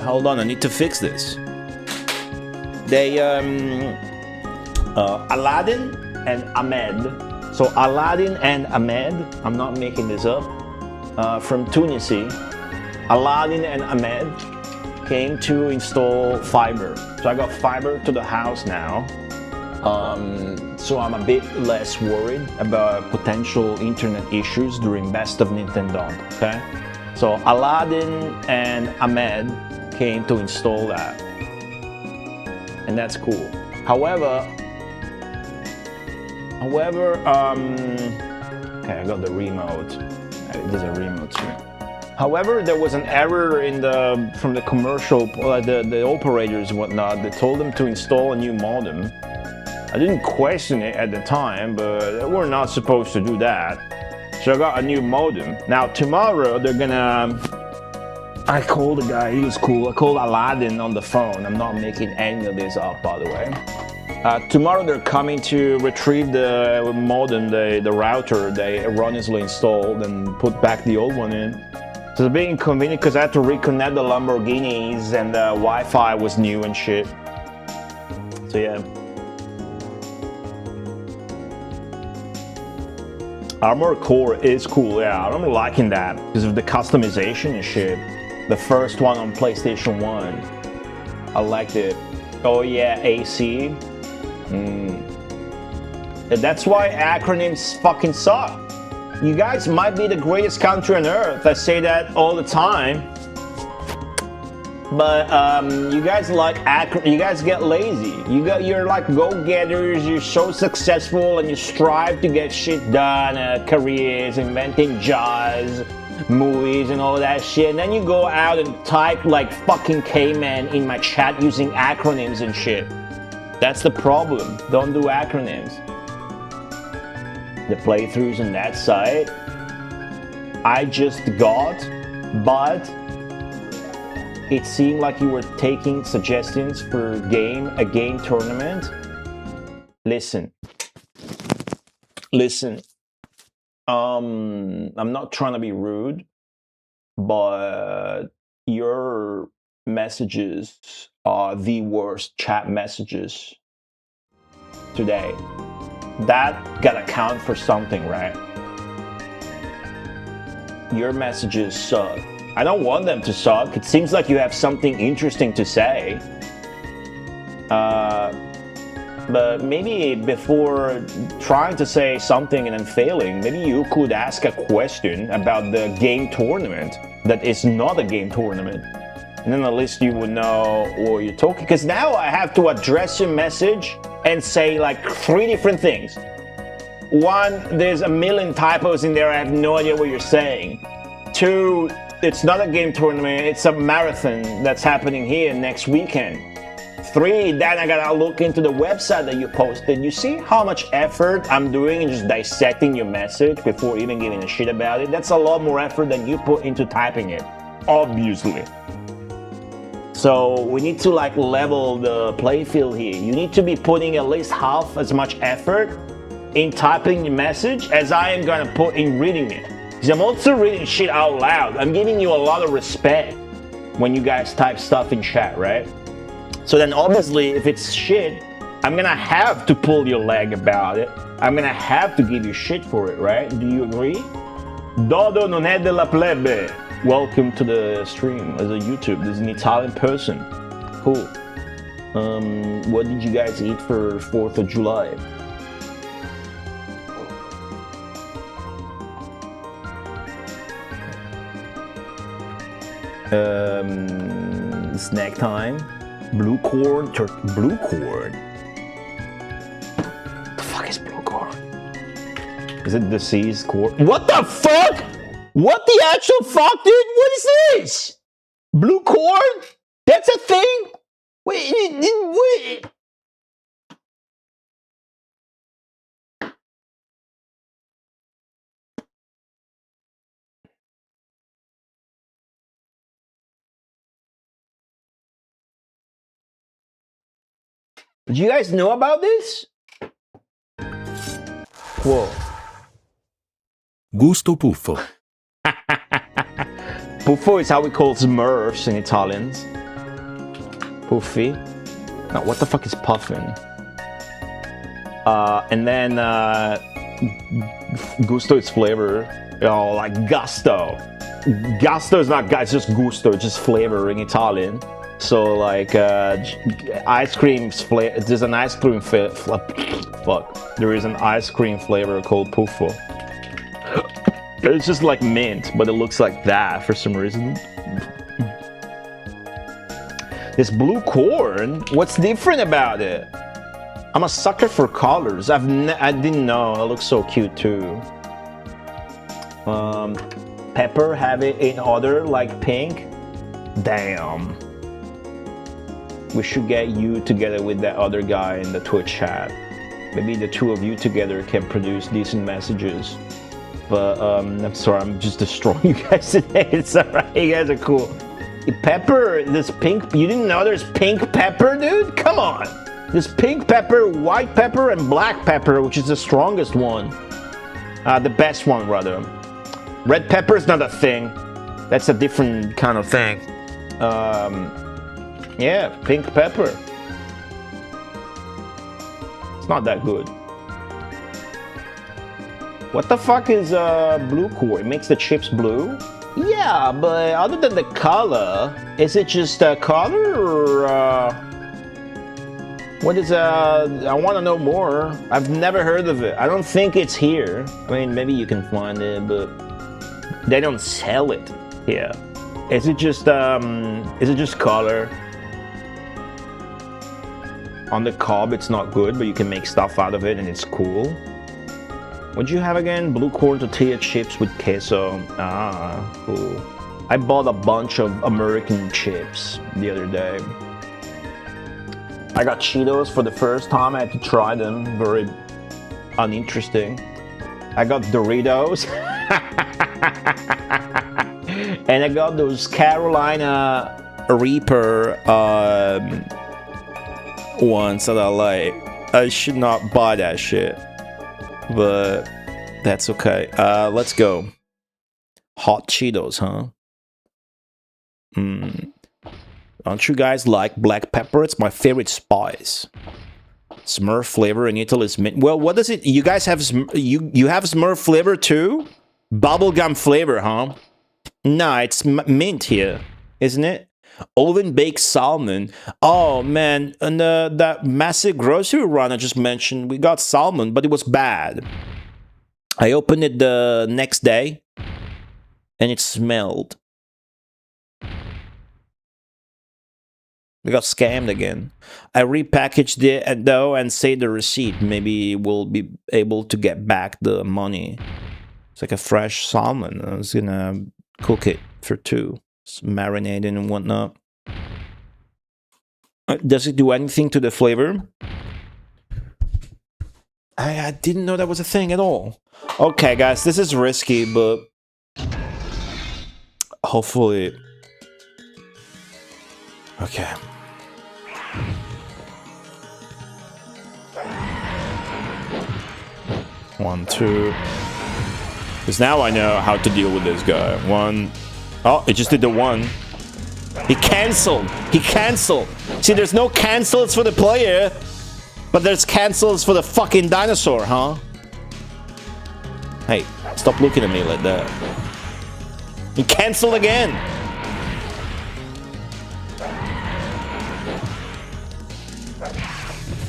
Hold on, I need to fix this. They, Aladdin and Ahmed. So Aladdin and Ahmed, I'm not making this up, from Tunisia. Aladdin and Ahmed came to install fiber. So I got fiber to the house now. So I'm a bit less worried about potential internet issues during Best of Nintendo, okay? So Aladdin and Ahmed came to install that. and that's cool. However, okay, I got the remote. There's a remote here. However, there was an error from the commercial, the operators and whatnot. They told them to install a new modem. I didn't question it at the time, but we're not supposed to do that. So I got a new modem. Now tomorrow they're gonna. I called the guy. He was cool. I called Aladdin on the phone. I'm not making any of this up, by the way. Tomorrow they're coming to retrieve the modem, the router they erroneously installed, and put back the old one in. So it's a bit inconvenient because I had to reconnect the Lamborghinis and the Wi-Fi was new and shit. So yeah. Armored Core is cool, yeah. I'm liking that because of the customization and shit. The first one on PlayStation 1. I liked it. Oh yeah, AC. That's why acronyms fucking suck. You guys might be the greatest country on earth. I say that all the time. But you guys you guys get lazy. You're like go-getters. You're so successful and you strive to get shit done, careers, inventing jobs, movies, and all that shit. And then you go out and type like fucking caveman in my chat using acronyms and shit. That's the problem. Don't do acronyms. The playthroughs on that site I just got, but it seemed like you were taking suggestions for a game tournament. Listen. I'm not trying to be rude, but your messages are the worst chat messages today. That gotta count for something, right? Your messages suck. I don't want them to suck. It seems like you have something interesting to say. But maybe before trying to say something and then failing, maybe you could ask a question about the game tournament that is not a game tournament. And then at least you would know what you're talking. Because now I have to address your message and say like 3 different things. One, there's a million typos in there. I have no idea what you're saying. 2, it's not a game tournament. It's a marathon that's happening here next weekend. 3, then I gotta look into the website that you posted. You see how much effort I'm doing in just dissecting your message before even giving a shit about it? That's a lot more effort than you put into typing it, obviously. So we need to like level the play field here. You need to be putting at least half as much effort in typing your message as I am gonna put in reading it. Because I'm also reading shit out loud. I'm giving you a lot of respect when you guys type stuff in chat, right? So then obviously if it's shit, I'm gonna have to pull your leg about it. I'm gonna have to give you shit for it, right? Do you agree? Dodo non è della plebe. Welcome to the stream as a YouTube. This is an Italian person. Cool. What did you guys eat for 4th of July? Snack time. Blue corn, blue corn. What the fuck is blue corn? Is it deceased corn? What the fuck? What the actual fuck, dude? What is this? Blue corn? That's a thing? Wait. Did you guys know about this? Whoa. Gusto puffo. Puffo is how we call Smurfs in Italians. Puffy. Now, what the fuck is puffin? And then gusto is flavor. Oh, like gusto. Gusto is not guys, just gusto, it's just flavor in Italian. So like ice cream's flavor. There's an ice cream fuck. There is an ice cream flavor called puffo. It's just like mint, but it looks like that for some reason. This blue corn, what's different about it? I'm a sucker for colors. I didn't know. It looks so cute too. Pepper have it in other like pink. Damn. We should get you together with that other guy in the Twitch chat. Maybe the two of you together can produce decent messages. But I'm sorry, I'm just destroying you guys today. It's alright, you guys are cool. Pepper, this pink, you didn't know there's pink pepper, dude? Come on. There's pink pepper, white pepper, and black pepper, which is the strongest one. The best one, rather. Red pepper is not a thing. That's a different kind of thing. Yeah, pink pepper. It's not that good. What the fuck is blue core? It makes the chips blue? Yeah, but other than the color, is it just a color or what is I want to know more. I've never heard of it. I don't think it's here. I mean, maybe you can find it, but they don't sell it here. Is it just color? On the cob, it's not good, but you can make stuff out of it and it's cool. What'd you have again? Blue corn tortilla chips with queso. Ah, cool. I bought a bunch of American chips the other day. I got Cheetos for the first time. I had to try them. Very uninteresting. I got Doritos. And I got those Carolina Reaper ones that I like. I should not buy that shit, but that's okay. Let's go. Hot Cheetos, huh? Don't you guys like black pepper? It's my favorite spice. Smurf flavor in Italy is mint. Well, what does it? You guys have you have Smurf flavor too? Bubblegum flavor, huh? Nah, it's mint here, isn't it? Oven baked salmon. Oh man, and that massive grocery run I just mentioned, we got salmon, but it was bad. I opened it the next day, and it smelled. We got scammed again. I repackaged it though and saved the receipt. Maybe we'll be able to get back the money. It's like a fresh salmon. I was gonna cook it for 2. It's marinated and whatnot. Does it do anything to the flavor? I didn't know that was a thing at all. Okay, guys, this is risky, but hopefully. Okay. One, two. Because now I know how to deal with this guy. 1. Oh, it just did the 1. He canceled. He canceled. See, there's no cancels for the player, but there's cancels for the fucking dinosaur, huh? Hey, stop looking at me like that. He canceled again.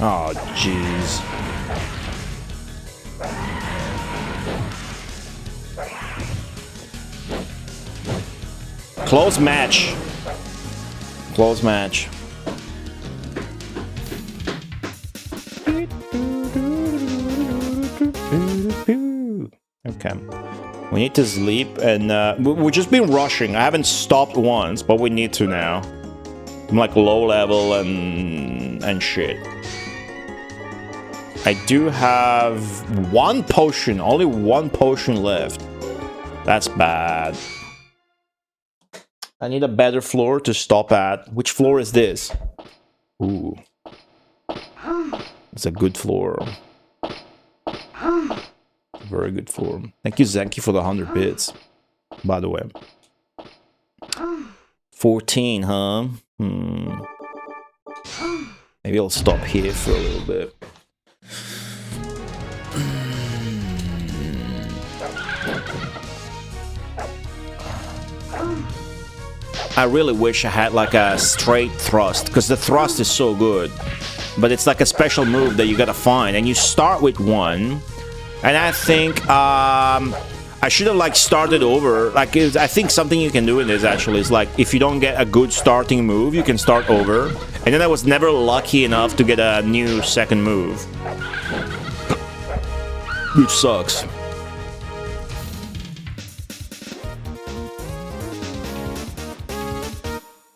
Oh, jeez. Close match. Close match. Okay. We need to sleep, and we've just been rushing. I haven't stopped once, but we need to now. I'm like low level and shit. I do have 1 potion, only 1 potion left. That's bad. I need a better floor to stop at. Which floor is this? Ooh. It's a good floor. Very good floor. Thank you, Zenki, for the 100 bits. By the way. 14, huh? Maybe I'll stop here for a little bit. I really wish I had like a straight thrust, because the thrust is so good. But it's like a special move that you gotta find, and you start with 1. And I think I should have like started over. Like I think something you can do in this actually is like if you don't get a good starting move, you can start over. And then I was never lucky enough to get a new second move, which sucks. I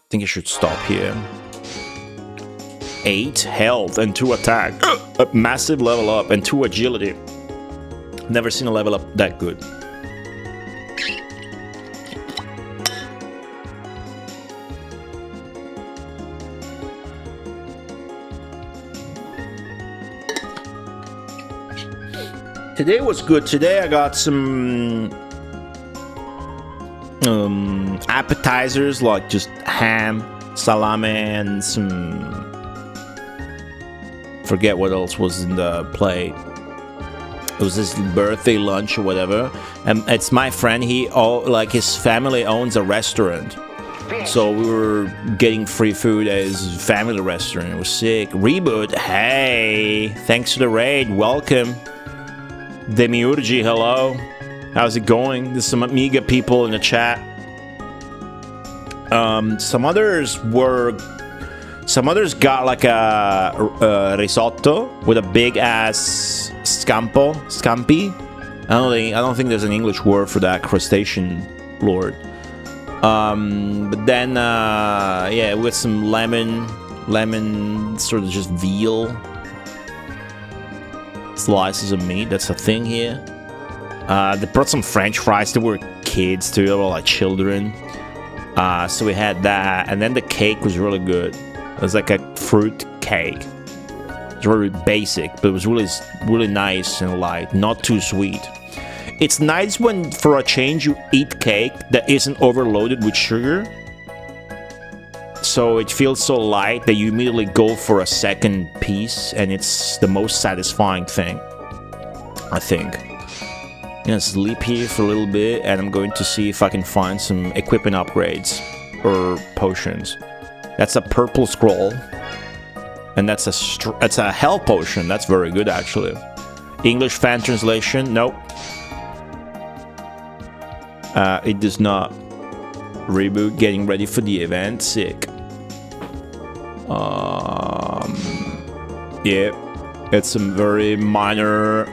think I should stop here. 8 health and 2 attack. A massive level up and 2 agility. Never seen a level up that good. Today was good. Today I got some appetizers like just ham, salami, and some, forget what else was in the plate. It was his birthday lunch or whatever, and it's my friend. His family owns a restaurant, so we were getting free food at his family restaurant. It was sick. Reboot, hey, thanks for the raid. Welcome. Demiurgy, hello. How's it going? There's some Amiga people in the chat. Some others got like a risotto with a big ass scampi. I don't think there's an English word for that, crustacean lord. But then yeah, with some lemon, sort of just veal slices of meat. That's a thing here. They brought some French fries. They were kids too. They were like children. So we had that, and then the cake was really good. It was like a fruit cake. It's very basic, but it was really nice and light, not too sweet. It's nice when, for a change, you eat cake that isn't overloaded with sugar. So it feels so light that you immediately go for a second piece, and it's the most satisfying thing, I think. I'm gonna sleep here for a little bit, and I'm going to see if I can find some equipment upgrades or potions. That's a purple scroll, and that's a health potion. That's very good, actually. English fan translation, nope. It does not. Reboot, getting ready for the event, sick. Yeah, it's some very minor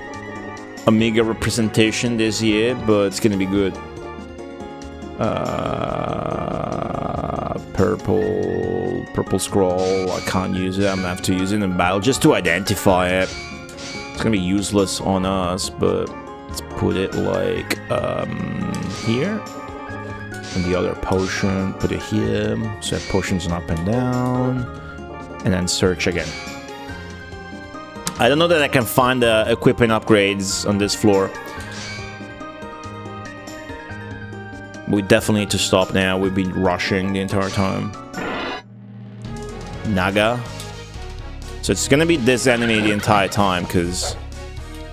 Amiga representation this year, but it's gonna be good. Purple scroll, I can't use it. I'm gonna have to use it in battle just to identify it. It's gonna be useless on us, but let's put it like here. And the other potion, put it here. So that potions up and down, and then search again. I don't know that I can find the equipment upgrades on this floor. We definitely need to stop now. We've been rushing the entire time. Naga. So it's gonna be this enemy the entire time, because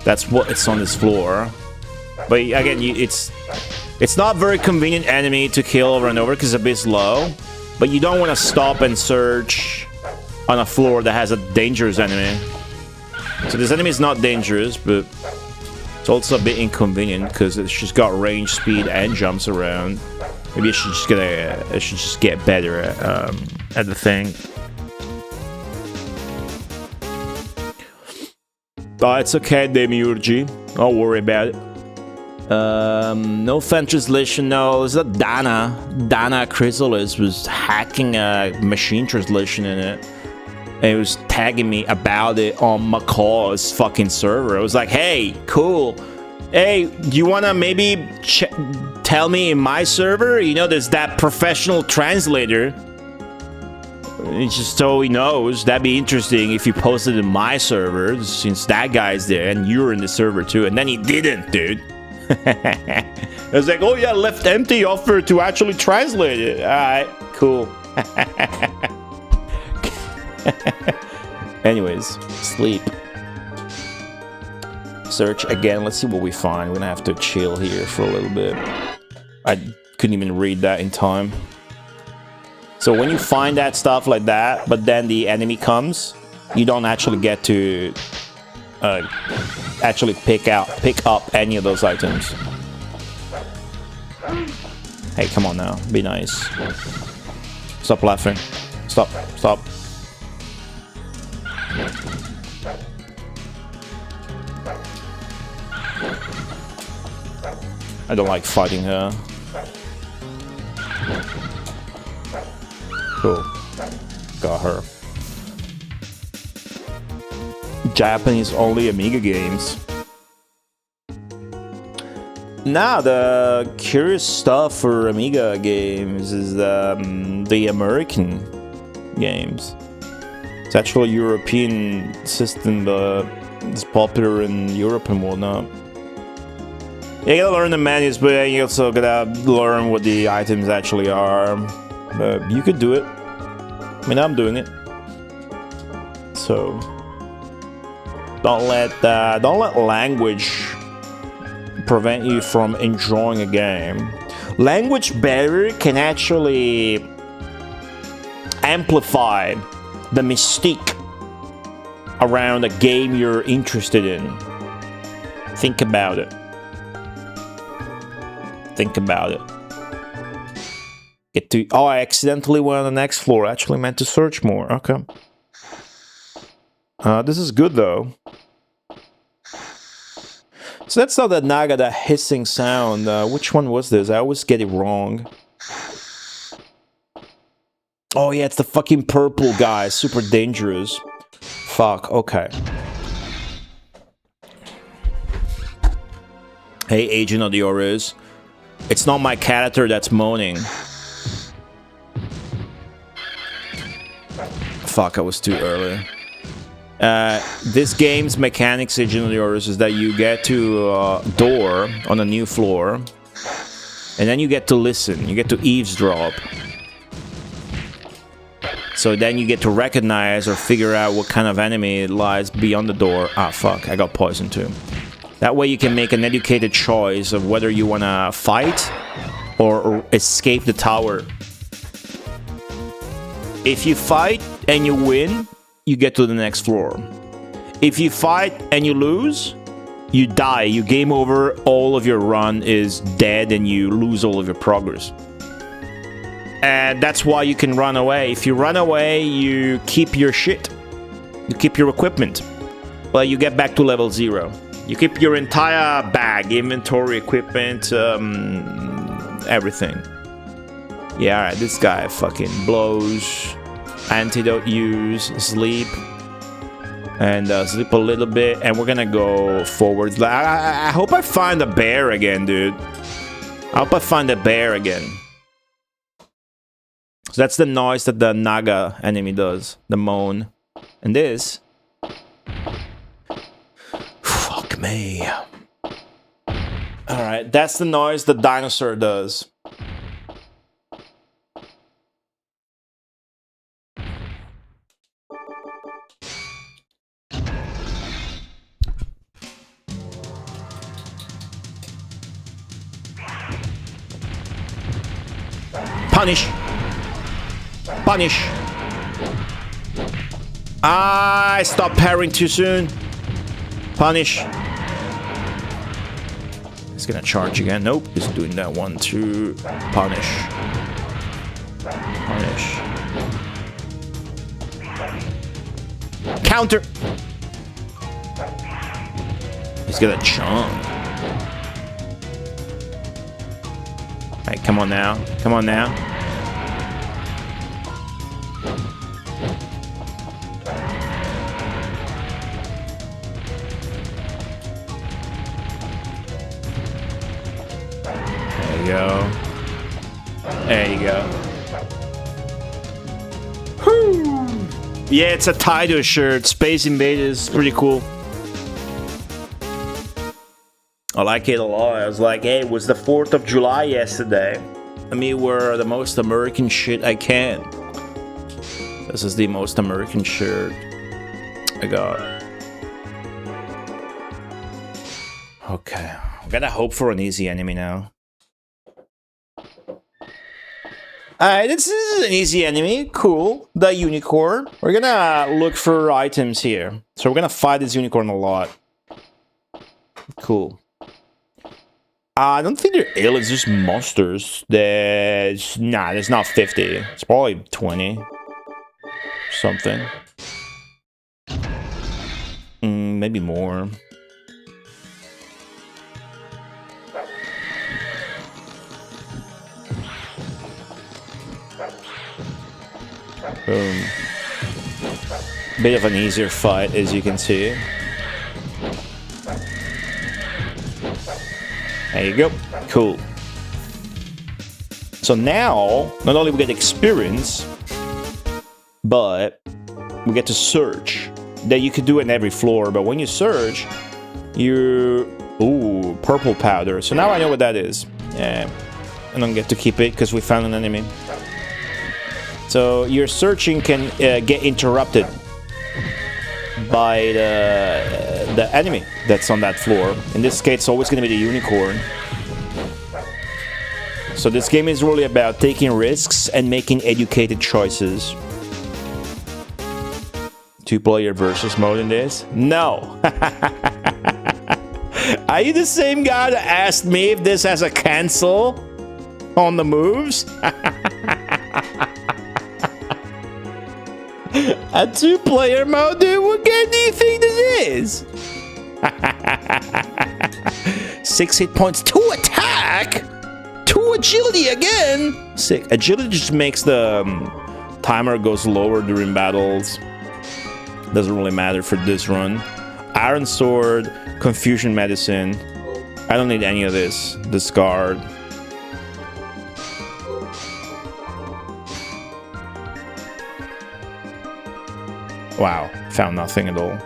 that's what it's on this floor. But again, it's not a very convenient enemy to kill over and over because it's a bit slow. But you don't want to stop and search on a floor that has a dangerous enemy. So this enemy is not dangerous, but it's also a bit inconvenient because she's got range, speed, and jumps around. Maybe I should just get better at the thing. Oh, it's okay, Demiurgy. Don't worry about it. No fan translation, no. It's not Dana. Dana Chrysalis was hacking a machine translation in it. And it was tagging me about it on Macaw's fucking server. I was like, hey, cool. Hey, do you wanna maybe tell me in my server? You know, there's that professional translator. It's just so he knows. That'd be interesting if you posted in my server, since that guy's there and you're in the server too. And then he didn't, dude. I was like, oh yeah, left empty offer to actually translate it. Alright, cool. Anyways, sleep. Search again. Let's see what we find. We're gonna have to chill here for a little bit. I couldn't even read that in time. So when you find that stuff like that, but then the enemy comes, you don't actually get to actually pick up any of those items. Hey, come on now. Be nice. Stop laughing. Stop. Stop. I don't like fighting her. Cool. Got her. Japanese only Amiga games. Now the curious stuff for Amiga games is the American games. It's actually a European system, but it's popular in Europe and whatnot. You gotta learn the menus, but you also gotta learn what the items actually are. But you could do it. I mean, I'm doing it. So don't let language prevent you from enjoying a game. Language barrier can actually amplify the mystique around a game you're interested in. Think about it. Think about it. Get to... Oh, I accidentally went on the next floor. I actually meant to search more. Okay. This is good, though. So that's not the naga, the hissing sound. Which one was this? I always get it wrong. Oh, yeah, it's the fucking purple guy. Super dangerous. Fuck, okay. Hey, Agent of the Auras. It's not my character that's moaning. Fuck, I was too early. This game's mechanics, Agent of the Auras, is that you get to a door on a new floor, and then you get to listen. You get to eavesdrop. So then you get to recognize or figure out what kind of enemy lies beyond the door. Ah, fuck, I got poisoned too. That way you can make an educated choice of whether you want to fight or escape the tower. If you fight and you win, you get to the next floor. If you fight and you lose, you die. You game over, all of your run is dead and you lose all of your progress. And that's why you can run away. If you run away, you keep your shit. You keep your equipment. Well, you get back to level 0. You keep your entire bag, inventory, equipment, everything. Yeah, alright, this guy fucking blows. Antidote use, sleep. And sleep a little bit, and we're gonna go forwards. I hope I find a bear again, dude. I hope I find a bear again. So that's the noise that the naga enemy does, the moan. And this... Fuck me. Alright, that's the noise the dinosaur does. Punish! Punish! I stopped parrying too soon. Punish. He's gonna charge again. Nope, he's doing that one too. Punish. Punish. Counter! He's gonna chomp. Alright, come on now. Come on now. There you go. There you go. Whew. Yeah, it's a Taito shirt. Space Invaders. Pretty cool. I like it a lot. I was like, hey, it was the 4th of July yesterday. Let me wear the most American shit I can. This is the most American shirt I got. Okay. I'm gonna hope for an easy enemy now. Alright, this is an easy enemy. Cool. The unicorn. We're gonna look for items here. So we're gonna fight this unicorn a lot. Cool. I don't think they're aliens, just monsters. There's not 50. It's probably 20. Something. Maybe more. Boom. Bit of an easier fight, as you can see. There you go. Cool. So now, not only we get experience, but we get to search. That you could do in every floor, but when you search, you... Ooh, purple powder. So now I know what that is. Yeah. I don't get to keep it because we found an enemy. So your searching can get interrupted by the enemy that's on that floor. In this case, it's always going to be the unicorn. So this game is really about taking risks and making educated choices. 2-player versus mode in this? No! Are you the same guy that asked me if this has a cancel on the moves? A 2-player mode, dude? What game do you think this is? 6 hit points, 2 attack, 2 agility again. Sick. Agility just makes the timer goes lower during battles. Doesn't really matter for this run. Iron Sword, Confusion Medicine. I don't need any of this. Discard. Wow, found nothing at all.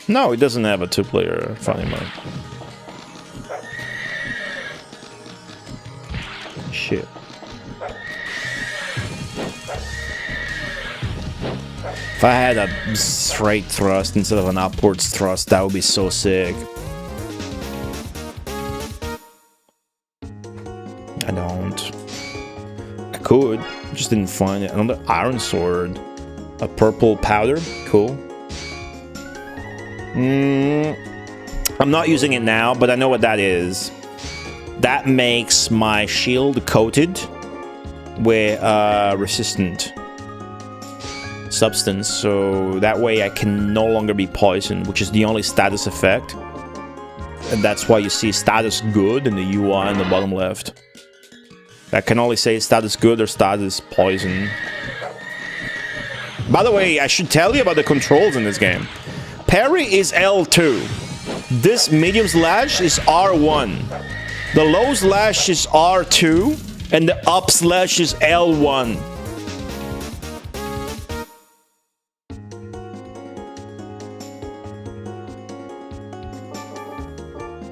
No, it doesn't have a 2-player funny mode. Shit. If I had a straight thrust instead of an upwards thrust, that would be so sick. I don't. I could, just didn't find it. Another Iron Sword. A purple powder, cool. I'm not using it now, but I know what that is. That makes my shield coated with resistant substance, so that way I can no longer be poisoned, which is the only status effect. And that's why you see status good in the UI in the bottom left. I can only say status good or status poison. By the way, I should tell you about the controls in this game. Parry is L2. This medium slash is R1. The low slash is R2. And the up slash is L1.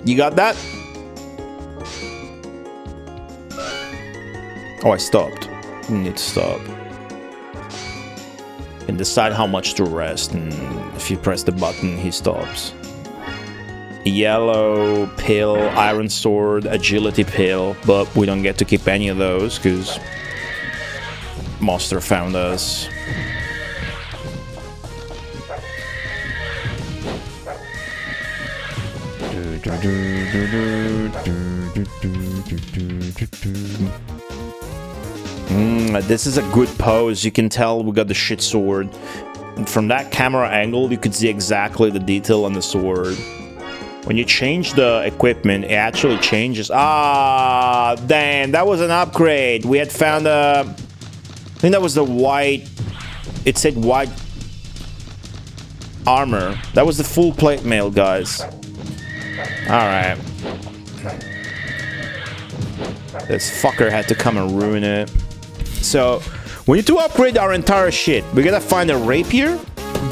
You got that? Oh, I stopped. You need to stop. And decide how much to rest, and if you press the button, he stops. Yellow pill, Iron Sword, agility pill, but we don't get to keep any of those because Monster found us. This is a good pose. You can tell we got the shit sword. And from that camera angle, you could see exactly the detail on the sword. When you change the equipment, it actually changes. Ah, damn, that was an upgrade. We had found a... I think that was the white... It said white armor. That was the full plate mail, guys. Alright. This fucker had to come and ruin it. So, we need to upgrade our entire shit. We gotta find a rapier,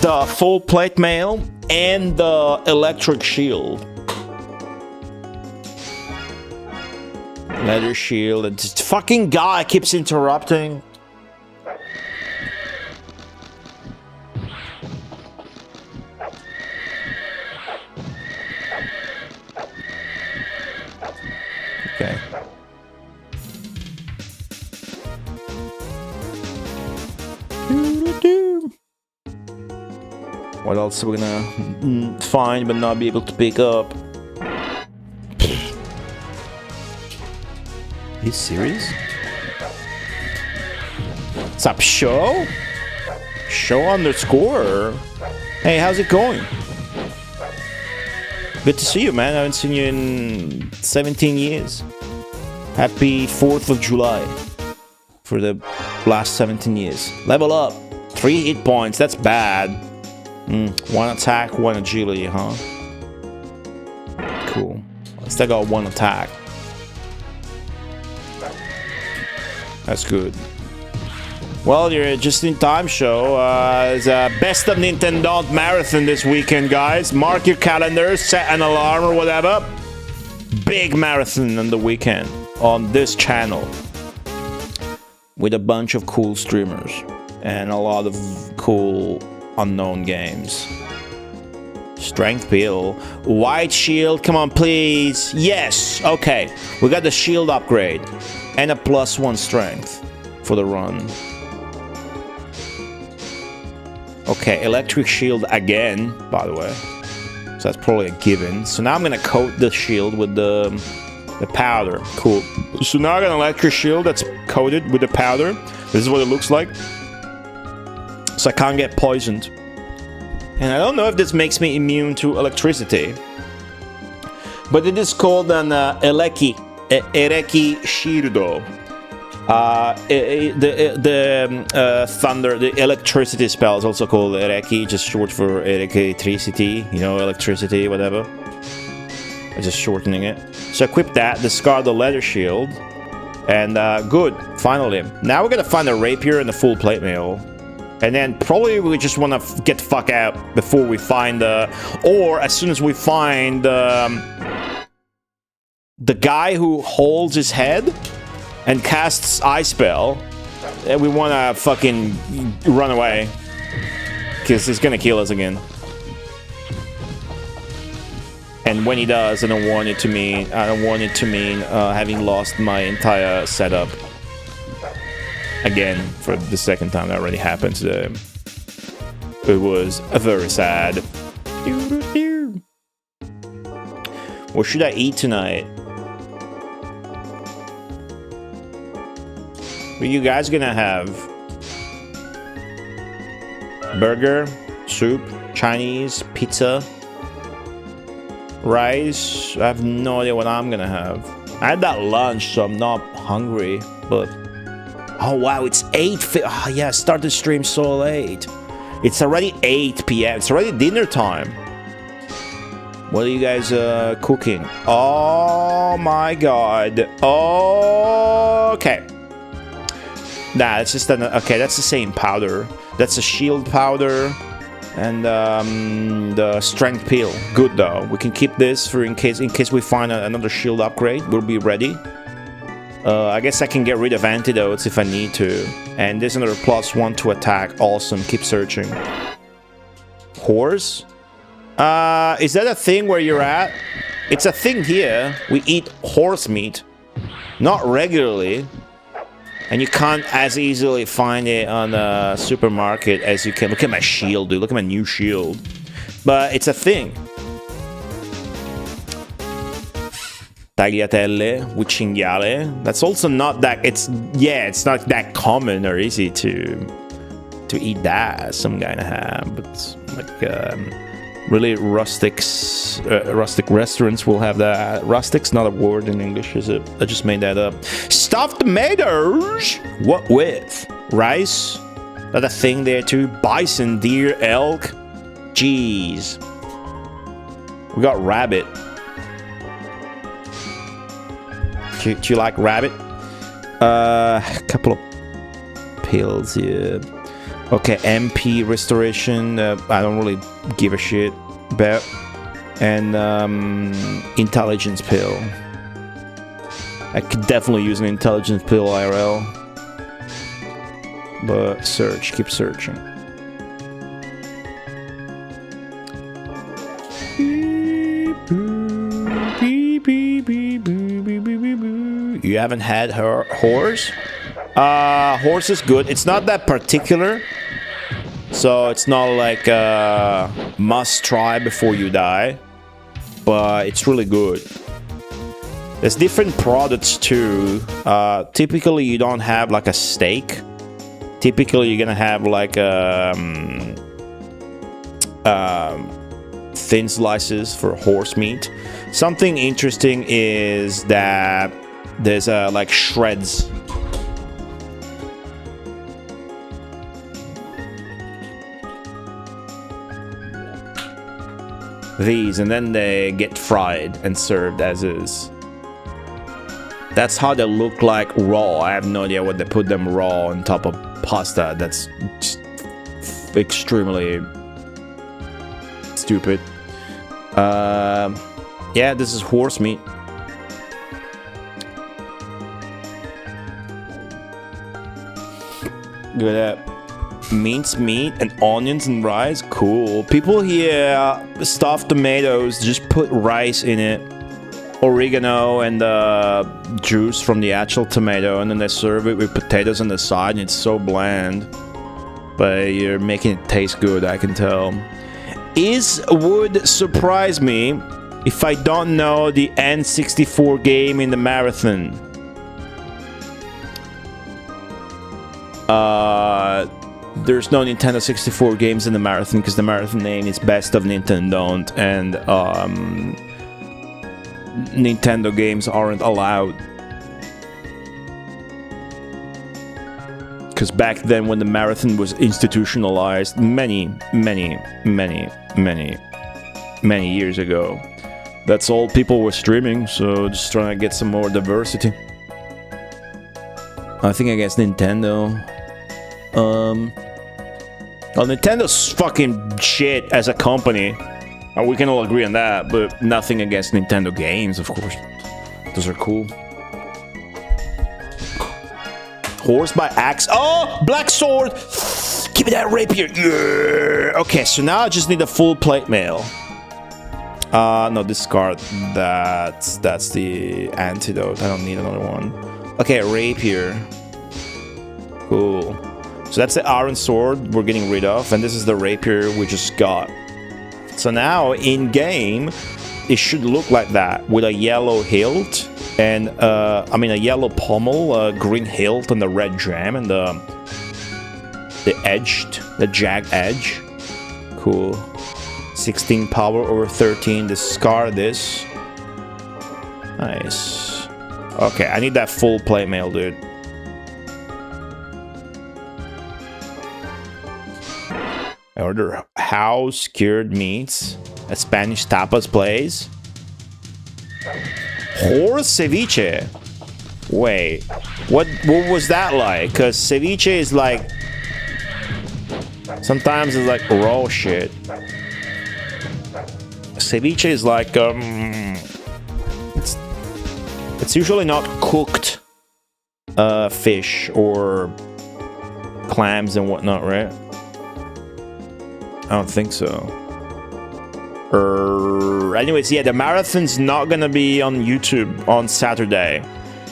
the full plate mail, and the electric shield. Leather shield. And this fucking guy keeps interrupting. Okay. What else are we gonna find but not be able to pick up? Are you serious? What's up, show? Show underscore. Hey, how's it going? Good to see you, man. I haven't seen you in 17 years. Happy 4th of July for the last 17 years. Level up. 3 hit points. That's bad. 1 attack, 1 agility, huh? Cool. At least I got 1 attack. That's good. Well, you're just in time, show. It's a Best of Nintendo marathon this weekend, guys. Mark your calendars, set an alarm or whatever. Big marathon on the weekend on this channel with a bunch of cool streamers and a lot of cool unknown games. Strength pill, white shield, come on please. Yes, okay, we got the shield upgrade and a +1 strength for the run. Okay, electric shield again, by the way, so that's probably a given. So now I'm gonna coat the shield with the powder. Cool. So now I got an electric shield that's coated with the powder. This is what it looks like, so I can't get poisoned. And I don't know if this makes me immune to electricity, but it is called an Ereki Shirdo. The thunder, the electricity spell is also called Ereki, just short for electricity, you know, electricity, whatever. I'm just shortening it. So equip that, discard the leather shield, and good, finally. Now we're gonna find a rapier and a full plate mail. And then probably we just want to get the fuck out before we find or as soon as we find the guy who holds his head and casts ice spell, and we want to fucking run away because he's gonna kill us again. And when he does, I don't want it to mean having lost my entire setup. Again, for the second time that already happened today. It was very sad. What should I eat tonight? What are you guys gonna have? Burger, soup, Chinese, pizza, rice? I have no idea what I'm gonna have. I had that lunch, so I'm not hungry, but... Oh wow, it's 8. Oh yeah, I started the stream so late. It's already 8 p.m. It's already dinner time. What are you guys cooking? Oh my god. Okay. Nah, it's just okay, that's the same powder. That's a shield powder and the strength pill. Good though. We can keep this for in case we find another shield upgrade. We'll be ready. I guess I can get rid of antidotes if I need to. And there's another +1 to attack. Awesome. Keep searching. Horse? Is that a thing where you're at? It's a thing here. We eat horse meat. Not regularly. And you can't as easily find it on the supermarket as you can. Look at my shield, dude. Look at my new shield. But it's a thing. Tagliatelle with cinghiale. That's also not that. It's not that common or easy to eat that. Some kind of ham, but it's like really rustic restaurants will have that. Rustic's not a word in English, is it? I just made that up. Stuffed tomatoes. What with? Rice. That a thing there too. Bison, deer, elk. Jeez. We got rabbit. Do you like rabbit? A couple of pills here. Okay, MP restoration. I don't really give a shit about. And intelligence pill. I could definitely use an intelligence pill IRL. But search, keep searching. You haven't had her horse? Horse is good. It's not that particular. So it's not like a must try before you die, but it's really good. There's different products too. Typically you don't have like a steak. Typically you're gonna have like thin slices for horse meat. Something interesting is that there's like shreds. These, and then they get fried and served as is. That's how they look like raw. I have no idea what they put them raw on top of pasta. That's just extremely stupid. Yeah, this is horse meat. Look at that. Minced meat and onions and rice. Cool. People here stuff tomatoes, just put rice in it, oregano and juice from the actual tomato, and then they serve it with potatoes on the side, and it's so bland. But you're making it taste good, I can tell. Would surprise me if I don't know the N64 game in the marathon. There's no Nintendo 64 games in the marathon because the marathon name is Best of Nintendo, and Nintendo games aren't allowed. Because back then, when the marathon was institutionalized many years ago, that's all people were streaming, so just trying to get some more diversity. I think against Nintendo. Well, Nintendo's fucking shit as a company. We can all agree on that, but nothing against Nintendo games, of course. Those are cool. Horse by axe. Oh, black sword. Give me that rapier. Yeah. Okay, so now I just need a full plate mail. No, discard. That's the antidote. I don't need another one. Okay, rapier. Cool. So that's the iron sword we're getting rid of, and this is the rapier we just got. So now in game, it should look like that with a yellow hilt and a yellow pommel, green hilt, and the red gem, and the jagged edge. Cool. 16 power over 13. Discard this. Nice. Okay, I need that full plate mail, dude. I order house cured meats at Spanish tapas place. Horse ceviche. Wait, what was that like? Because ceviche is like, sometimes it's like raw shit. Ceviche is like it's usually not cooked fish or clams and whatnot, right? I don't think so. Anyways, yeah, the marathon's not gonna be on YouTube on Saturday.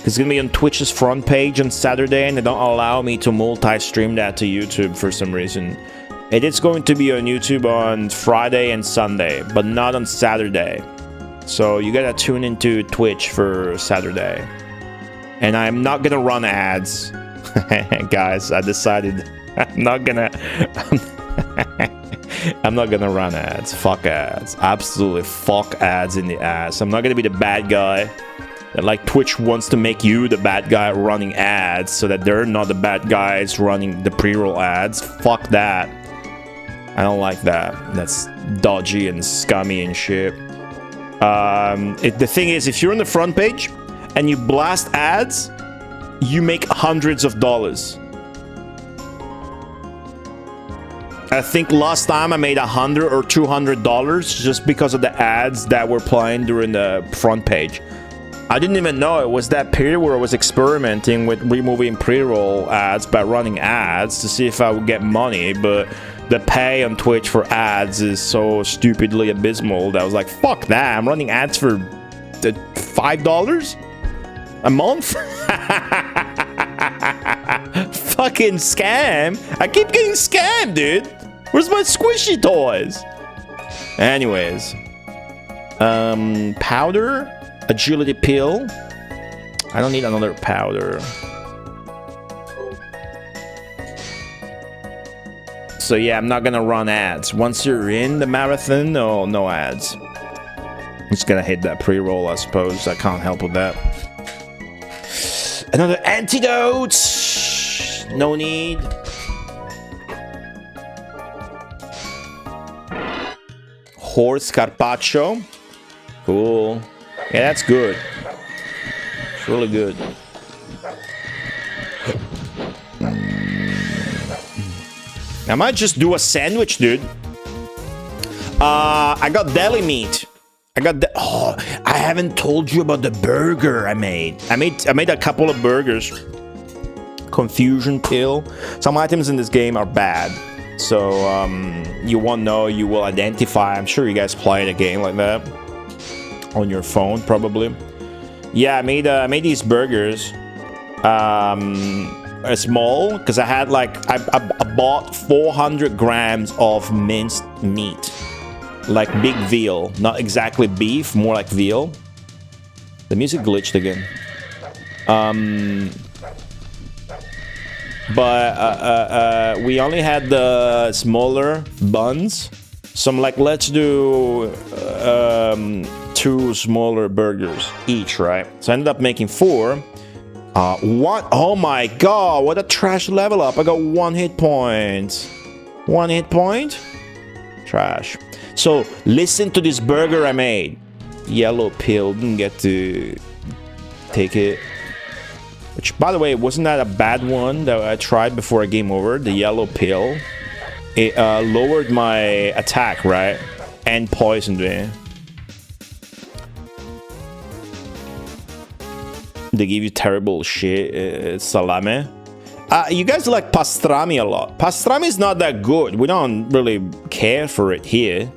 It's gonna be on Twitch's front page on Saturday, and they don't allow me to multi-stream that to YouTube for some reason. It is going to be on YouTube on Friday and Sunday, but not on Saturday. So you gotta tune into Twitch for Saturday. And I'm not gonna run ads. Guys, I decided I'm not gonna run ads. Fuck ads. Absolutely fuck ads in the ass. I'm not gonna be the bad guy that, like, Twitch wants to make you the bad guy running ads so that they're not the bad guys running the pre-roll ads. Fuck that. I don't like that. That's dodgy and scummy and shit. The thing is, if you're on the front page and you blast ads, you make hundreds of dollars. I think last time I made $100 or $200 just because of the ads that were playing during the front page. I didn't even know it was that period where I was experimenting with removing pre-roll ads by running ads to see if I would get money, but the pay on Twitch for ads is so stupidly abysmal that I was like, fuck that, I'm running ads for $5 a month? Fucking scam. I keep getting scammed, dude. Where's my squishy toys? Anyways. Powder. Agility pill. I don't need another powder. So yeah, I'm not gonna run ads. Once you're in the marathon, no ads. I'm just gonna hit that pre-roll, I suppose. I can't help with that. Another antidote. No need. Horse carpaccio. Cool. Yeah, that's good. It's really good. I might just do a sandwich, dude. I got deli meat. Oh, I haven't told you about the burger I made. I made a couple of burgers. Confusion pill. Some items in this game are bad. So, you won't know, you will identify. I'm sure you guys played a game like that. On your phone, probably. Yeah, I made these burgers. Small, because I had like, I bought 400 grams of minced meat. Like big veal, not exactly beef, more like veal. The music glitched again. But we only had the smaller buns. So I'm like, let's do 2 smaller burgers each, right? So I ended up making 4. One, oh my god, what a trash level up. I got 1 hit point. 1 hit point? Trash. So, listen to this burger I made. Yellow pill, didn't get to take it. Which, by the way, wasn't that a bad one that I tried before a game over? The yellow pill. It lowered my attack, right? And poisoned me. They give you terrible shit. Salame. You guys like pastrami a lot. Pastrami is not that good. We don't really care for it here.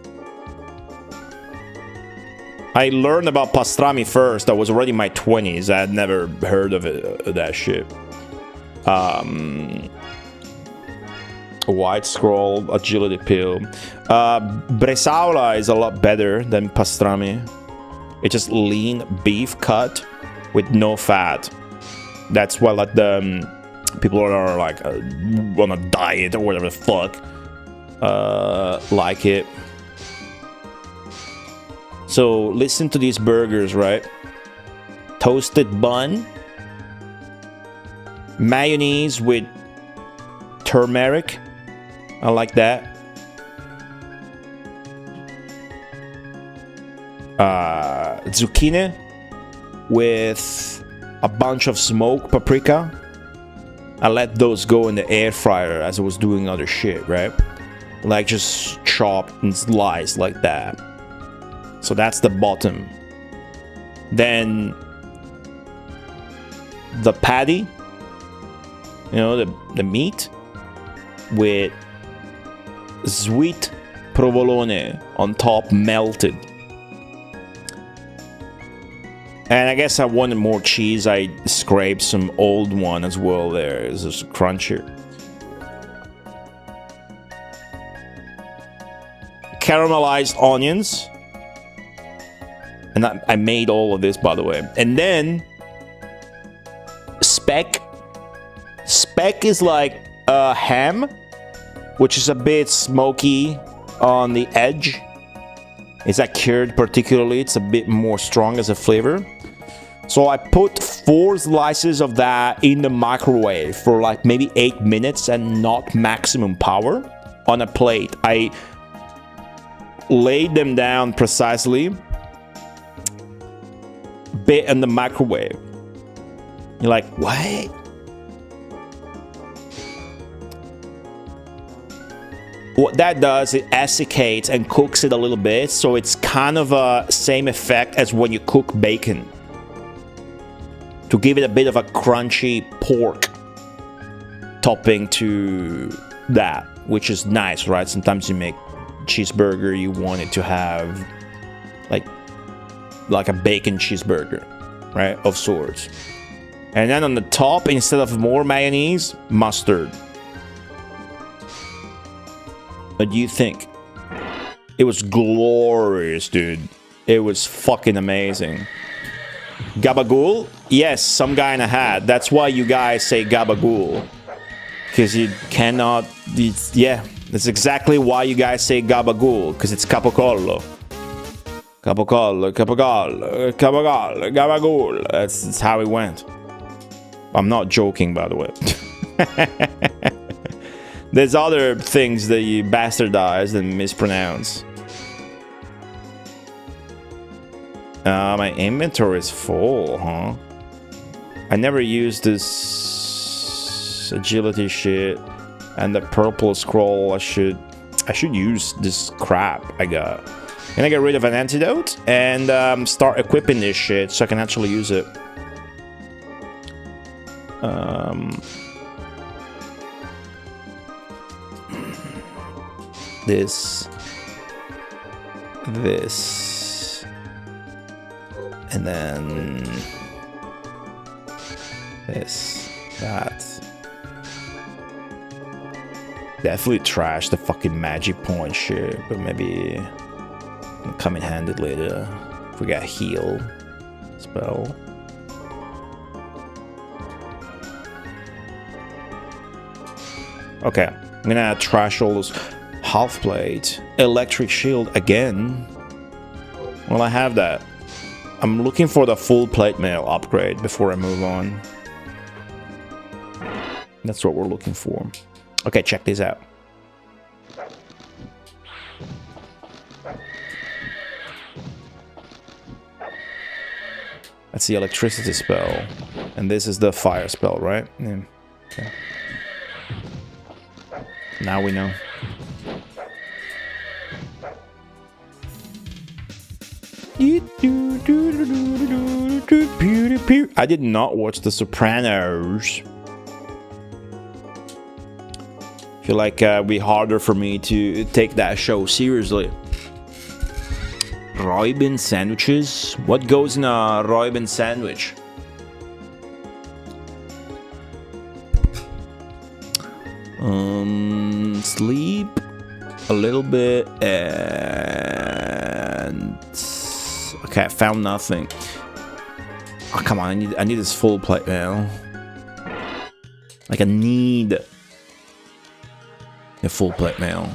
I learned about pastrami first. I was already in my 20s. I had never heard of it, that shit. White scroll, agility pill. Bresaola is a lot better than pastrami. It's just lean beef cut with no fat. That's why like the people are like on a diet or whatever the fuck like it. So listen to these burgers, right? Toasted bun, mayonnaise with turmeric. I like that. Zucchini with a bunch of smoked paprika. I let those go in the air fryer as I was doing other shit, right? Like just chopped and sliced like that. So that's the bottom. Then the patty, you know, the meat with sweet provolone on top, melted. And I guess I wanted more cheese. I scraped some old one as well there. It's just crunchier. Caramelized onions. And I made all of this, by the way. And then speck. Speck is like ham, which is a bit smoky on the edge. Is that cured particularly? It's a bit more strong as a flavor. So I put 4 slices of that in the microwave for like maybe 8 minutes and not maximum power on a plate. I laid them down precisely, bit in the microwave. You're like, what? What that does, it desiccates and cooks it a little bit, so it's kind of a same effect as when you cook bacon. To give it a bit of a crunchy pork topping to that, which is nice, right? Sometimes you make cheeseburger, you want it to have like a bacon cheeseburger, right? Of sorts. And then on the top, instead of more mayonnaise, mustard. What do you think? It was glorious, dude. It was fucking amazing. Gabagool? Yes, some guy in a hat. That's why you guys say gabagool. Because you cannot... yeah, that's exactly why you guys say gabagool. Because it's capocollo. Capocollo, capocollo, capocollo, gabagool. That's how it went. I'm not joking, by the way. There's other things that you bastardize and mispronounce. My inventory is full, huh? I never used this agility shit and the purple scroll. I should use this crap I got. Can I get rid of an antidote and start equipping this shit so I can actually use it? This, and then this, that. Definitely trash the fucking magic point shit, but maybe it'll come in handy later if we got heal spell. Okay, I'm gonna trash all those half plate, electric shield again. Well, I have that. I'm looking for the full plate mail upgrade before I move on. That's what we're looking for. Okay, check this out. That's the electricity spell. And this is the fire spell, right? Yeah. Okay. Now we know. I did not watch The Sopranos. Feel like it'd be harder for me to take that show seriously. Reuben sandwiches? What goes in a Reuben sandwich? Sleep a little bit and okay, I found nothing. Oh, come on, I need this full plate now. Like I need a full plate mail.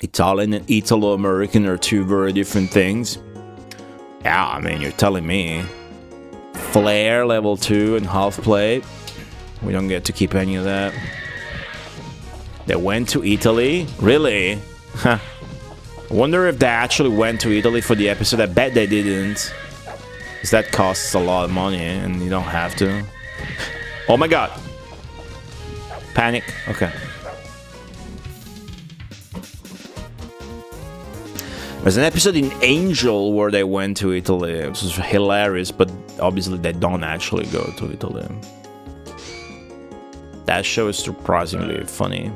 Italian and Italo-American are two very different things. Yeah, I mean, you're telling me. Flair level 2 and half plate. We don't get to keep any of that. They went to Italy? Really? Huh. I wonder if they actually went to Italy for the episode. I bet they didn't. Because that costs a lot of money and you don't have to. Oh my god. Panic. Okay. There's an episode in Angel where they went to Italy. It was hilarious, but obviously they don't actually go to Italy. That show is surprisingly funny.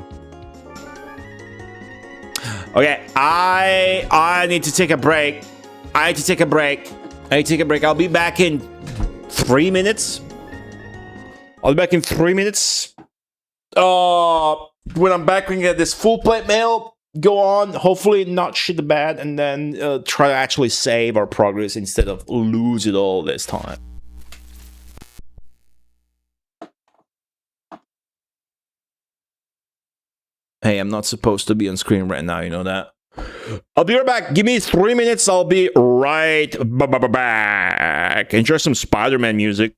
Okay, I need to take a break. I'll be back in 3 minutes. When I'm back, we can get this full plate mail. Go on, hopefully not shit the bed, and then try to actually save our progress instead of lose it all this time. Hey, I'm not supposed to be on screen right now, you know that? I'll be right back. Give me 3 minutes, I'll be right back. Enjoy some Spider-Man music.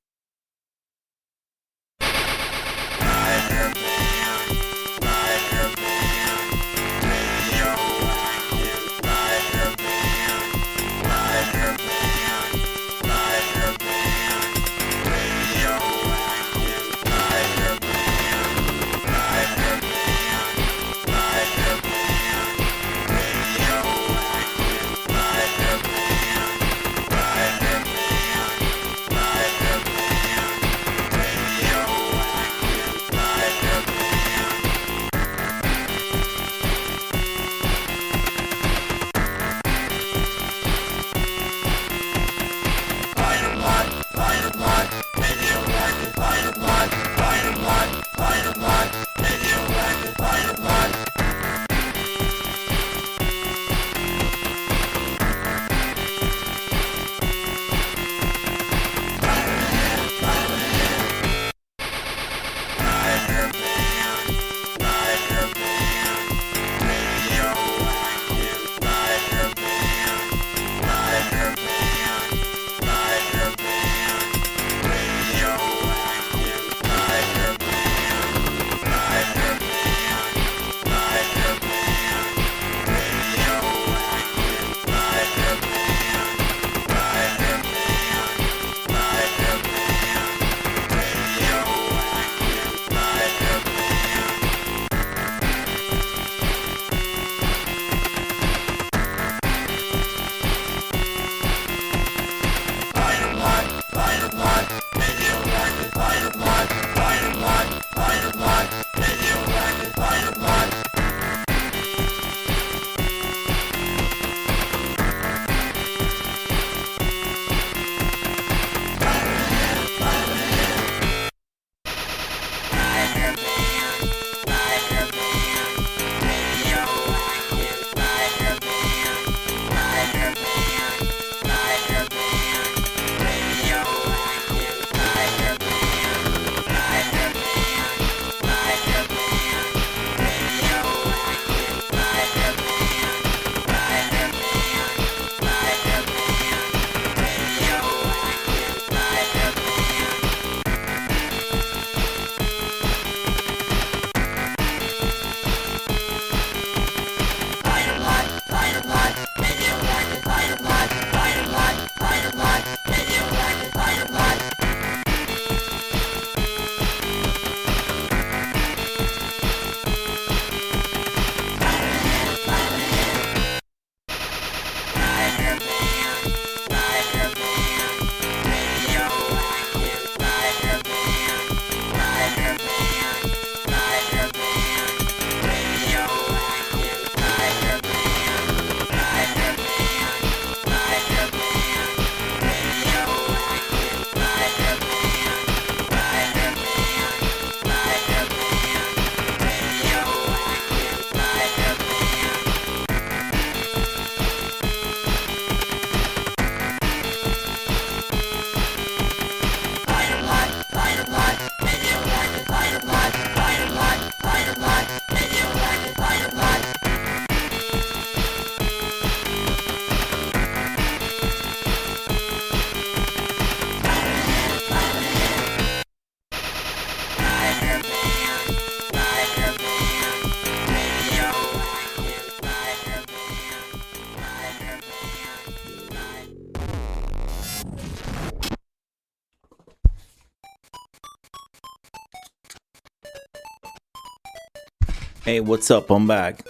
Hey, what's up? I'm back.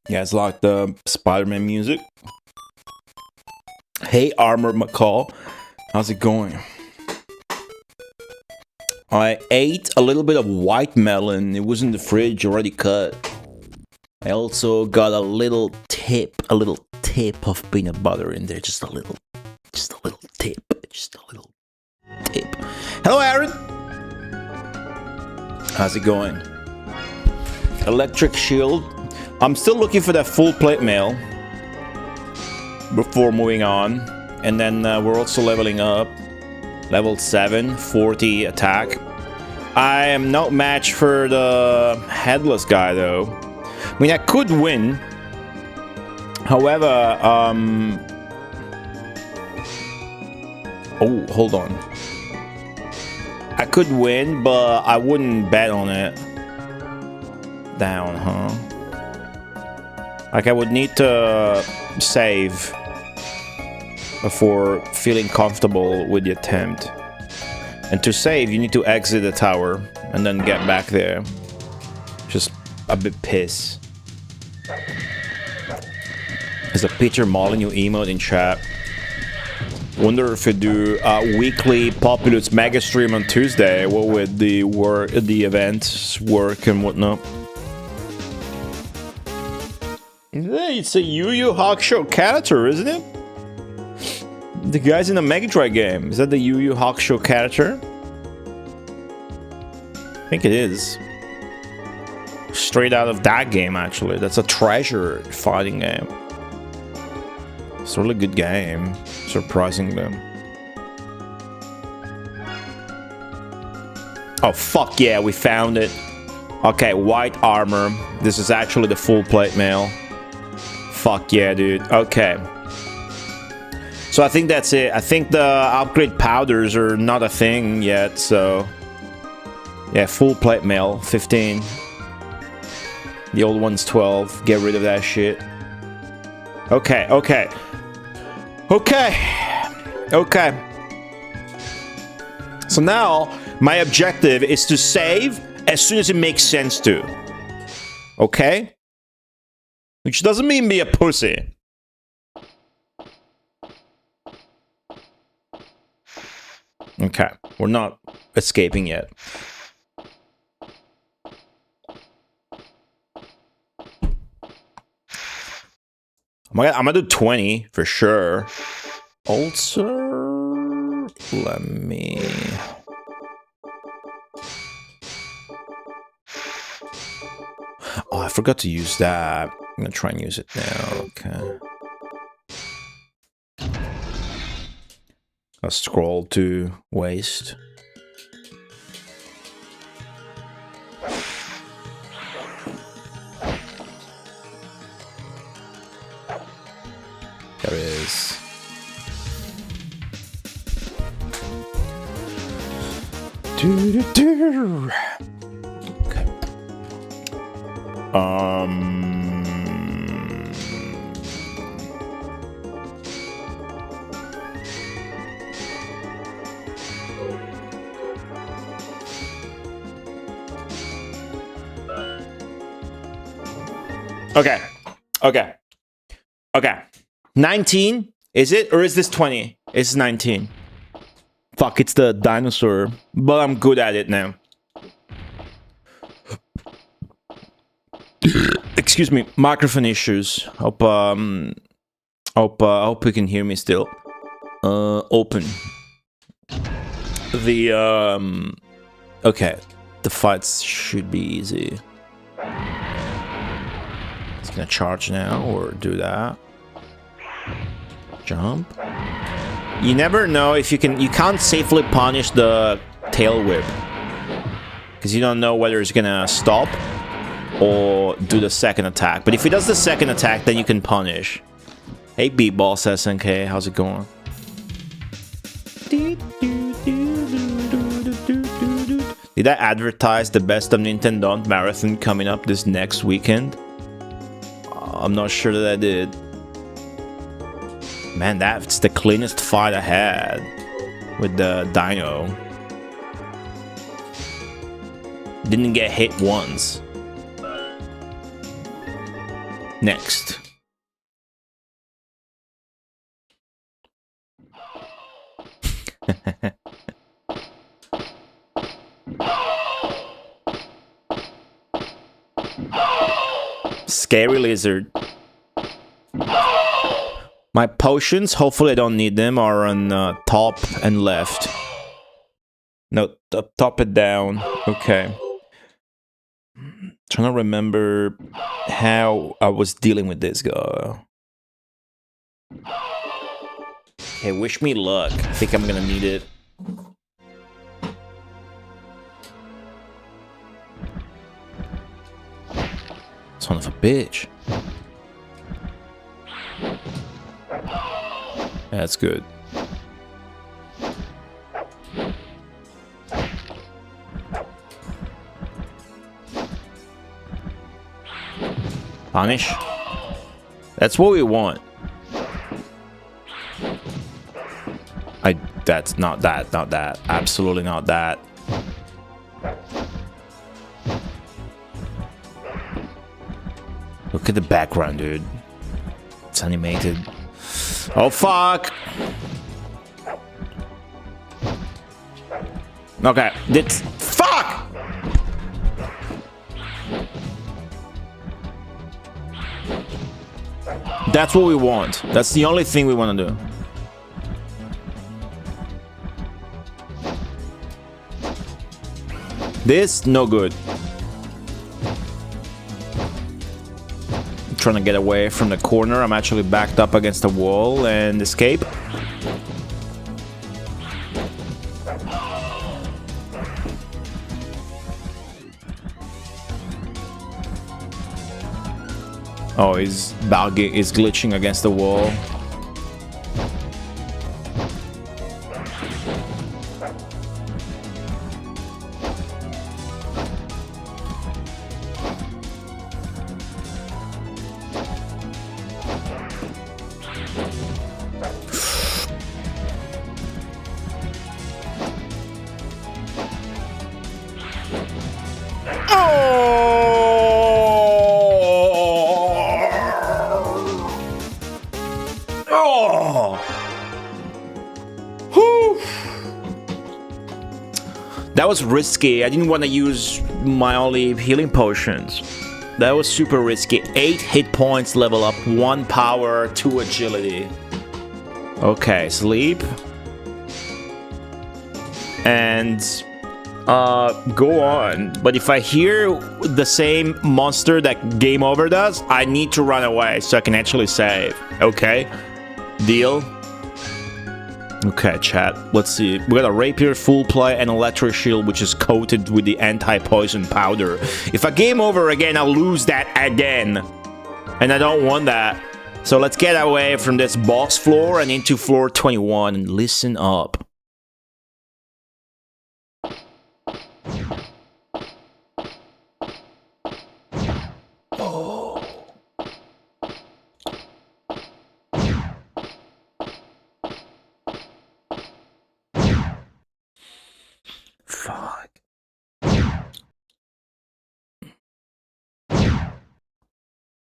You guys like the Spider-Man music? Hey, Armor McCall. How's it going? I ate a little bit of white melon. It was in the fridge, already cut. I also got a little tip of peanut butter in there. Just a little tip. Hello, Aaron. How's it going? Electric shield. I'm still looking for that full plate mail before moving on. And then we're also leveling up. Level 7, 40 attack. I am not matched for the headless guy though. I mean, I could win. However, oh, hold on. I could win, but I wouldn't bet on it. Down, huh? Like, I would need to save before feeling comfortable with the attempt. And to save, you need to exit the tower and then get back there. Just a bit piss. There's a Peter Molyneux emote in chat. Wonder if you do a weekly Populous mega stream on Tuesday. What would the events work and whatnot? Hey, it's a Yu Yu Hakusho character, isn't it? The guy's in a Mega Drive game. Is that the Yu Yu Hakusho character? I think it is. Straight out of that game, actually. That's a treasure fighting game. It's a really good game, surprisingly. Oh, fuck yeah, we found it. Okay, white armor. This is actually the full plate mail. Fuck yeah, dude. Okay. So I think that's it. I think the upgrade powders are not a thing yet, so... Yeah, full plate mail, 15. The old one's 12. Get rid of that shit. Okay, okay. Okay. So now, my objective is to save as soon as it makes sense to. Okay? Which doesn't mean be a pussy. Okay, we're not escaping yet. I'm gonna do 20 for sure. Also, let me... Oh, I forgot to use that. I'm gonna try and use it now. Okay. I'll scroll to waste. There it is. Okay. Okay. 19? Is it? Or is this 20? It's 19. Fuck, it's the dinosaur. But I'm good at it now. Excuse me, microphone issues. Hope you can hear me still. Open. The okay. The fights should be easy. It's gonna charge now or do that. Jump. You never know if you can't safely punish the tail whip. Because you don't know whether it's gonna stop or do the second attack. But if he does the second attack, then you can punish. Hey B-Boss SNK, how's it going? Did I advertise the Best of Nintendo marathon coming up this next weekend? I'm not sure that I did. Man, that's the cleanest fight I had with the dino. Didn't get hit once. Next. Scary lizard. My potions, hopefully I don't need them, are on top and left. No, top and down. Okay. Trying to remember how I was dealing with this guy. Okay, wish me luck. I think I'm gonna need it. Son of a bitch. That's good. Punish. That's what we want. That's not that, not that. Absolutely not that. Look at the background, dude. It's animated. Oh, fuck! Okay, it's... Fuck! That's what we want. That's the only thing we want to do. This, no good. I'm trying to get away from the corner. I'm actually backed up against the wall and escape. Oh, he's bugging, he's glitching against the wall. That was risky. I didn't want to use my only healing potions. That was super risky. 8 hit points level up, 1 power, 2 agility. Okay, sleep. And go on. But if I hear the same monster that Game Over does, I need to run away so I can actually save. Okay? Deal? Okay, chat. Let's see. We got a rapier, full play, and electric shield, which is coated with the anti-poison powder. If I game over again, I'll lose that again. And I don't want that. So let's get away from this boss floor and into floor 21 and listen up. Fuck.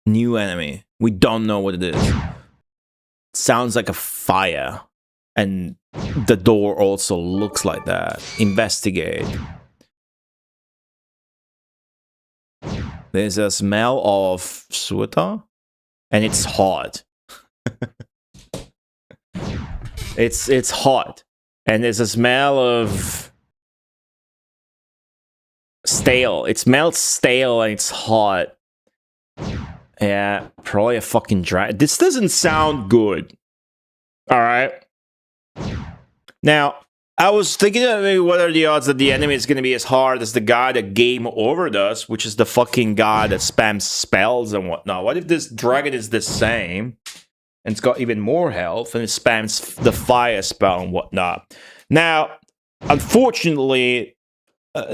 New enemy. We don't know what it is. sounds like a fire. And the door also looks like that. Investigate. There's a smell of sueta, and it's hot. It's hot, and there's a smell of stale. It smells stale, and it's hot. Yeah, probably a fucking dragon. This doesn't sound good. All right. Now, I was thinking of maybe what are the odds that the enemy is going to be as hard as the guy that game overed us, which is the fucking guy that spams spells and whatnot. What if this dragon is the same, and it's got even more health, and it spams the fire spell and whatnot? Now, unfortunately,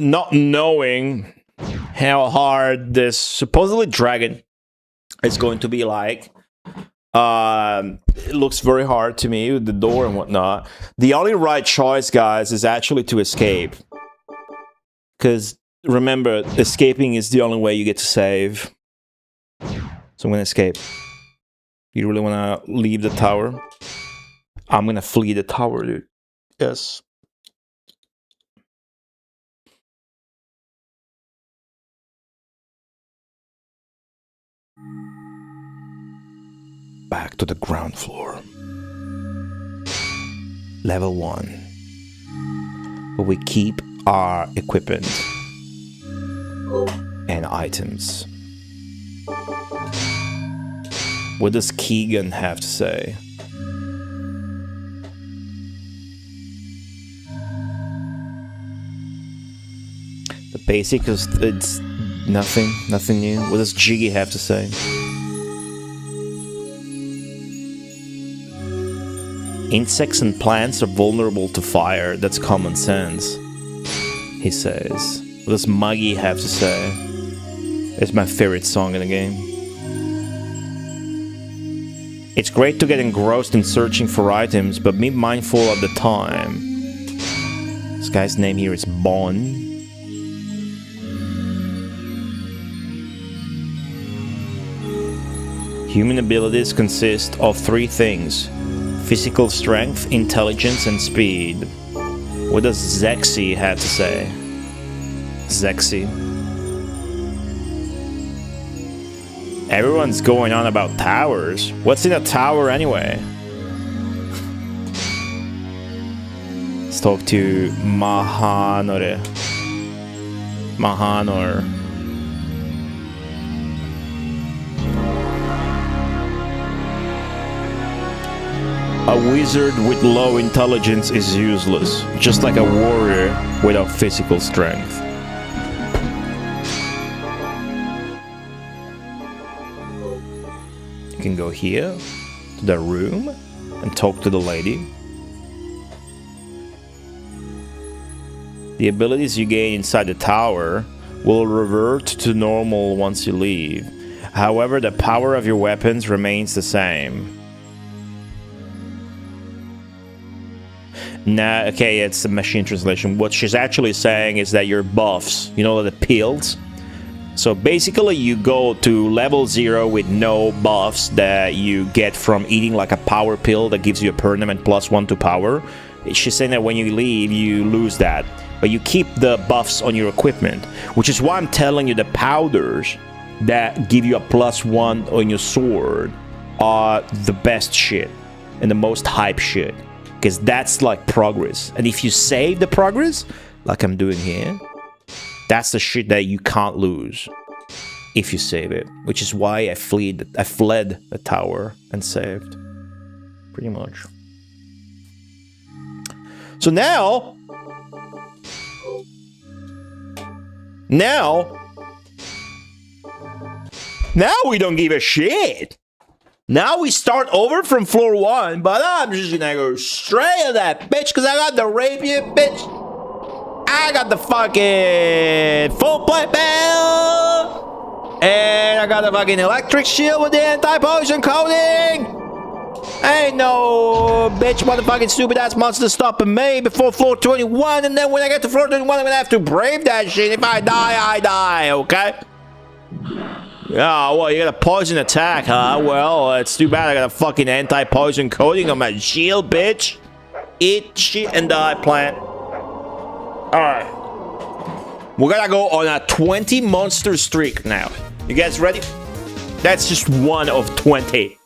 not knowing how hard this supposedly dragon is going to be like, it looks very hard to me with the door and whatnot. The only right choice, guys, is actually to escape. Because remember, escaping is the only way you get to save. So I'm gonna escape. You really wanna leave the tower? I'm gonna flee the tower, dude. Yes. Back to the ground floor. Level 1. Where we keep our equipment and items. What does Keegan have to say? The basic is it's nothing new. What does Jiggy have to say? Insects and plants are vulnerable to fire. That's common sense, he says. What does Muggy have to say? It's my favorite song in the game. It's great to get engrossed in searching for items, but be mindful of the time. This guy's name here is Bon. Human abilities consist of 3 things. Physical strength, intelligence, and speed. What does Zexy have to say? Zexy. Everyone's going on about towers. What's in a tower anyway? Let's talk to Mahanor. A wizard with low intelligence is useless, just like a warrior without physical strength. You can go here, to the room, and talk to the lady. The abilities you gain inside the tower will revert to normal once you leave. However, the power of your weapons remains the same. Nah, okay, it's a machine translation. What she's actually saying is that your buffs, you know, the pills. So basically you go to level 0 with no buffs that you get from eating like a power pill that gives you a permanent +1 to power. She's saying that when you leave, you lose that. But you keep the buffs on your equipment, which is why I'm telling you the powders that give you a +1 on your sword are the best shit and the most hype shit. Because that's like progress. And if you save the progress, like I'm doing here, that's the shit that you can't lose if you save it. Which is why I fled the tower and saved. Pretty much. So now we don't give a shit. Now we start over from floor 1, but I'm just gonna go straight at that bitch, because I got the rapier, bitch. I got the fucking full plate belt. And I got the fucking electric shield with the anti-poison coating. Ain't no bitch motherfucking stupid ass monster stopping me before floor 21, and then when I get to floor 21, I'm gonna have to brave that shit. If I die, I die, okay? Yeah, well, you got a poison attack, huh? Well, it's too bad I got a fucking anti-poison coating on my shield, bitch. Eat shit and die, plant. Alright. We're gonna go on a 20 monster streak now. You guys ready? That's just one of 20.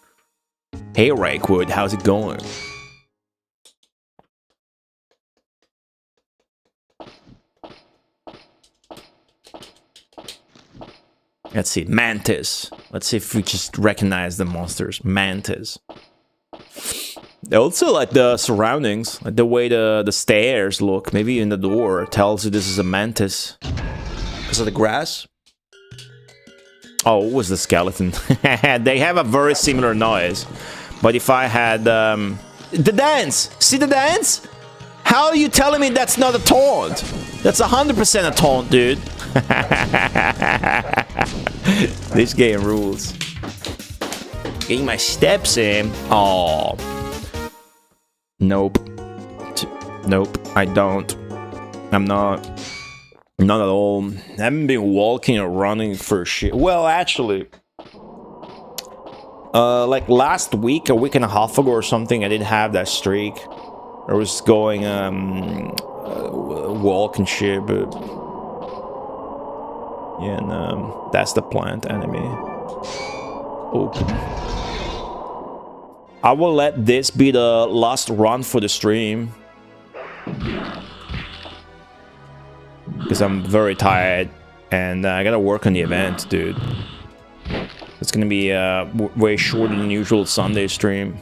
Hey, Rakewood, how's it going? Let's see, Mantis. Let's see if we just recognize the monsters. Mantis. They also like the surroundings, like the way the stairs look. Maybe even the door tells you this is a mantis. Because of the grass? Oh, it was the skeleton. They have a very similar noise. But if I had... the dance! See the dance? How are you telling me that's not a taunt? That's 100% a taunt, dude. This game rules. Getting my steps in. Oh. Nope. Nope, I don't. I'm not. Not at all. I haven't been walking or running for shit. Well, actually, like last week, a week and a half ago or something, I did have that streak. I was going walk and shit, but yeah, and that's the plant enemy. Open. I will let this be the last run for the stream. Because I'm very tired and I gotta work on the event, dude. It's gonna be way shorter than usual Sunday stream.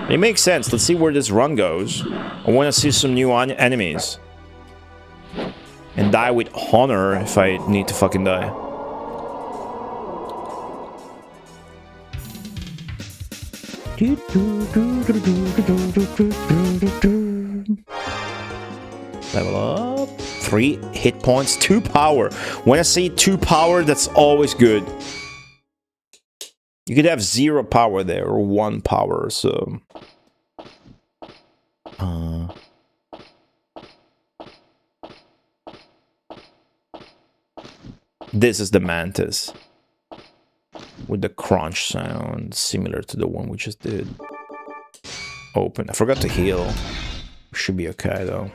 It makes sense. Let's see where this run goes. I want to see some new enemies. And die with honor if I need to fucking die. Level up. 3 hit points, 2 power. When I say 2 power, that's always good. You could have 0 power there or 1 power, so... This is the Mantis. With the crunch sound, similar to the one we just did. Open. I forgot to heal. Should be okay, though.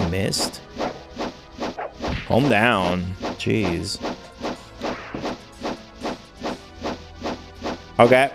Missed. Calm down. Jeez. Okay.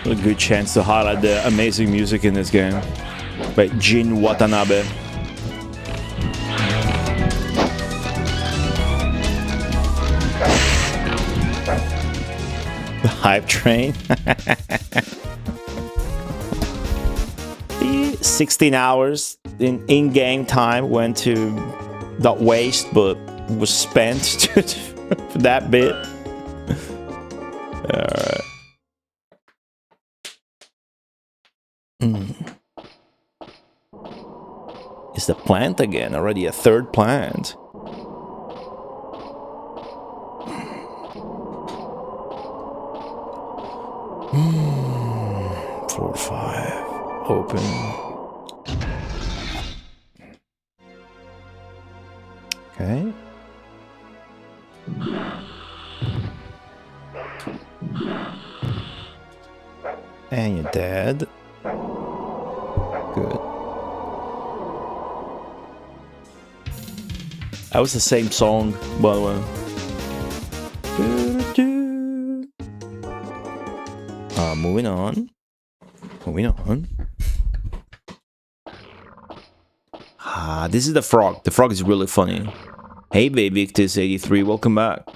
A good chance to highlight the amazing music in this game by Jin Watanabe. The hype train. 16 hours in-game time went to not waste, but was spent for that bit. Alright. It's the plant again, already a third plant. Floor 5. Open. Okay. And you're dead. Good. That was the same song, by the way. Moving on. Moving on. This is the frog. The frog is really funny. Hey, baby, Victus83, welcome back.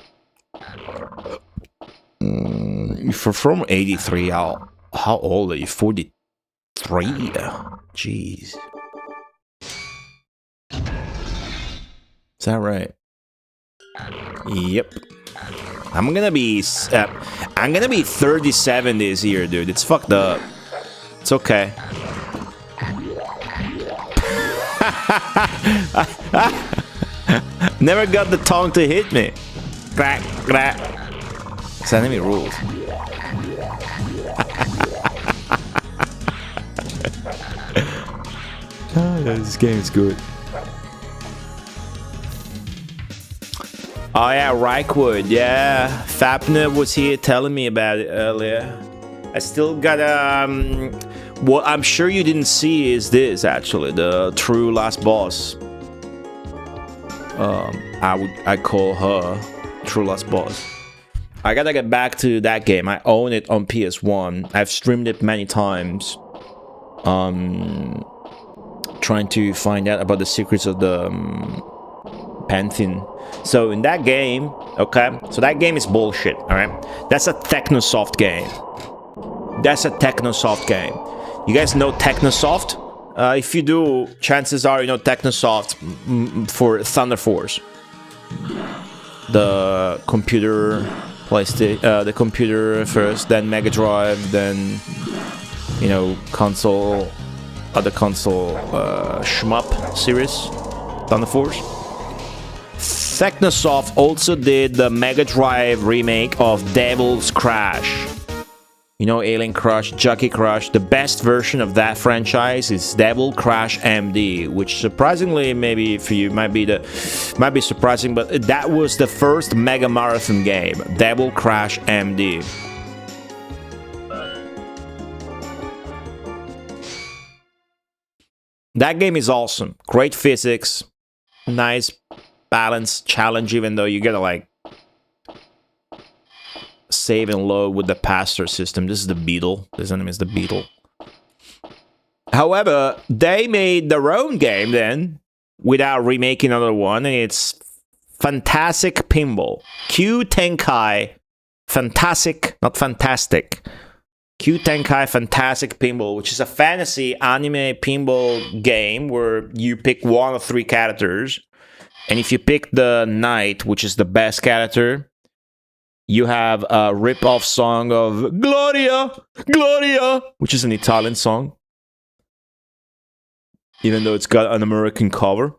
If you're from 83, how old are you? 43? Jeez. Is that right? Yep. I'm gonna be 37 this year, dude. It's fucked up. It's okay. Never got the tongue to hit me. Crack, crack. It's enemy rules. This game is good. Oh yeah, Reichwood, yeah. Fapner was here telling me about it earlier. I still got what I'm sure you didn't see is this, actually, the true last boss. I call her true last boss. I gotta get back to that game. I own it on PS1. I've streamed it many times. Trying to find out about the secrets of the Pantheon. So in that game, okay, so that game is bullshit, alright? That's a Technosoft game. That's a Technosoft game. You guys know Technosoft? If you do, chances are you know Technosoft for Thunder Force. The computer, the computer first, then Mega Drive, then, you know, console, other console, shmup series, Thunder Force. Technosoft also did the Mega Drive remake of Devil's Crash. You know, Alien Crush, Jockey Crush. The best version of that franchise is Devil Crash MD, which surprisingly, maybe for you might be surprising, but that was the first Mega Marathon game, Devil Crash MD. That game is awesome. Great physics, nice balance, challenge, even though you gotta like save and load with the pass-through system. This is the Beetle. This enemy is the Beetle. However, they made their own game then, without remaking another one, and it's Fantastic Pinball. Q Tenkai Fantastic, not Fantastic. Q Tenkai Fantastic Pinball, which is a fantasy anime pinball game where you pick one of 3 characters, and if you pick the knight, which is the best character, you have a rip-off song of Gloria, Gloria, which is an Italian song, even though it's got an American cover,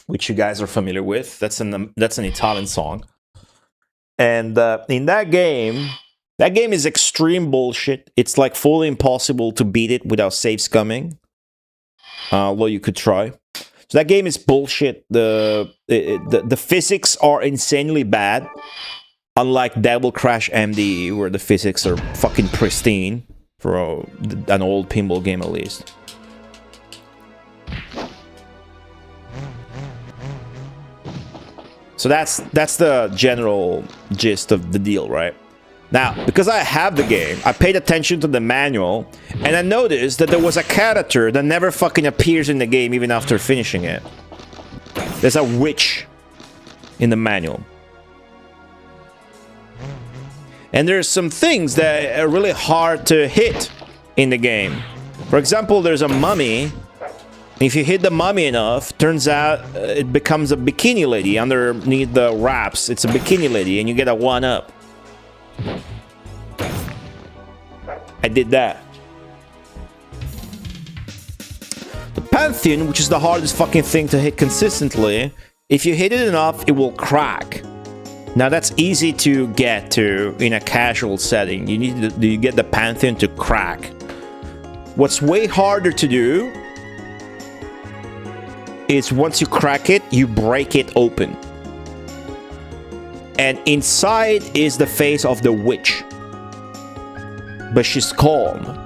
which you guys are familiar with. That's an Italian song. And in that game is extreme bullshit. It's like fully impossible to beat it without save scumming. Well, you could try. So that game is bullshit. The physics are insanely bad. Unlike Devil Crash MD, where the physics are fucking pristine, for an old pinball game at least. So that's the general gist of the deal, right? Now, because I have the game, I paid attention to the manual, and I noticed that there was a character that never fucking appears in the game even after finishing it. There's a witch in the manual. And there's some things that are really hard to hit in the game. For example, there's a mummy. If you hit the mummy enough, turns out it becomes a bikini lady underneath the wraps. It's a bikini lady, and you get a 1-up. I did that. The Pantheon, which is the hardest fucking thing to hit consistently, if you hit it enough, it will crack. Now that's easy to get to in a casual setting. You need to get the Pantheon to crack. What's way harder to do is once you crack it, you break it open. And inside is the face of the witch. But she's calm.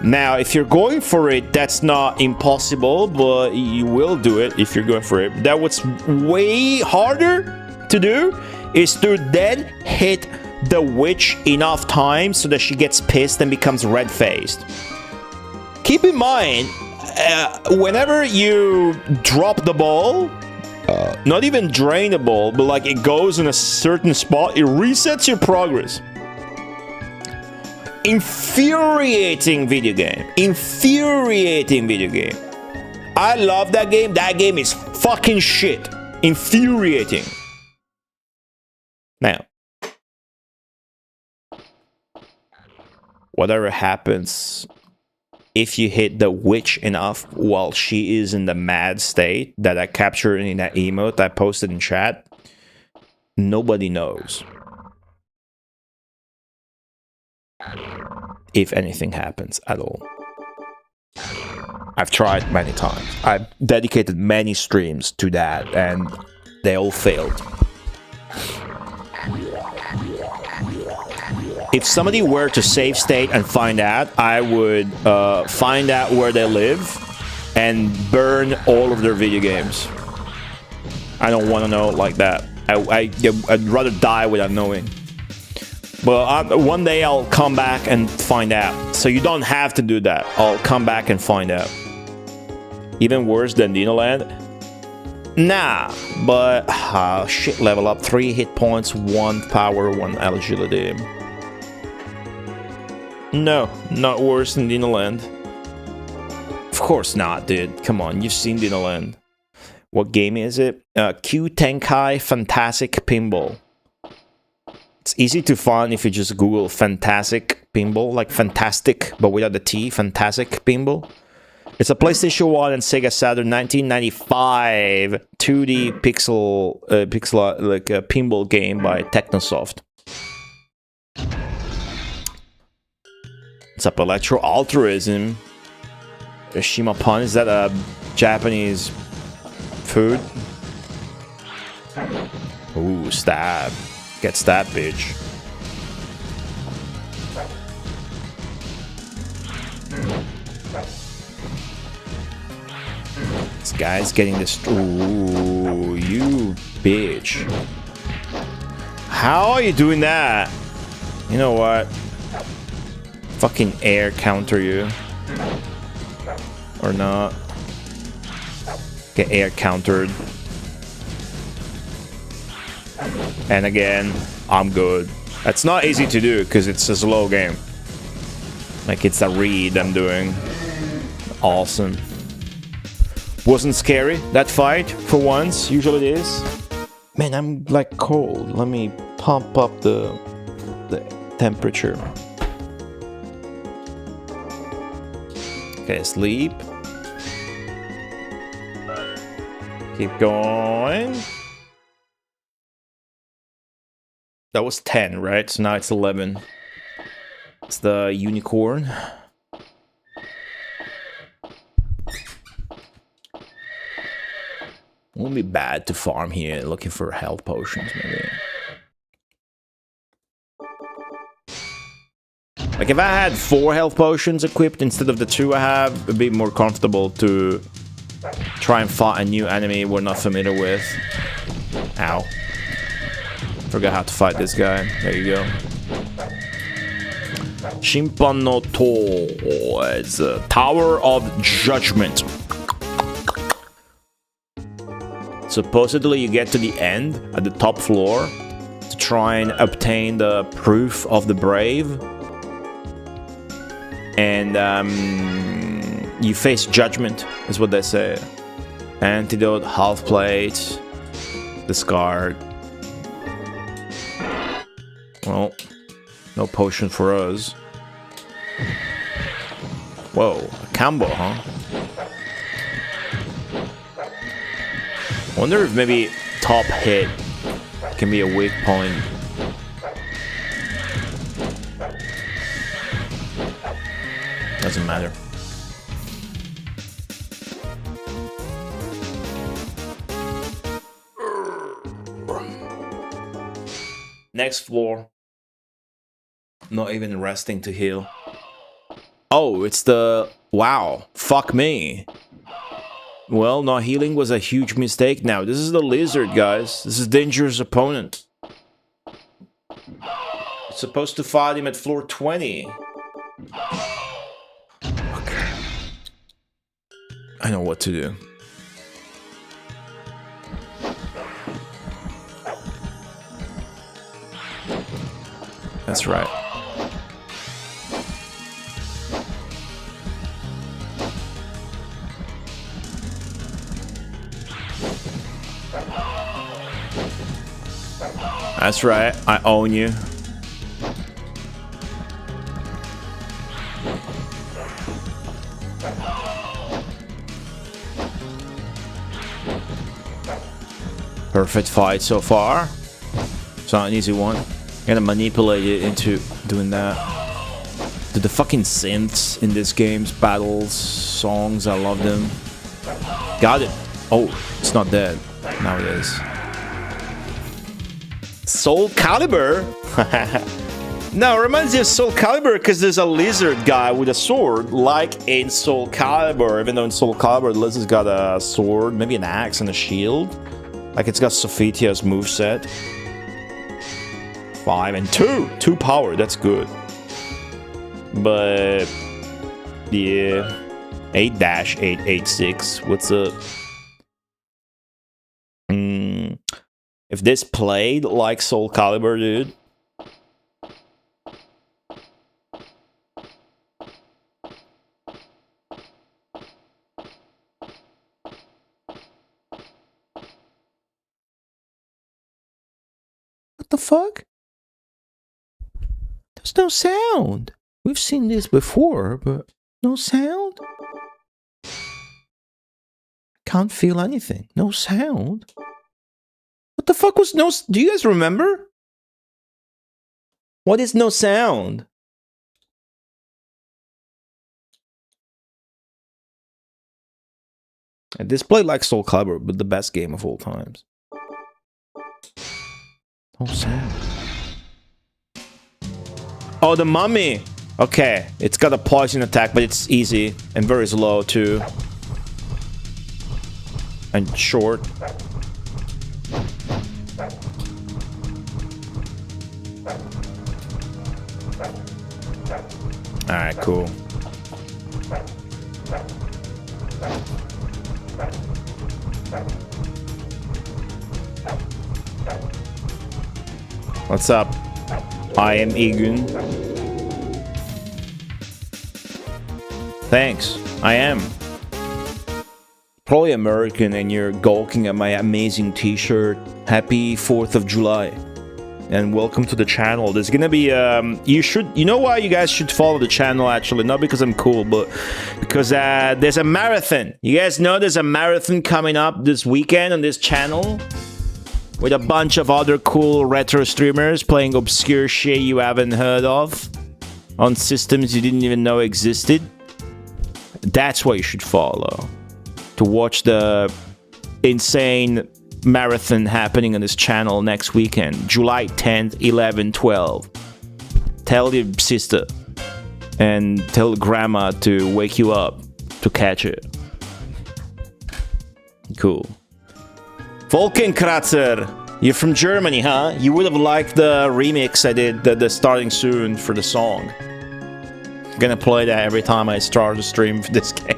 Now, if you're going for it, that's not impossible, but you will do it if you're going for it. That what's way harder to do is to then hit the witch enough times so that she gets pissed and becomes red-faced. Keep in mind, whenever you drop the ball, not even drain the ball, but like it goes in a certain spot, it resets your progress. Infuriating video game. Infuriating video game. I love that game. That game is fucking shit. Infuriating. Now, whatever happens, if you hit the witch enough while she is in the mad state that I captured in that emote I posted in chat, nobody knows if anything happens at all. I've tried many times. I've dedicated many streams to that and they all failed. If somebody were to save state and find out, I would find out where they live and burn all of their video games. I don't want to know like that. I'd rather die without knowing. But one day I'll come back and find out. So you don't have to do that. I'll come back and find out. Even worse than Dinoland? Nah, but shit, level up. 3 hit points, 1 power, 1 agility. No, not worse than Dinoland. Of course not, dude. Come on, you've seen Dinoland. What game is it? Q Tenkai Fantastic Pinball. It's easy to find if you just Google Fantastic Pinball, like fantastic, but without the T, Fantastic Pinball. It's a PlayStation 1 and Sega Saturn 1995 2D pixel pinball game by Technosoft. What's up, Electro Altruism? Shinpan, is that a Japanese food? Ooh, stab. Get stabbed, bitch. This guy's getting this. Ooh, you bitch. How are you doing that? You know what? Fucking air counter you. Or not. Get air countered. And again, I'm good. That's not easy to do because it's a slow game. Like it's a read I'm doing. Awesome. Wasn't scary, that fight, for once. Usually it is. Man, I'm like cold. Let me pump up the temperature. Okay, sleep. Keep going. That was 10, right? So now it's 11. It's the unicorn. Won't be bad to farm here, looking for health potions, maybe. Like, if I had 4 health potions equipped instead of the 2 I have, it'd be more comfortable to try and fight a new enemy we're not familiar with. Ow. Forgot how to fight this guy. There you go. Shinpan no To. It's a Tower of Judgment. Supposedly you get to the end, at the top floor, to try and obtain the Proof of the Brave. And you face Judgment, is what they say. Antidote, half plate, discard. Well, no potion for us. Whoa, a combo, huh? Wonder if maybe top hit can be a weak point. Doesn't matter. Next floor. Not even resting to heal. Oh, it's the... Wow. Fuck me. Well, not healing was a huge mistake now. This is the lizard, guys. This is dangerous opponent. It's supposed to fight him at floor 20. Okay. I know what to do. That's right. That's right, I own you. Perfect fight so far. It's not an easy one. Gotta manipulate it into doing that. Dude, the fucking synths in this game's battles, songs, I love them. Got it. Oh, it's not dead. Now it is. Soul Calibur? No, it reminds me of Soul Calibur because there's a lizard guy with a sword, like in Soul Calibur. Even though in Soul Calibur, the lizard's got a sword, maybe an axe and a shield. Like it's got Sophitia's moveset. 5 and 2. 2 power, that's good. But yeah. 8-886. What's up? If this played like Soul Calibur, dude. What the fuck? There's no sound. We've seen this before, but no sound? Can't feel anything. No sound. What the fuck was no... Do you guys remember? What is no sound? And this played like Soul Calibur, but the best game of all times. No sound. Oh, the mummy! Okay, it's got a poison attack, but it's easy and very slow too. And short. Alright, cool. What's up? I am Egan. Thanks, I am. Probably American and you're gawking at my amazing t-shirt. Happy 4th of July. And welcome to the channel. There's gonna be you know why you guys should follow the channel actually, not because I'm cool, but because there's a marathon. You guys know there's a marathon coming up this weekend on this channel with a bunch of other cool retro streamers playing obscure shit you haven't heard of on systems you didn't even know existed. That's what you should follow to watch the insane marathon happening on this channel next weekend, July 10th, 11, 12. Tell your sister and tell grandma to wake you up to catch it. Cool. Wolkenkratzer, you're from Germany, huh? You would have liked the remix I did, the starting soon for the song. I'm gonna play that every time I start a stream for this game.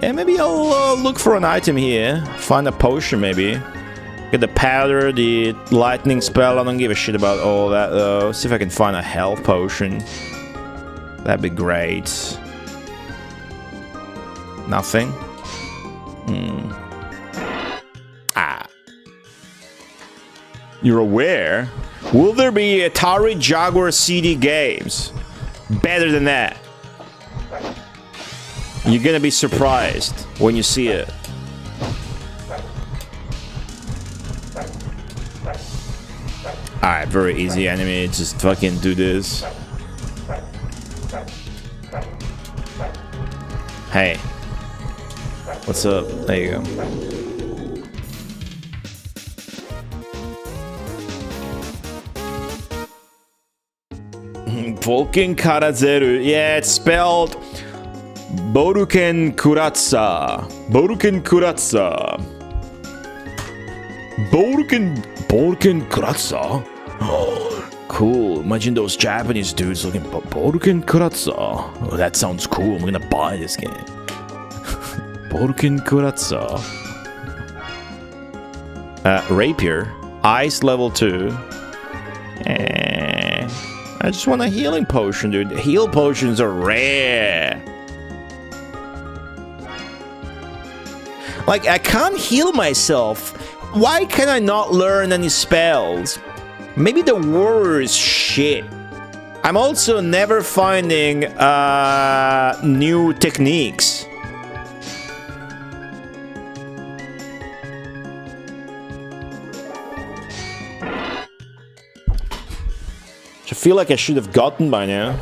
Yeah, maybe I'll look for an item here. Find a potion, maybe. Get the powder, the lightning spell. I don't give a shit about all that, though. See if I can find a health potion. That'd be great. Nothing? Ah. You're aware? Will there be Atari Jaguar CD games? Better than that. You're gonna be surprised when you see it. Alright, very easy enemy. Just fucking do this. Hey. What's up? There you go. Wolkenkratzer. Yeah, it's spelled Wolkenkratzer. Wolkenkratzer. Wolkenkratzer. Oh, cool. Imagine those Japanese dudes looking for Wolkenkratzer. Oh, that sounds cool. I'm gonna buy this game. Wolkenkratzer. Rapier. Ice level 2. I just want a healing potion, dude. Heal potions are rare. Like, I can't heal myself. Why can I not learn any spells? Maybe the warrior is shit. I'm also never finding new techniques. I feel like I should have gotten by now.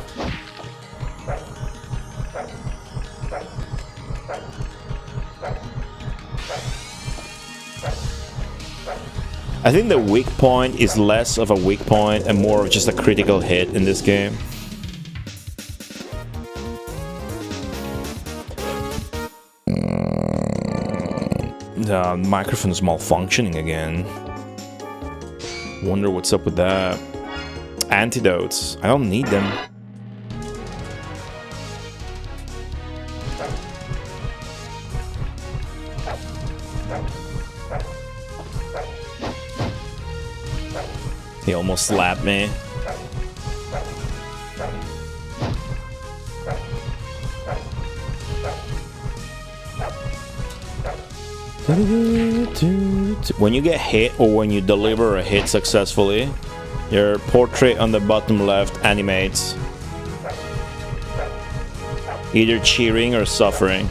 I think the weak point is less of a weak point and more of just a critical hit in this game. The microphone's malfunctioning again. Wonder what's up with that. Antidotes. I don't need them. He almost slapped me. When you get hit or when you deliver a hit successfully, your portrait on the bottom left animates, either cheering or suffering.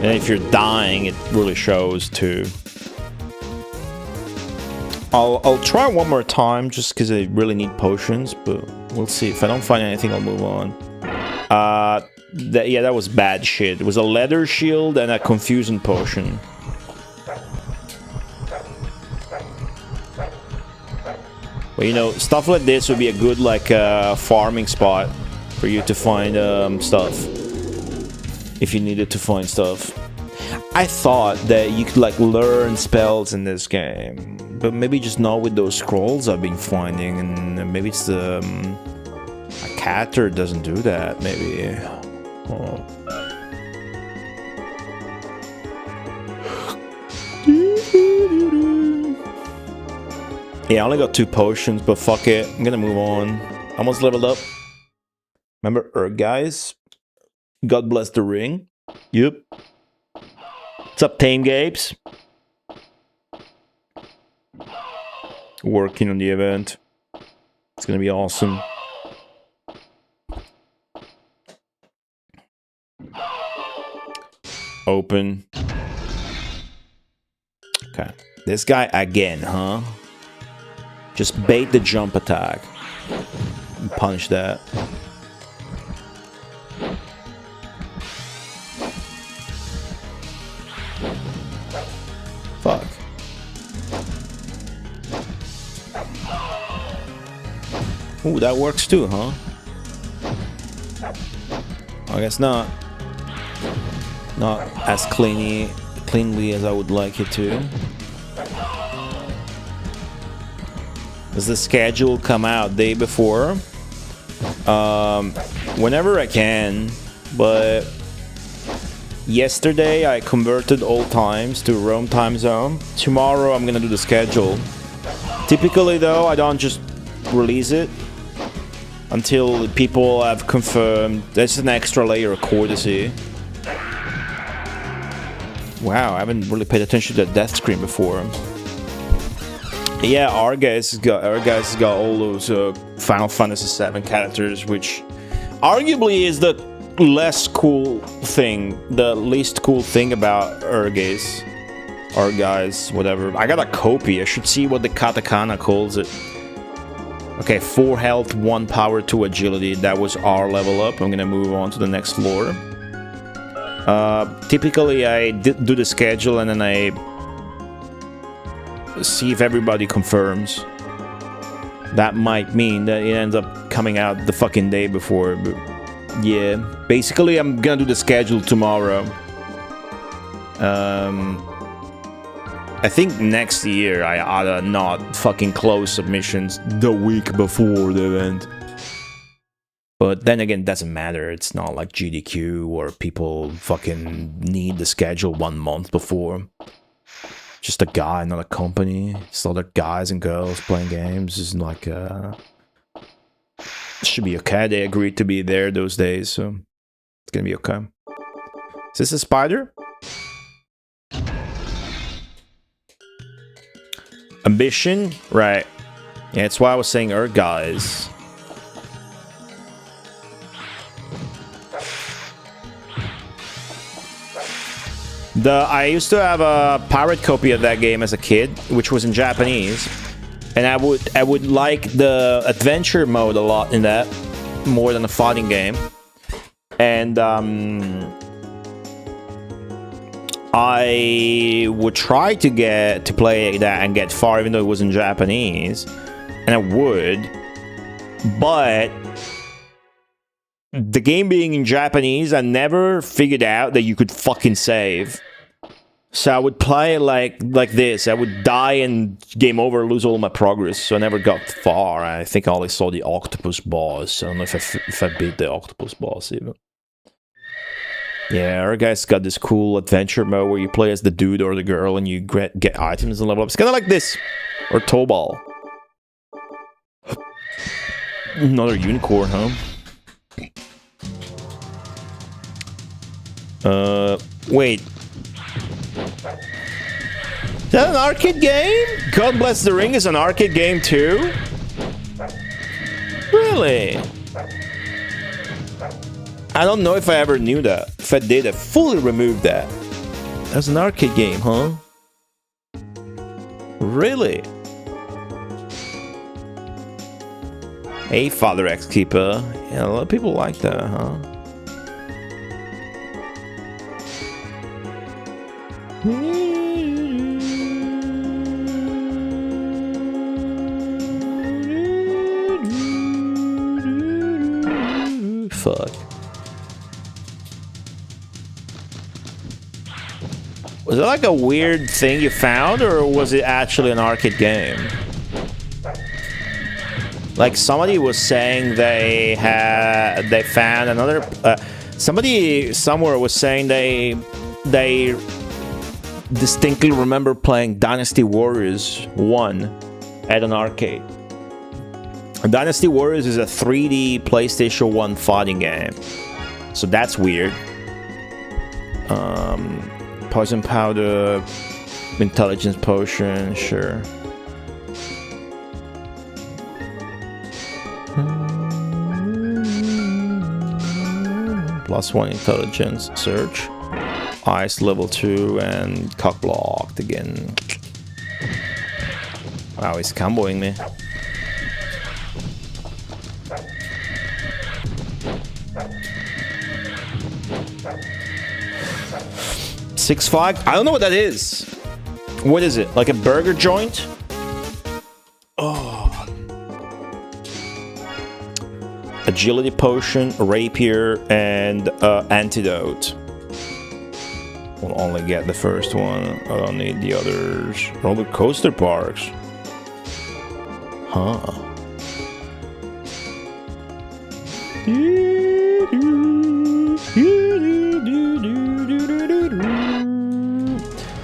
And if you're dying, it really shows too. I'll try one more time just because I really need potions, but we'll see. If I don't find anything, I'll move on. Yeah, that was bad shit. It was a leather shield and a confusion potion. But you know, stuff like this would be a good like farming spot for you to find stuff. If you needed to find stuff. I thought that you could like learn spells in this game, but maybe just not with those scrolls I've been finding, and maybe it's the a catter doesn't do that. Maybe. Oh. Yeah, I only got 2 potions, but fuck it. I'm gonna move on. Almost leveled up. Remember guys? God bless the ring. Yep. What's up, Tame Gapes? Working on the event. It's gonna be awesome. Open. Okay. This guy again, huh? Just bait the jump attack. And punish that. Fuck. Ooh, that works too, huh? I guess not. Not as cleanly as I would like it to. Does the schedule come out day before? Whenever I can, but yesterday I converted all times to Rome time zone. Tomorrow I'm gonna do the schedule. Typically though, I don't just release it until people have confirmed. That's an extra layer of courtesy. Wow, I haven't really paid attention to the death screen before. Yeah, our guys has got all those Final Fantasy VII characters, which arguably is the least cool thing about Urges, or guys, whatever. I got a copy. I should see what the katakana calls it. Okay, 4 health, 1 power, 2 agility. That was our level up. I'm gonna move on to the next floor. Typically, I do the schedule and then I see if everybody confirms. That might mean that it ends up coming out the fucking day before, but yeah. Basically, I'm gonna do the schedule tomorrow. I think next year I oughta not fucking close submissions the week before the event. But then again, it doesn't matter. It's not like GDQ or people fucking need the schedule 1 month before. Just a guy, not a company. It's other guys and girls playing games. It's like, should be okay. They agreed to be there those days, so it's gonna be okay. Is this a spider? Ambition? Right. Yeah, that's why I was saying guys. I used to have a pirate copy of that game as a kid, which was in Japanese, and I would like the adventure mode a lot in that, more than a fighting game. And I would try to play that and get far, even though it was in Japanese, and I would, but the game being in Japanese, I never figured out that you could fucking save. So I would play it like this. I would die and game over, lose all my progress. So I never got far. I think I only saw the octopus boss. I don't know if I beat the octopus boss even. Yeah, our guys got this cool adventure mode where you play as the dude or the girl and you get items and level up. It's kind of like this. Or Tobal. Another unicorn, huh? Wait. Is that an arcade game? God Bless the Ring is an arcade game too? Really? I don't know if I ever knew that. If I did, I fully removed that. That's an arcade game, huh? Really? Hey, Father X Keeper. Yeah, a lot of people like that, huh? Fuck. Was it like a weird thing you found, or was it actually an arcade game? Like somebody was saying they found another. Somebody somewhere was saying they distinctly remember playing Dynasty Warriors 1 at an arcade. Dynasty Warriors is a 3D PlayStation 1 fighting game. So that's weird. Poison powder, intelligence potion, sure. +1 intelligence, search. Ice level 2 and cock blocked again. Wow, he's comboing me. Six Flag? I don't know what that is. What is it? Like a burger joint? Oh. Agility potion, rapier, and antidote. We'll only get the first one. I don't need the others. Roller coaster parks. Huh.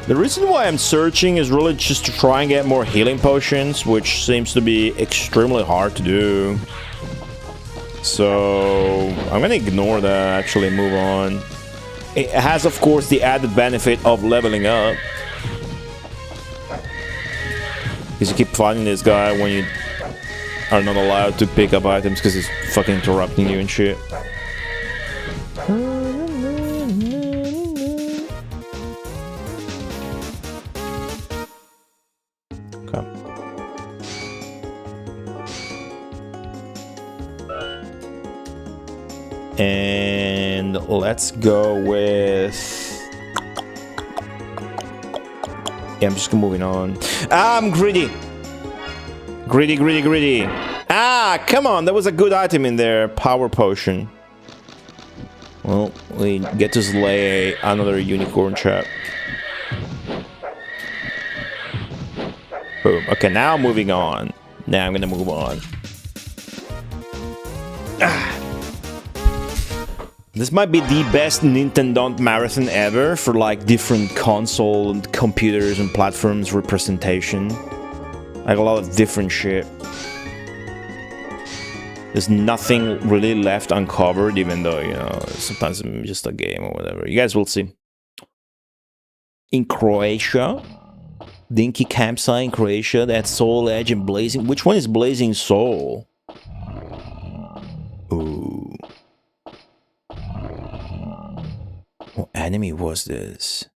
The reason why I'm searching is really just to try and get more healing potions, which seems to be extremely hard to do. So I'm gonna ignore that, actually move on. It has, of course, the added benefit of leveling up. Because you keep fighting this guy when you are not allowed to pick up items because he's fucking interrupting you and shit. Okay. And let's go with... Yeah, I'm just moving on. I'm greedy. Greedy. Ah, come on. There was a good item in there. Power potion. Well, we get to slay another unicorn trap. Boom. Okay, now moving on. Now I'm gonna move on. This might be the best Nintendo marathon ever for like different console and computers and platforms representation. Like a lot of different shit. There's nothing really left uncovered, even though, you know, sometimes it's just a game or whatever. You guys will see. In Croatia, Dinky Campsite in Croatia, that's Soul Edge and Blazing. Which one is Blazing Soul? Ooh. What enemy was this?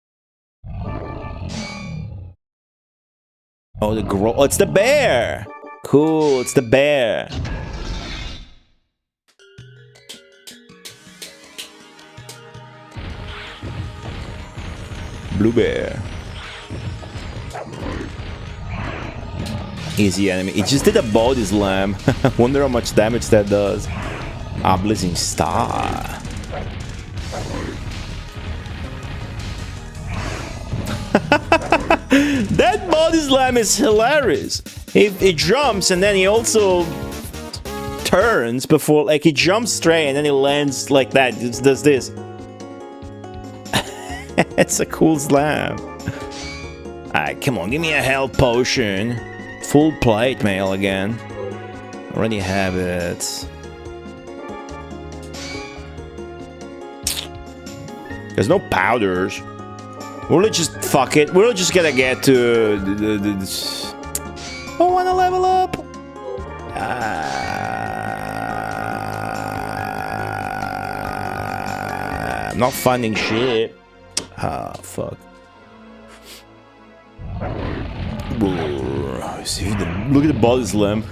Oh, oh, it's the bear! Cool, it's the bear. Blue bear. Easy enemy. It just did a body slam. Wonder how much damage that does. Ah, Blazing Star. That body slam is hilarious. He jumps and then he also turns before, like he jumps straight and then he lands like that. It does this. It's a cool slam. Alright, come on, give me a health potion. Full plate mail again. Already have it. There's no powders. We'll just fuck it. We're just gonna get to I wanna level up. I'm not finding shit. Ah, fuck. See, look at the body slam.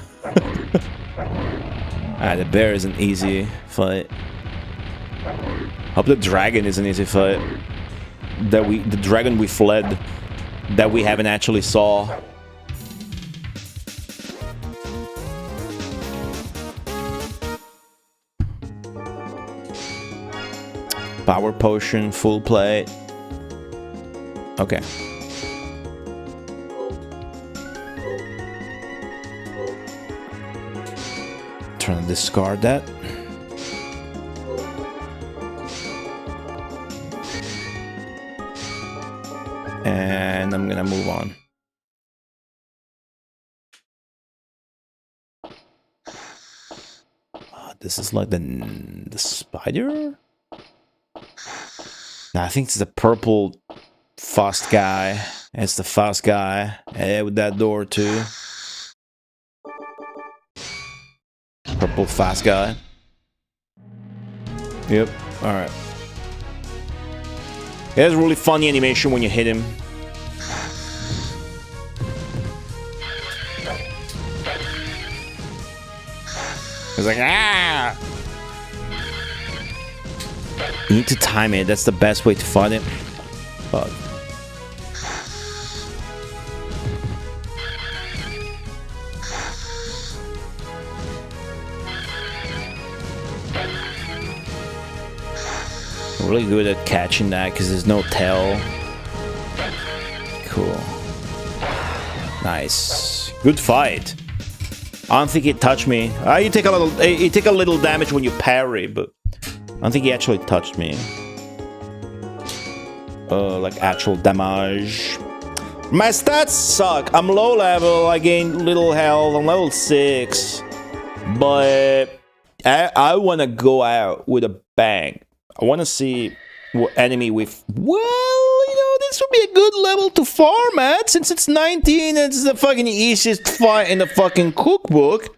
Ah, the bear is an easy fight. Hope the dragon is an easy fight. The dragon we fled, that we haven't actually saw. Power potion, full plate. Okay. Trying to discard that. And I'm gonna move on. This is like the spider? No, I think it's the purple fast guy. It's the fast guy. Yeah, with that door too. Purple fast guy. Yep. Alright. It has a really funny animation when you hit him. It's like, ah! You need to time it. That's the best way to fight it. Fuck. Really good at catching that because there's no tail. Cool. Nice. Good fight. I don't think it touched me. You take a little damage when you parry, but I don't think he actually touched me. Like actual damage. My stats suck. I'm low level. I gain little health. I'm level 6, but I want to go out with a bang. I want to see what enemy with... Well, you know, this would be a good level to farm at. Since it's 19, it's the fucking easiest fight in the fucking cookbook.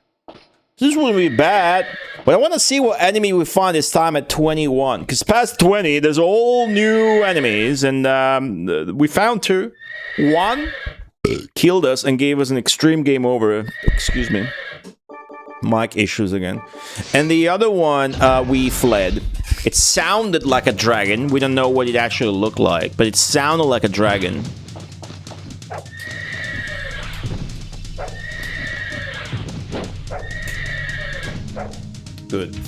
This wouldn't be bad. But I want to see what enemy we find this time at 21. Because past 20, there's all new enemies. And we found 2. 1 killed us and gave us an extreme game over. Excuse me. Mic issues again. And the other one, we fled. It sounded like a dragon. We don't know what it actually looked like, but it sounded like a dragon. Good.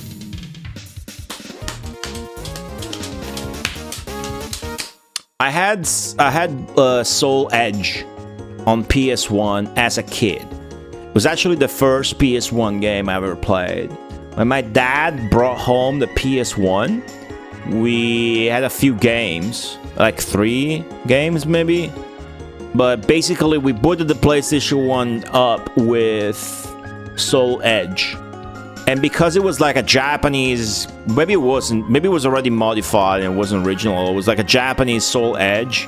I had Soul Edge on PS1 as a kid. It was actually the first PS1 game I ever played. When my dad brought home the PS1, we had a few games, like 3 games maybe. But basically we booted the PlayStation 1 up with Soul Edge. And because it was like a Japanese, maybe it wasn't, maybe it was already modified and it wasn't original. It was like a Japanese Soul Edge.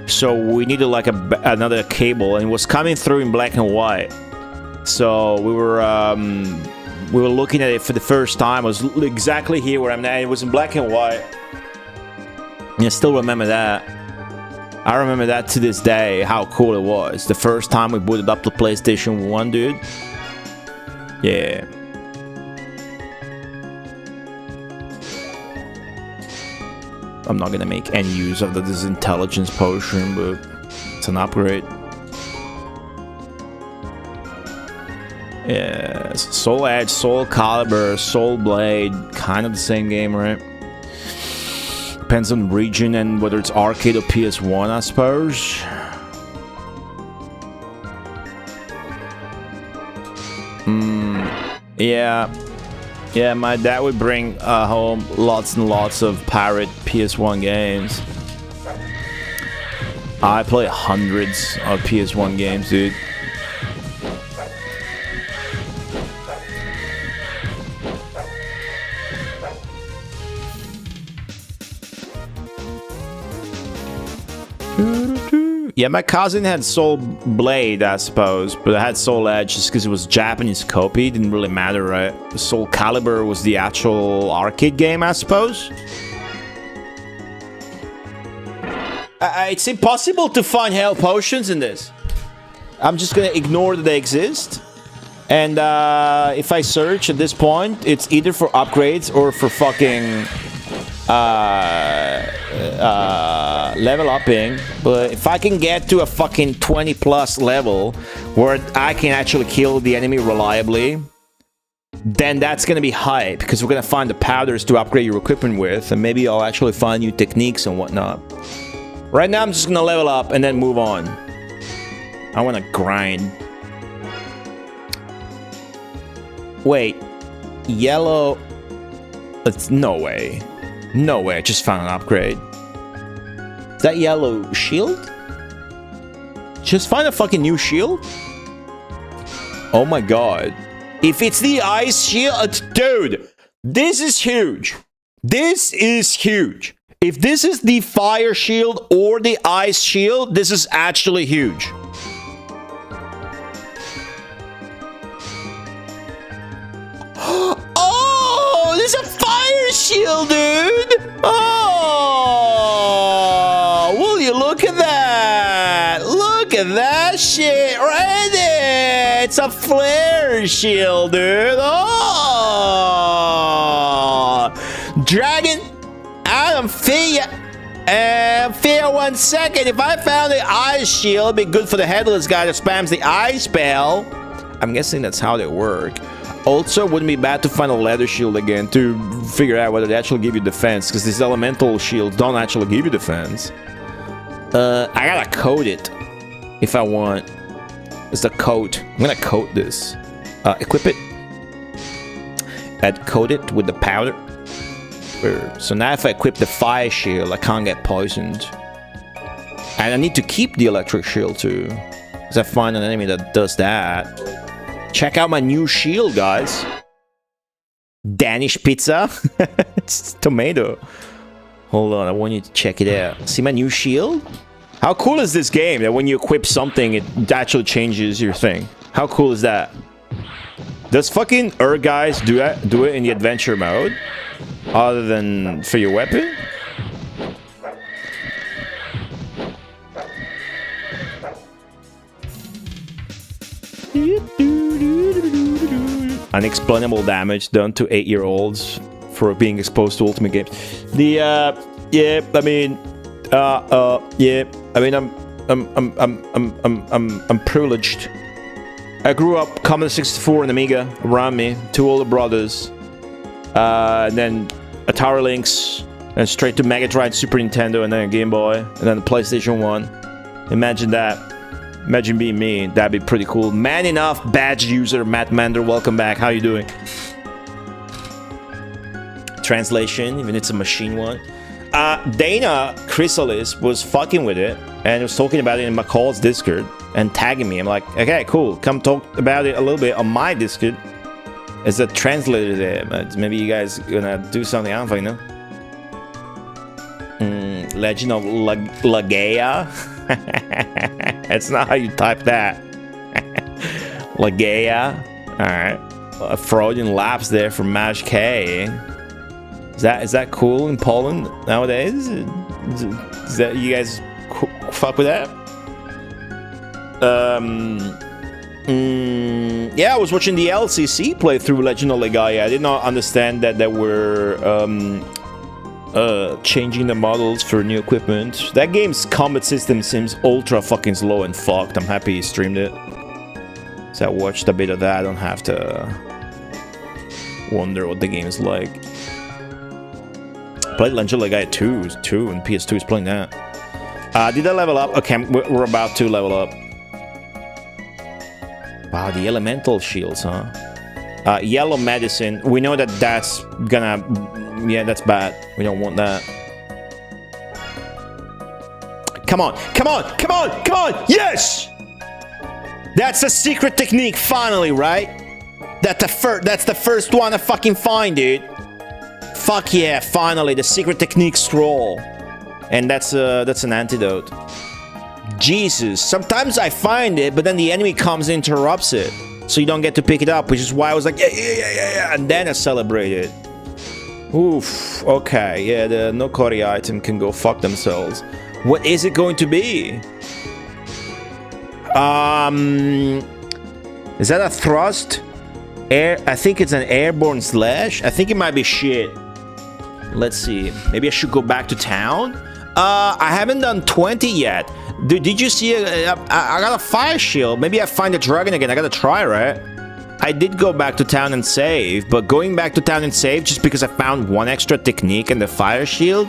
So we needed like another cable, and it was coming through in black and white. So we were looking at it for the first time. I was exactly here where I'm at. It was in black and white. And I still remember that. I remember that to this day, how cool it was. The first time we booted up the PlayStation 1, dude. Yeah. I'm not gonna make any use of this intelligence potion, but it's an upgrade. Yeah, Soul Edge, Soul Calibur, Soul Blade, kind of the same game, right? Depends on region and whether it's arcade or PS1, I suppose. Yeah, my dad would bring home lots and lots of pirate PS1 games. I play hundreds of PS1 games, dude. Yeah, my cousin had Soul Blade, I suppose, but I had Soul Edge just because it was Japanese copy. It didn't really matter, right? Soul Calibur was the actual arcade game, I suppose. It's impossible to find health potions in this. I'm just gonna ignore that they exist. And if I search at this point, it's either for upgrades or for fucking level upping. But if I can get to a fucking 20 plus level where I can actually kill the enemy reliably, then that's gonna be hype, because we're gonna find the powders to upgrade your equipment with, and maybe I'll actually find new techniques and whatnot. Right now I'm just gonna level up and then move on. I wanna grind. Wait, yellow. That's no way. No way, I just found an upgrade. Is that yellow shield? Just find a fucking new shield? Oh my god. If it's the ice shield, dude, this is huge. This is huge. If this is the fire shield or the ice shield, this is actually huge. Oh, there's a fire shield, dude. Oh, will you look at that? Look at that shit right there. It's a flare shield, dude. Oh, dragon. I don't fear. Fear 1 second. If I found the ice shield, it'd be good for the headless guy that spams the ice spell. I'm guessing that's how they work. Also, wouldn't be bad to find a leather shield again to figure out whether they actually give you defense, because these elemental shields don't actually give you defense. I gotta coat it if I want. It's the coat. I'm gonna coat this. Equip it. And coat it with the powder. So now if I equip the fire shield, I can't get poisoned. And I need to keep the electric shield too, because I find an enemy that does that. Check out my new shield, guys. Danish pizza. It's tomato. Hold on, I want you to check it out. See my new shield? How cool is this game that when you equip something, it actually changes your thing? How cool is that? Does fucking guys do it in the adventure mode? Other than for your weapon? Unexplainable damage done to 8-year-olds for being exposed to Ultimate games. Yeah, I mean, yeah, I mean, I'm privileged. I grew up Commodore 64 and Amiga around me, 2 older brothers, and then Atari Lynx, and straight to Mega Drive, Super Nintendo, and then a Game Boy, and then the PlayStation 1. Imagine that. Imagine being me. That'd be pretty cool. Man enough, badge user, Matt Mander, welcome back. How you doing? Translation, even it's a machine one. Dana Chrysalis was fucking with it and was talking about it in McCall's Discord and tagging me. I'm like, okay, cool. Come talk about it a little bit on my Discord. It's a translator there, but maybe you guys gonna do something. I don't fucking know. Legend of Lagea. That's not how you type that. Lagea. Alright. A Freudian lapse there from Mash K. Is that cool in Poland nowadays? Is that you guys fuck with that? Yeah, I was watching the LCC playthrough Legend of Legaia. I did not understand that they were changing the models for new equipment. That game's combat system seems ultra fucking slow and fucked. I'm happy he streamed it. So I watched a bit of that. I don't have to wonder what the game is like. Played Legend of Legaia 2 and PS2 is playing that. Did I level up? Okay, we're about to level up. Wow, the elemental shields, huh? Yellow medicine. We know that that's gonna... Yeah, that's bad. We don't want that. Come on, come on, come on, come on! Yes! That's a secret technique, finally, right? That's the first one I fucking find, dude. Fuck yeah, finally, the secret technique scroll. And that's an antidote. Jesus, sometimes I find it, but then the enemy comes and interrupts it. So you don't get to pick it up, which is why I was like, yeah, and then I celebrated. Oof, okay, yeah, the Nokori item can go fuck themselves. What is it going to be? Is that a thrust? I think it's an airborne slash. I think it might be shit. Let's see. Maybe I should go back to town? I haven't done 20 yet. Did you see? I got a fire shield. Maybe I find the dragon again. I gotta try, right? I did go back to town and save, but going back to town and save just because I found one extra technique in the fire shield?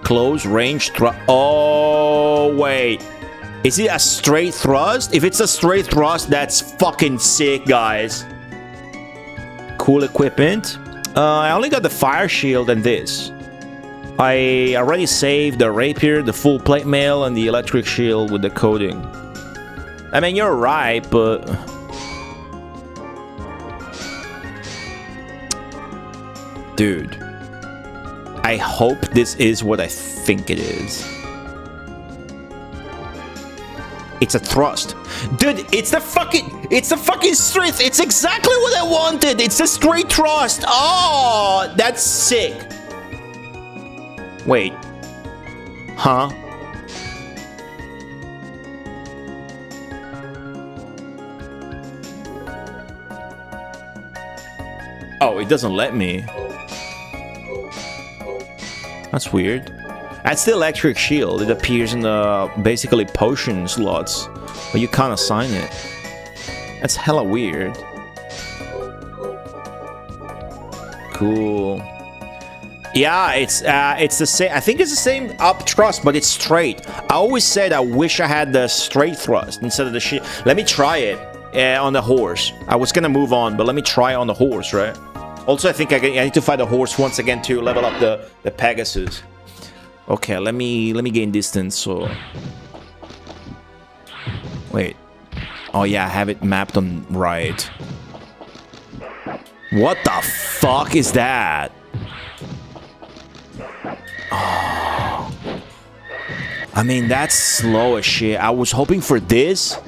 Close range thrust. Oh, wait. Is it a straight thrust? If it's a straight thrust, that's fucking sick, guys. Cool equipment. I only got the fire shield and this. I already saved the rapier, the full plate mail, and the electric shield with the coating. I mean, you're right, but... Dude. I hope this is what I think it is. It's a thrust. Dude, it's the fucking straight. It's exactly what I wanted. It's a straight thrust. Oh, that's sick. Wait. Huh? Oh, it doesn't let me. That's weird. That's the electric shield. It appears in the basically potion slots, but you can't assign it. That's hella weird. Cool. Yeah, it's the same. I think it's the same up thrust, but it's straight. I always said I wish I had the straight thrust instead of the shit. Let me try it on the horse. I was gonna move on, but let me try on the horse, right? Also, I think I need to fight the horse once again to level up the Pegasus. Okay, let me gain distance. So, wait. Oh yeah, I have it mapped on right. What the fuck is that? Oh. I mean, that's slow as shit. I was hoping for this.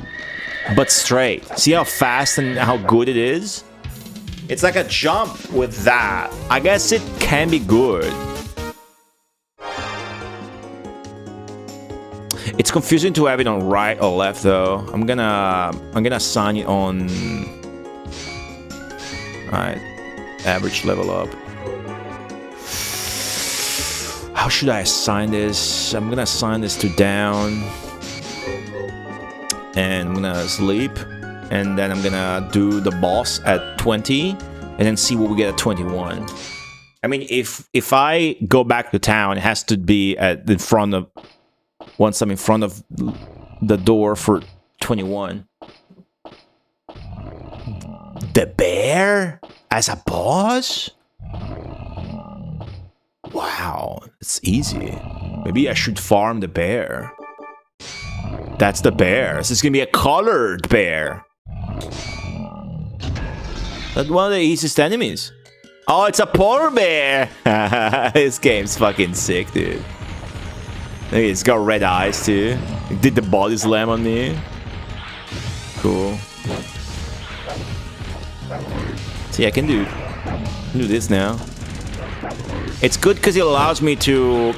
but straight. See how fast and how good it is? It's like a jump with that. I guess it can be good. It's confusing to have it on right or left though. I'm gonna assign it on. Alright. Average level up. How should I assign this? I'm gonna assign this to down. And I'm gonna sleep. And then I'm gonna do the boss at 20. And then see what we get at 21. I mean, if I go back to town, it has to be in front of... Once I'm in front of the door for 21. The bear? As a boss? Wow, it's easy. Maybe I should farm the bear. That's the bear. This is gonna be a colored bear. That's one of the easiest enemies. Oh, it's a polar bear! This game's fucking sick, dude. Look, it's got red eyes too. It did the body slam on me. Cool. See, I can do this now. It's good because it allows me to.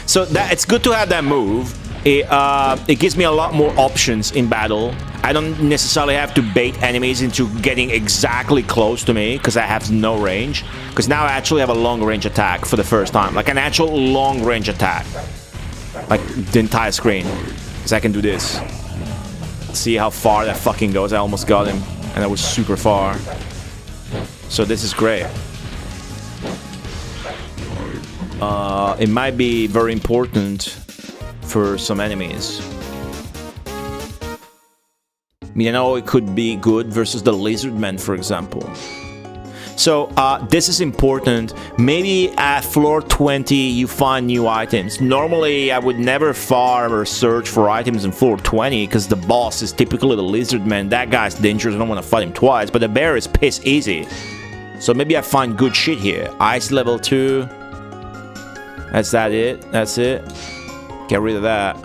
So that it's good to have that move. It gives me a lot more options in battle. I don't necessarily have to bait enemies into getting exactly close to me because I have no range. Because now I actually have a long range attack for the first time, like an actual long range attack. Like the entire screen, because I can do this. See how far that fucking goes. I almost got him, and that was super far. So this is great. It might be very important for some enemies. I mean, I know it could be good versus the lizard men, for example. So this is important. Maybe at floor 20 you find new items. Normally I would never farm or search for items in floor 20 because the boss is typically the lizard man. That guy's dangerous. I don't want to fight him twice. But the bear is piss easy. So maybe I find good shit here. Ice level 2. That's it. That's it. Get rid of that.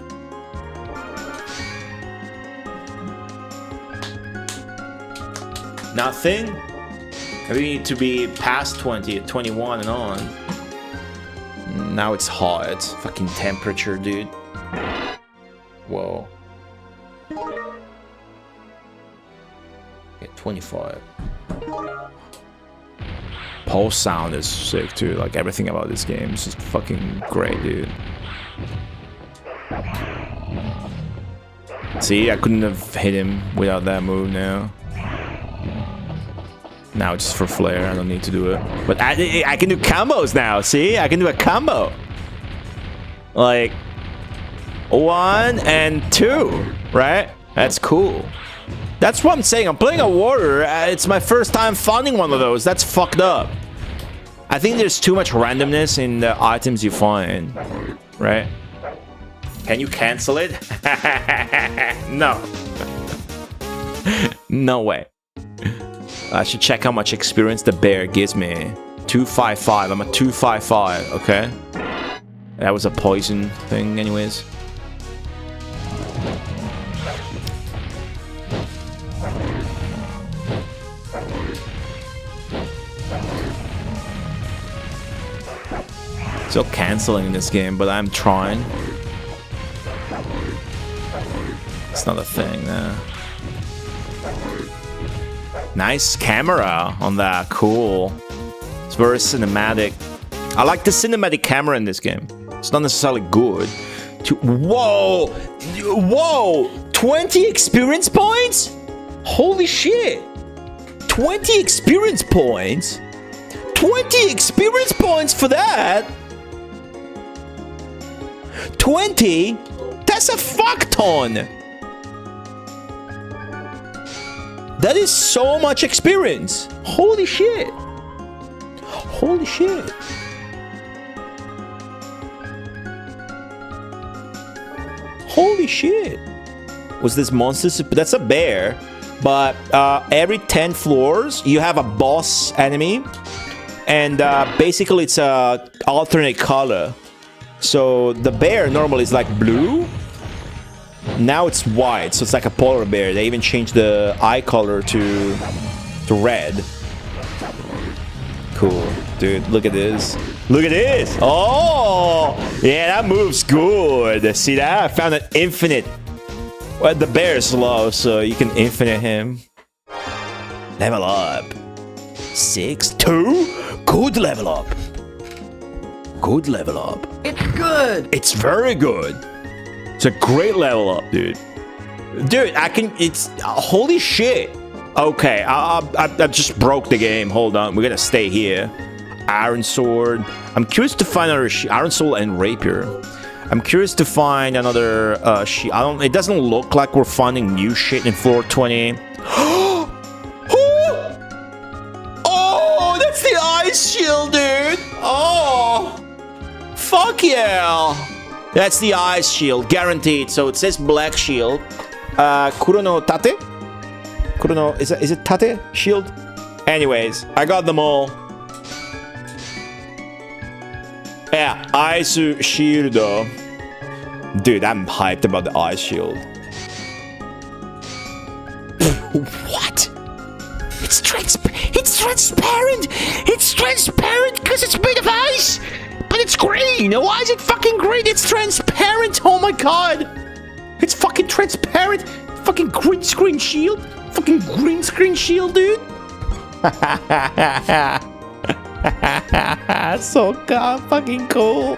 Nothing? We need to be past 20, 21 and on. Now it's hot. Fucking temperature, dude. Whoa. Get 25. Pulse sound is sick too. Like everything about this game is just fucking great, dude. See, I couldn't have hit him without that move now. Now it's just for flair. I don't need to do it. But I can do combos now. See? I can do a combo. Like 1 and 2, right? That's cool. That's what I'm saying. I'm playing a warrior. It's my first time finding one of those. That's fucked up. I think there's too much randomness in the items you find, right? Can you cancel it? No. No way. I should check how much experience the bear gives me. 255. I'm a 255, okay? That was a poison thing anyways. Still canceling this game, but I'm trying. It's not a thing, nah. Nice camera on that, cool. It's very cinematic. I like the cinematic camera in this game. It's not necessarily good. Whoa! Whoa! 20 experience points? Holy shit! 20 experience points? 20 experience points for that? 20? That's a fuck ton! That is so much experience. Holy shit. Holy shit. Holy shit. Was this monster? That's a bear. But every 10 floors, you have a boss enemy. And basically, it's a alternate color. So the bear normally is like blue. Now it's white, so it's like a polar bear. They even changed the eye color to red. Cool. Dude, look at this. Look at this! Oh! Yeah, that move's good. See that? I found an infinite. Well, the bear is low, so you can infinite him. Level up. 6, 2? Good level up. Good level up. It's good. It's very good. It's a great level up, dude. Dude, I can... It's... holy shit. Okay, I just broke the game. Hold on. We're gonna stay here. Iron sword. I'm curious to find another iron sword and rapier. I'm curious to find another it doesn't look like we're finding new shit in floor 20. Oh, that's the ice shield, dude. Oh, fuck yeah. That's the ice shield, guaranteed. So it says black shield. Kurono tate? Kurono, is it tate shield? Anyways, I got them all. Yeah, ice shield. Dude, I'm hyped about the ice shield. What? It's transparent. It's transparent. It's transparent because it's made of ice. But it's green. Why is it fucking green? It's transparent. Oh my god. It's fucking transparent. Fucking green screen shield. Fucking green screen shield, dude. So god fucking cool.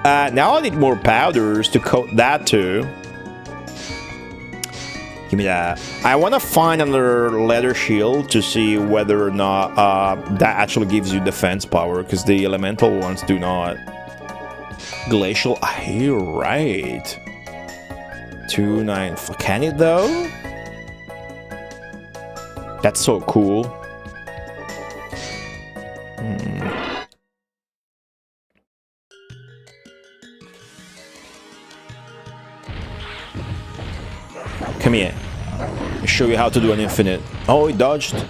Now I need more powders to coat that too. Give me that. I want to find another leather shield to see whether or not that actually gives you defense power, because the elemental ones do not. Glacial. You're right. 2-9. Can it though? That's so cool. Come here. I'll show you how to do an infinite. Oh, he dodged.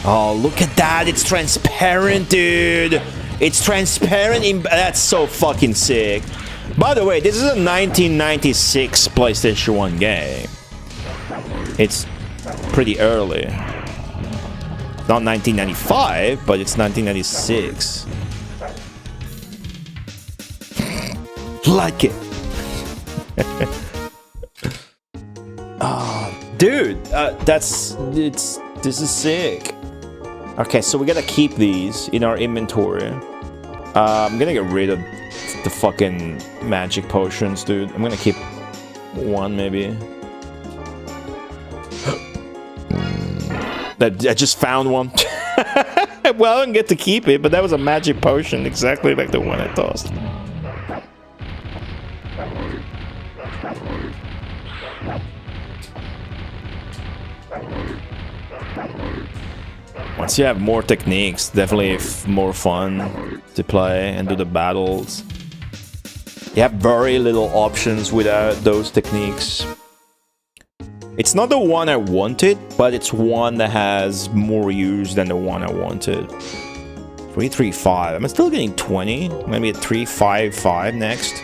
Oh, look at that. It's transparent, dude. It's transparent. That's so fucking sick. By the way, this is a 1996 PlayStation 1 game. It's pretty early. Not 1995, but it's 1996. Like it. Oh, dude, this is sick. Okay, so we gotta keep these in our inventory. I'm gonna get rid of the fucking magic potions, dude. I'm gonna keep one, maybe. I just found one. Well, I didn't get to keep it, but that was a magic potion, exactly like the one I tossed. Once you have more techniques, definitely more fun to play and do the battles. You have very little options without those techniques. It's not the one I wanted, but it's one that has more use than the one I wanted. 335. I'm still getting 20. Maybe a 355 next.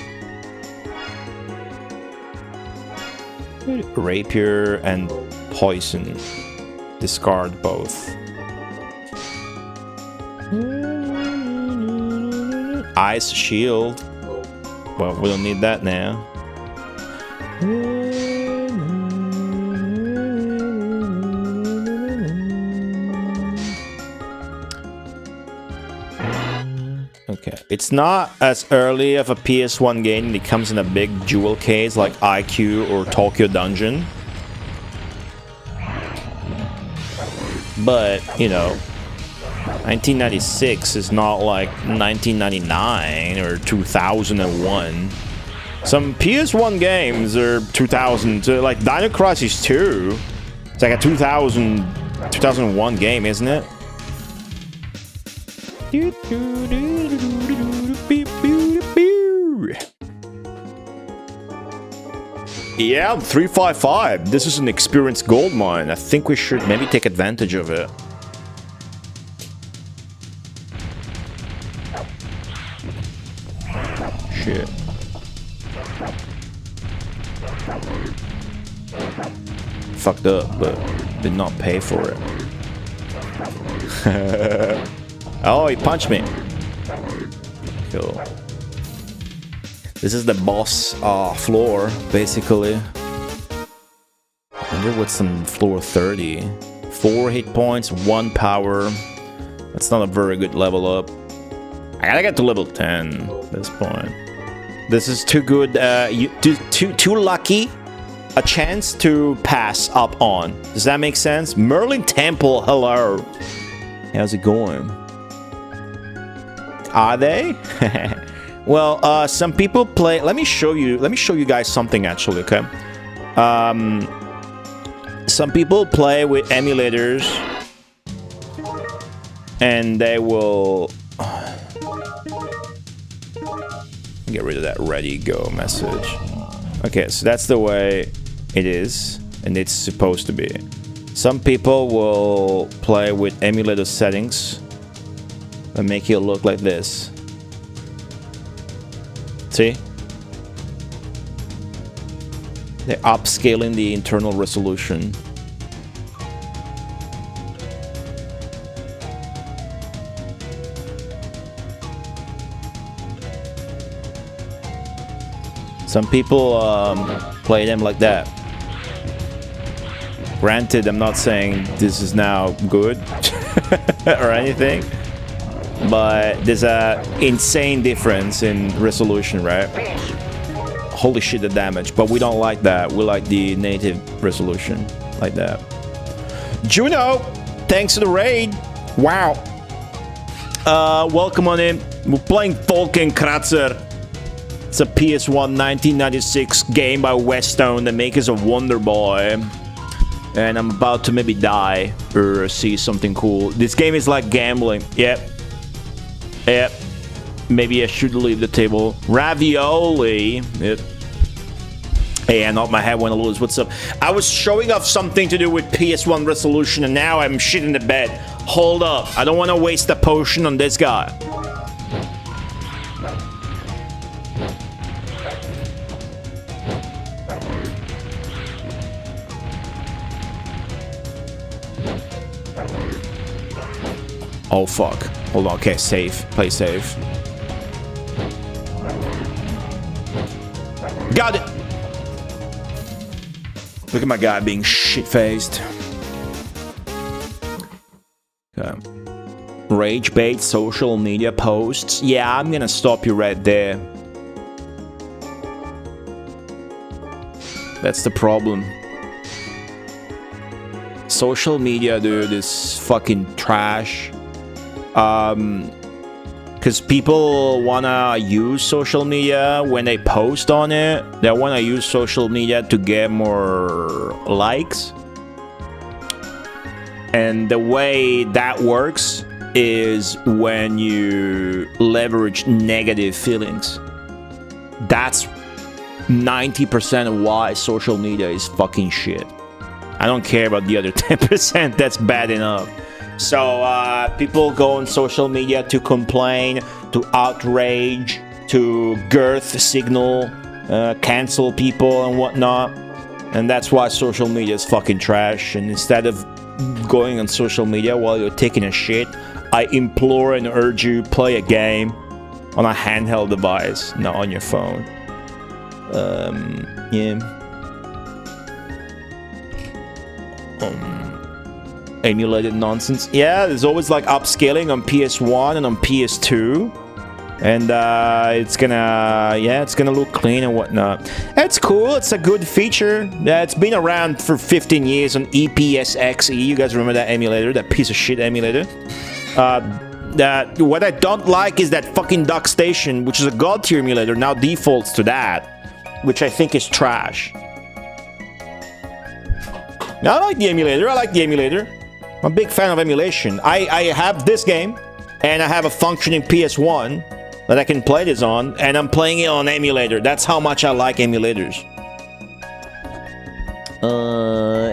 Rapier and poison. Discard both. Ice shield. Well, we don't need that now. Okay, it's not as early of a PS1 game. It comes in a big jewel case like IQ or Tokyo Dungeon. But, you know, 1996 is not like 1999 or 2001. Some PS1 games are 2000, like Dino Crisis 2. It's like a 2001 game, isn't it? Yeah, 355. This is an experienced gold mine. I think we should maybe take advantage of it. Shit. Fucked up, but did not pay for it. Oh, he punched me. Cool. This is the boss floor, basically. I wonder what's on floor 30. 4 hit points, 1 power. That's not a very good level up. I gotta get to level 10 at this point. This is too good, too lucky a chance to pass up on. Does that make sense? Merlin Temple, hello. How's it going? Are they? Well, some people play. Let me show you guys something actually, okay? Some people play with emulators and they will get rid of that ready go message. Okay, so that's the way it is, and it's supposed to be. Some people will play with emulator settings and make it look like this. See? They're upscaling the internal resolution. Some people play them like that. Granted, I'm not saying this is now good or anything, but there's a insane difference in resolution, right? Holy shit, the damage. But we don't like that. We like the native resolution, like that. Juno, thanks for the raid. Wow. Welcome on in. We're playing Wolkenkratzer. It's a PS1 1996 game by Westone, the makers of Wonder Boy. And I'm about to maybe die or see something cool. This game is like gambling. Yep. Yep. Maybe I should leave the table. Ravioli. Yep. Hey, I knocked my head when I lose. What's up? I was showing off something to do with PS1 resolution and now I'm shit in the bed. Hold up. I don't want to waste a potion on this guy. Oh fuck. Hold on, okay, safe. Play safe. Got it! Look at my guy being shit-faced. Okay. Rage bait social media posts. Yeah, I'm gonna stop you right there. That's the problem. Social media, dude, is fucking trash. Because people wanna use social media when they post on it. They wanna use social media to get more likes. And the way that works is when you leverage negative feelings. That's 90% of why social media is fucking shit. I don't care about the other 10%, that's bad enough. So people go on social media to complain, to outrage, to girth signal, cancel people and whatnot. And that's why social media is fucking trash. And instead of going on social media while you're taking a shit, I implore and urge you, play a game on a handheld device, not on your phone. Yeah. Emulated nonsense. Yeah, there's always like upscaling on PS1 and on PS2. And it's gonna look clean and whatnot. It's cool, it's a good feature. It's been around for 15 years on EPSXE. You guys remember that emulator, that piece of shit emulator? What I don't like is that fucking Dock Station, which is a god tier emulator, now defaults to that, which I think is trash. I like the emulator. I'm a big fan of emulation. I have this game, and I have a functioning PS1 that I can play this on, and I'm playing it on emulator. That's how much I like emulators.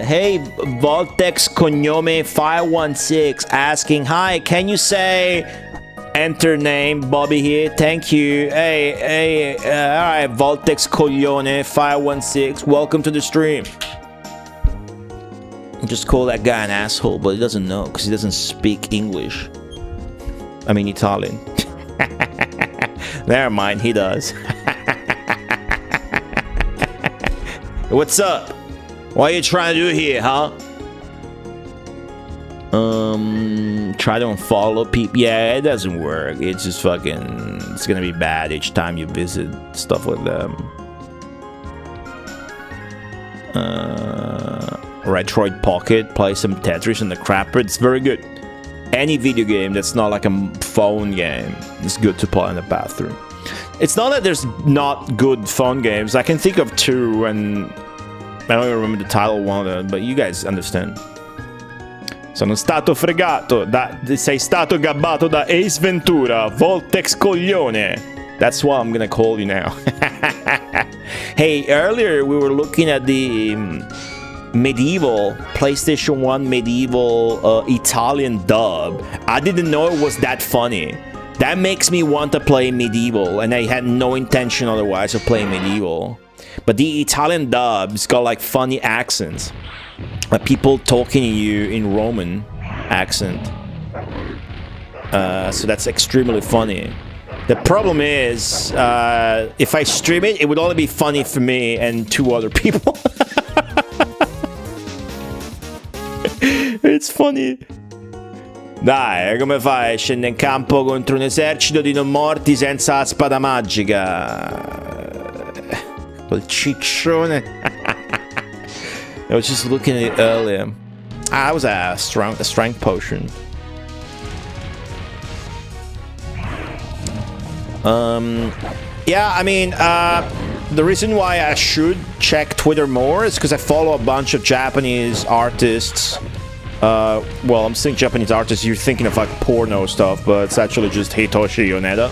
Hey, Voltex Cognome 516 asking, hi, can you say Enter name, Bobby here. Thank you. Hey, alright, Voltex Coglione 516. Welcome to the stream. Just call that guy an asshole, but he doesn't know because he doesn't speak English. I mean Italian. Never mind, he does. What's up? What are you trying to do here, huh? Try to unfollow people. Yeah, it doesn't work. It's just fucking... It's gonna be bad each time you visit stuff like that. Retroid Pocket. Play some Tetris in the crapper. It's very good. Any video game that's not like a phone game is good to play in the bathroom. It's not that there's not good phone games. I can think of two, and I don't even remember the title of one of them, but you guys understand. Sono stato fregato sei stato gabbato da Ace Ventura, Voltex Coglione. That's what I'm gonna call you now. Hey, earlier we were looking at the medieval PlayStation 1 medieval Italian dub. I didn't know it was that funny. That makes me want to play medieval, and I had no intention otherwise of playing medieval. But the Italian dub's got like funny accents. People talking to you in Roman accent. So that's extremely funny. The problem is, if I stream it, it would only be funny for me and 2 other people. It's funny. Dai, come fai? Scende in campo contro un esercito di non morti senza la spada magica. Quel ciccione. I was just looking at it earlier. I was a strength potion. Yeah, I mean, the reason why I should check Twitter more is because I follow a bunch of Japanese artists. Well, I'm saying Japanese artists, you're thinking of like porno stuff, but it's actually just Hitoshi Yoneda.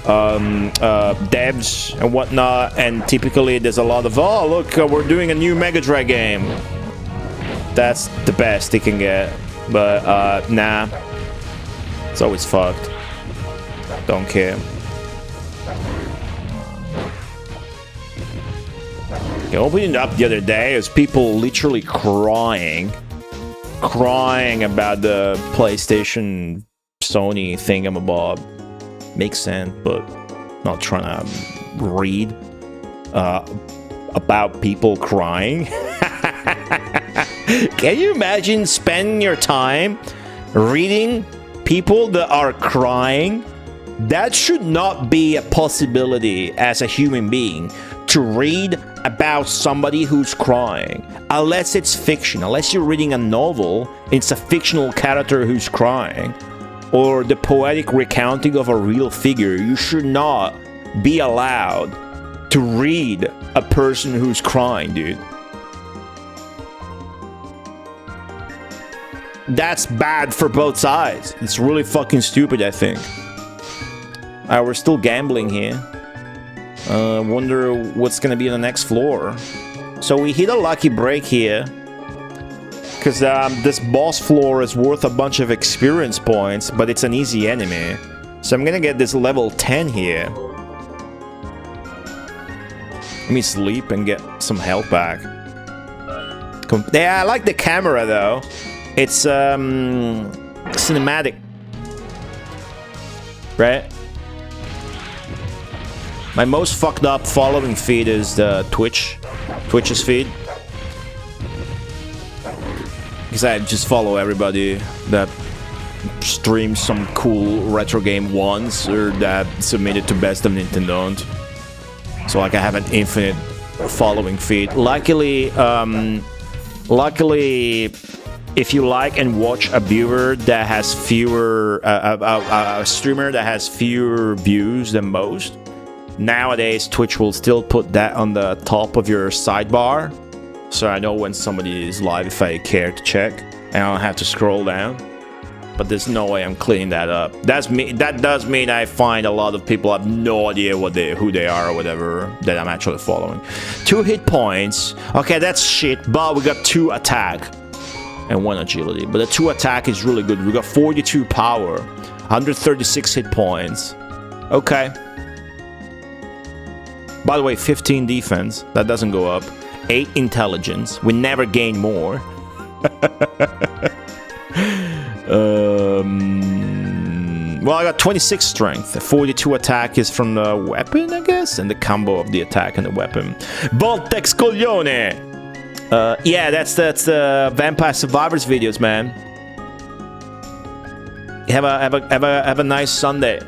Devs and whatnot, and typically there's a lot of, oh look, we're doing a new Mega Drive game. That's the best they can get, but nah, it's always fucked. Don't care. Okay, opening it up the other day, is people literally crying about the PlayStation Sony thingamabob. Makes sense, but not trying to read about people crying. Can you imagine spending your time reading people that are crying? That should not be a possibility as a human being, to read about somebody who's crying. Unless it's fiction, unless you're reading a novel, it's a fictional character who's crying, or the poetic recounting of a real figure. You should not be allowed to read a person who's crying, dude. That's bad for both sides. It's really fucking stupid, I think. We're still gambling here. Wonder what's gonna be on the next floor. So we hit a lucky break here, because this boss floor is worth a bunch of experience points, but it's an easy enemy. So I'm gonna get this level 10 here. Let me sleep and get some health back. Yeah, I like the camera though. It's cinematic, right? My most fucked up following feed is the Twitch's feed. Because I just follow everybody that streams some cool retro game once, or that submitted to Best of Nintendo. So like I have an infinite following feed. Luckily, if you like and watch a viewer that has fewer, a streamer that has fewer views than most, nowadays Twitch will still put that on the top of your sidebar, so I know when somebody is live if I care to check, and I don't have to scroll down. But there's no way I'm cleaning that up. That does mean I find a lot of people have no idea who they are or whatever that I'm actually following. 2 hit points. Okay, that's shit, but we got 2 attack and 1 agility. But the 2 attack is really good. We got 42 power. 136 hit points. Okay. By the way, 15 defense. That doesn't go up. 8 intelligence. We never gain more. Well, I got 26 strength. 42 attack is from the weapon, I guess, and the combo of the attack and the weapon. Voltex coglione! Yeah, that's the Vampire Survivors videos, man. Have a nice Sunday.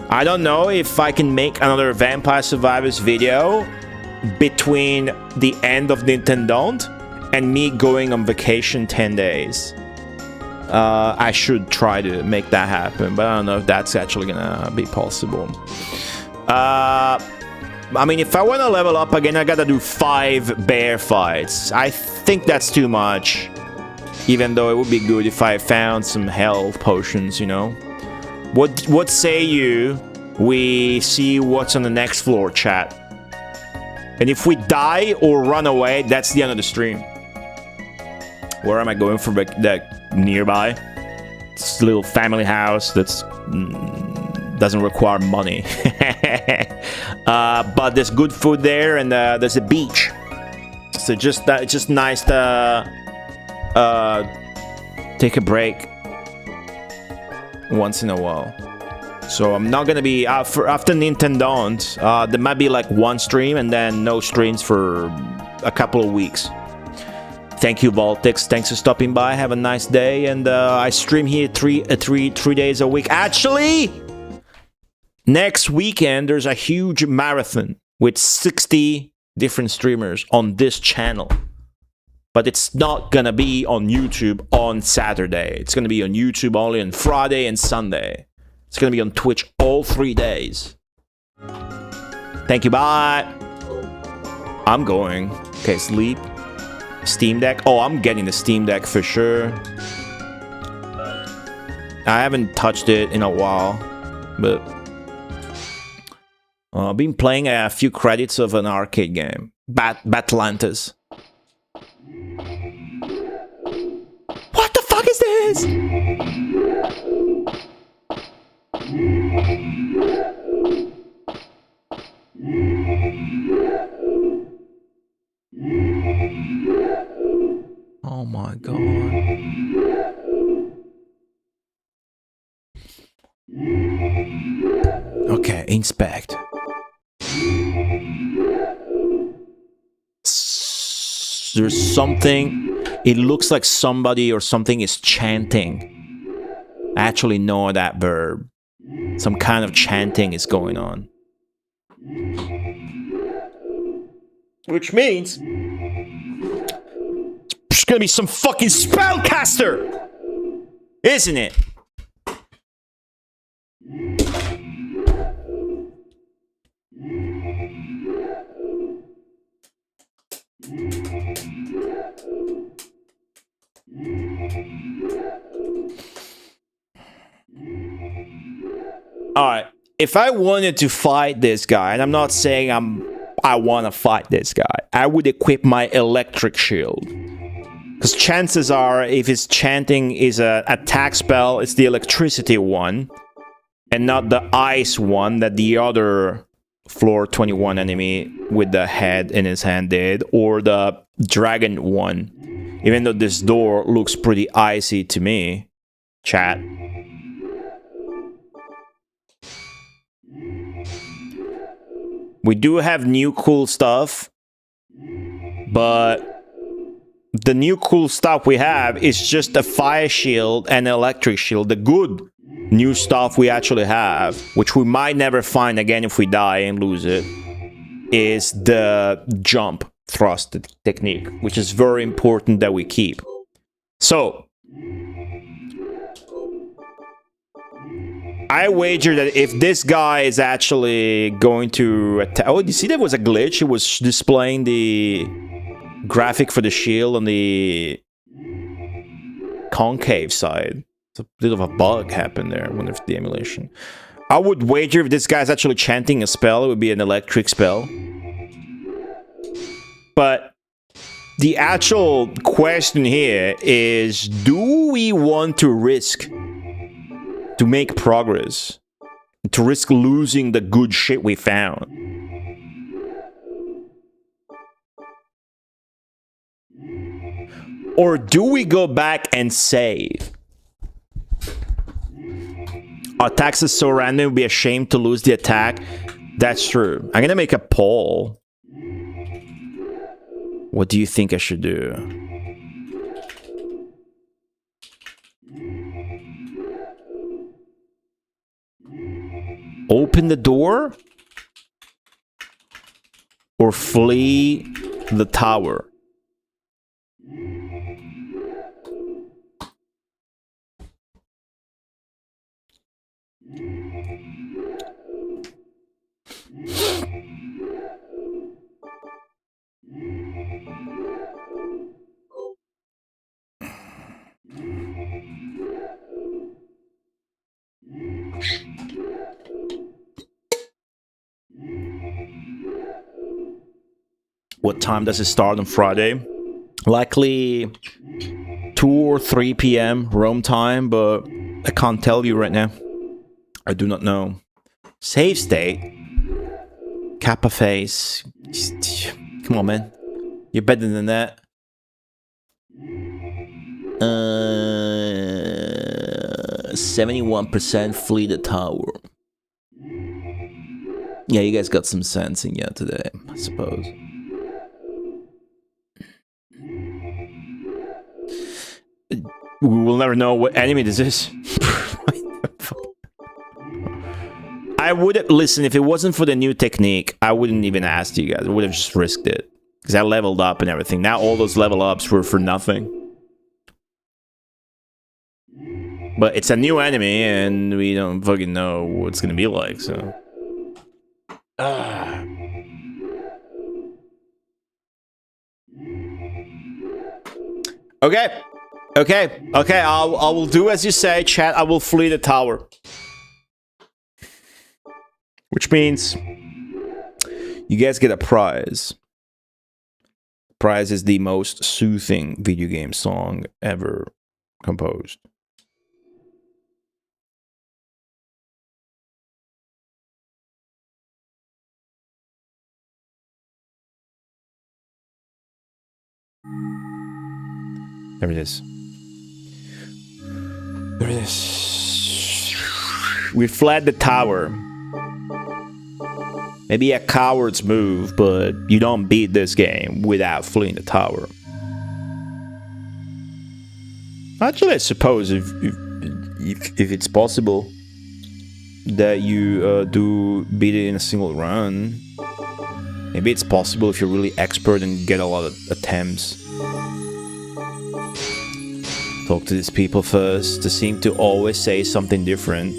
I don't know if I can make another Vampire Survivors video between the end of Nintendo and me going on vacation 10 days. I should try to make that happen, but I don't know if that's actually gonna be possible. I mean, if I want to level up again, I gotta do 5 bear fights. I think that's too much, even though it would be good if I found some health potions, you know? What say you we see what's on the next floor, chat? And if we die or run away, that's the end of the stream. Where am I going for that nearby? It's a little family house that's doesn't require money. But there's good food there, and there's a beach. So it's just nice to take a break once in a while. So I'm not gonna be after Nintendo. There might be like 1 stream and then no streams for a couple of weeks. Thank you, Voltex. Thanks for stopping by. Have a nice day. And I stream here three days a week. Actually, next weekend there's a huge marathon with 60 different streamers on this channel. But it's not gonna be on YouTube on Saturday. It's gonna be on YouTube only on Friday and Sunday. It's gonna be on Twitch all 3 days. Thank you, bye. I'm going. Okay, sleep. Steam Deck. Oh, I'm getting the Steam Deck for sure. I haven't touched it in a while, but I've been playing a few credits of an arcade game, Batlantis. What the fuck is this? Oh my god. Okay, inspect. There's something. It looks like somebody or something is chanting. I actually know that verb. Some kind of chanting is going on. Which means there's gonna be some fucking spellcaster! Isn't it? Alright, if I wanted to fight this guy, and I'm not saying I want to fight this guy, I would equip my electric shield. Because chances are, if his chanting is an attack spell, it's the electricity one, and not the ice one that the other floor 21 enemy with the head in his hand did, or the dragon one. Even though this door looks pretty icy to me, chat. We do have new cool stuff, but the new cool stuff we have is just a fire shield and electric shield. The good new stuff we actually have, which we might never find again if we die and lose it, is the jump thrust technique, which is very important that we keep. So I wager that if this guy is actually going to attack... Oh, you see that was a glitch? It was displaying the graphic for the shield on the concave side. It's a bit of a bug happened there. I wonder if the emulation... I would wager if this guy's actually chanting a spell, it would be an electric spell. But the actual question here is, do we want to risk to make progress, to risk losing the good shit we found. Or do we go back and save? Our attacks is so random, we'd be ashamed to lose the attack. That's true. I'm gonna make a poll. What do you think I should do? Open the door? Or flee the tower? What time does it start on Friday? Likely 2 or 3 p.m. Rome time, but I can't tell you right now. I do not know. Save state? Kappa face. Come on, man. You're better than that. 71% flee the tower. Yeah, you guys got some sense in you today, I suppose. We will never know what enemy this is. I would listen, if it wasn't for the new technique, I wouldn't even ask you guys. I would have just risked it. Because I leveled up and everything. Now all those level ups were for nothing. But it's a new enemy and we don't fucking know what it's gonna be like, so. Okay. Okay, I will do as you say, chat. I will flee the tower. Which means you guys get a prize. Prize is the most soothing video game song ever composed. There it is. There it is. We fled the tower. Maybe a coward's move, but you don't beat this game without fleeing the tower. Actually, I suppose if it's possible that you do beat it in a single run, maybe it's possible if you're really expert and get a lot of attempts. Talk to these people first. They seem to always say something different.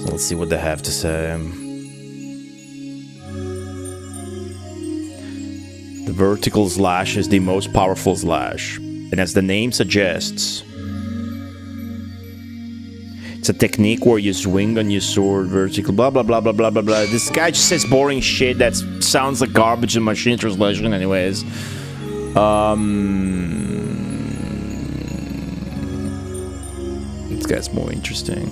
So let's see what they have to say. The vertical slash is the most powerful slash. And as the name suggests, it's a technique where you swing on your sword vertical, blah blah blah blah blah blah blah. This guy just says boring shit that sounds like garbage in machine translation anyways. This guy's more interesting.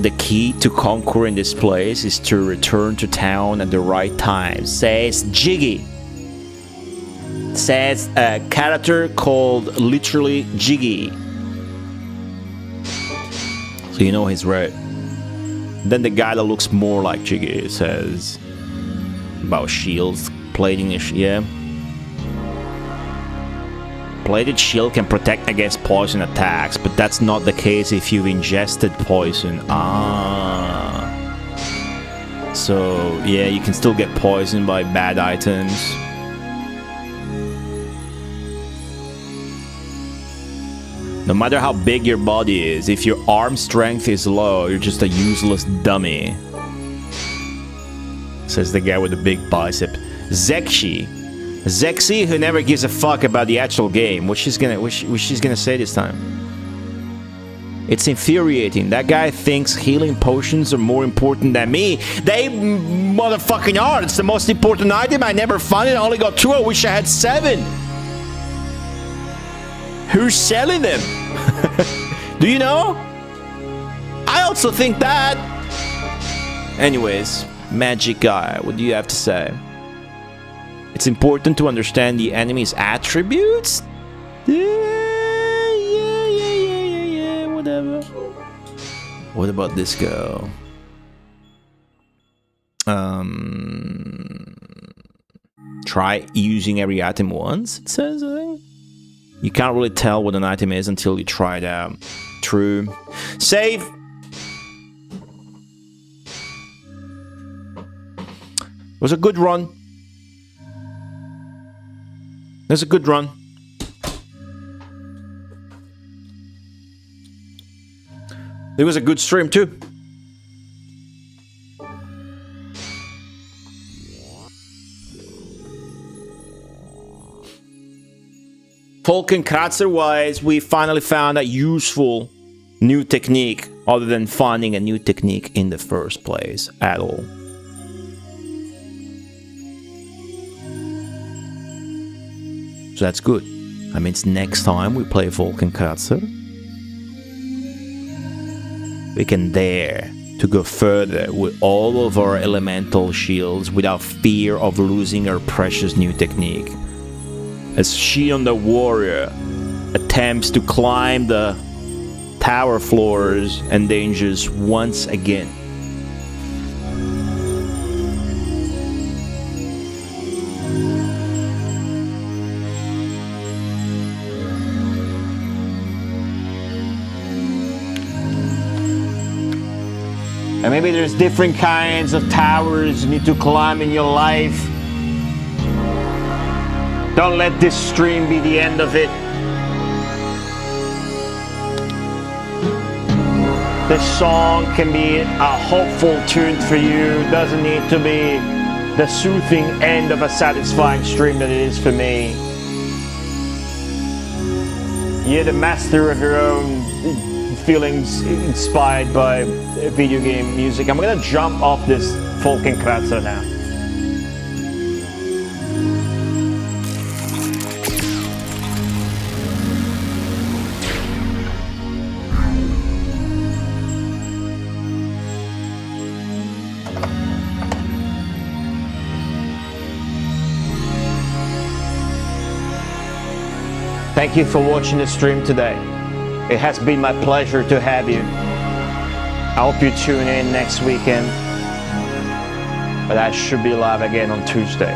The key to conquering this place is to return to town at the right time, says Jiggy. Says a character called literally Jiggy. So you know he's right. Then the guy that looks more like Jiggy says about shields, plating ish, yeah. Plated shield can protect against poison attacks, but that's not the case if you've ingested poison. So yeah, you can still get poisoned by bad items. No matter how big your body is, if your arm strength is low, you're just a useless dummy. Says the guy with the big bicep. Zexi, who never gives a fuck about the actual game. What she's gonna say this time? It's infuriating. That guy thinks healing potions are more important than me. They motherfucking are. It's the most important item. I never found it. I only got 2. I wish I had 7. Who's selling them? Do you know? also think that. Anyways, Magic Guy, what do you have to say? It's important to understand the enemy's attributes? Yeah, whatever. What about this girl? Try using every item once, it says, I think. You can't really tell what an item is until you try it out. True. Save! It was a good run. That's a good run. It was a good stream too. Wolkenkratzer wise, we finally found a useful new technique other than finding a new technique in the first place at all. So that's good. That means next time we play Wolkenkratzer, we can dare to go further with all of our elemental shields without fear of losing our precious new technique. As Shion the warrior attempts to climb the tower floors and dangers once again. And maybe there's different kinds of towers you need to climb in your life. Don't let this stream be the end of it. This song can be a hopeful tune for you. It doesn't need to be the soothing end of a satisfying stream that it is for me. You're the master of your own feelings inspired by video game music. I'm gonna jump off this Wolkenkratzer now. Thank you for watching the stream today. It has been my pleasure to have you. I hope you tune in next weekend. But I should be live again on Tuesday.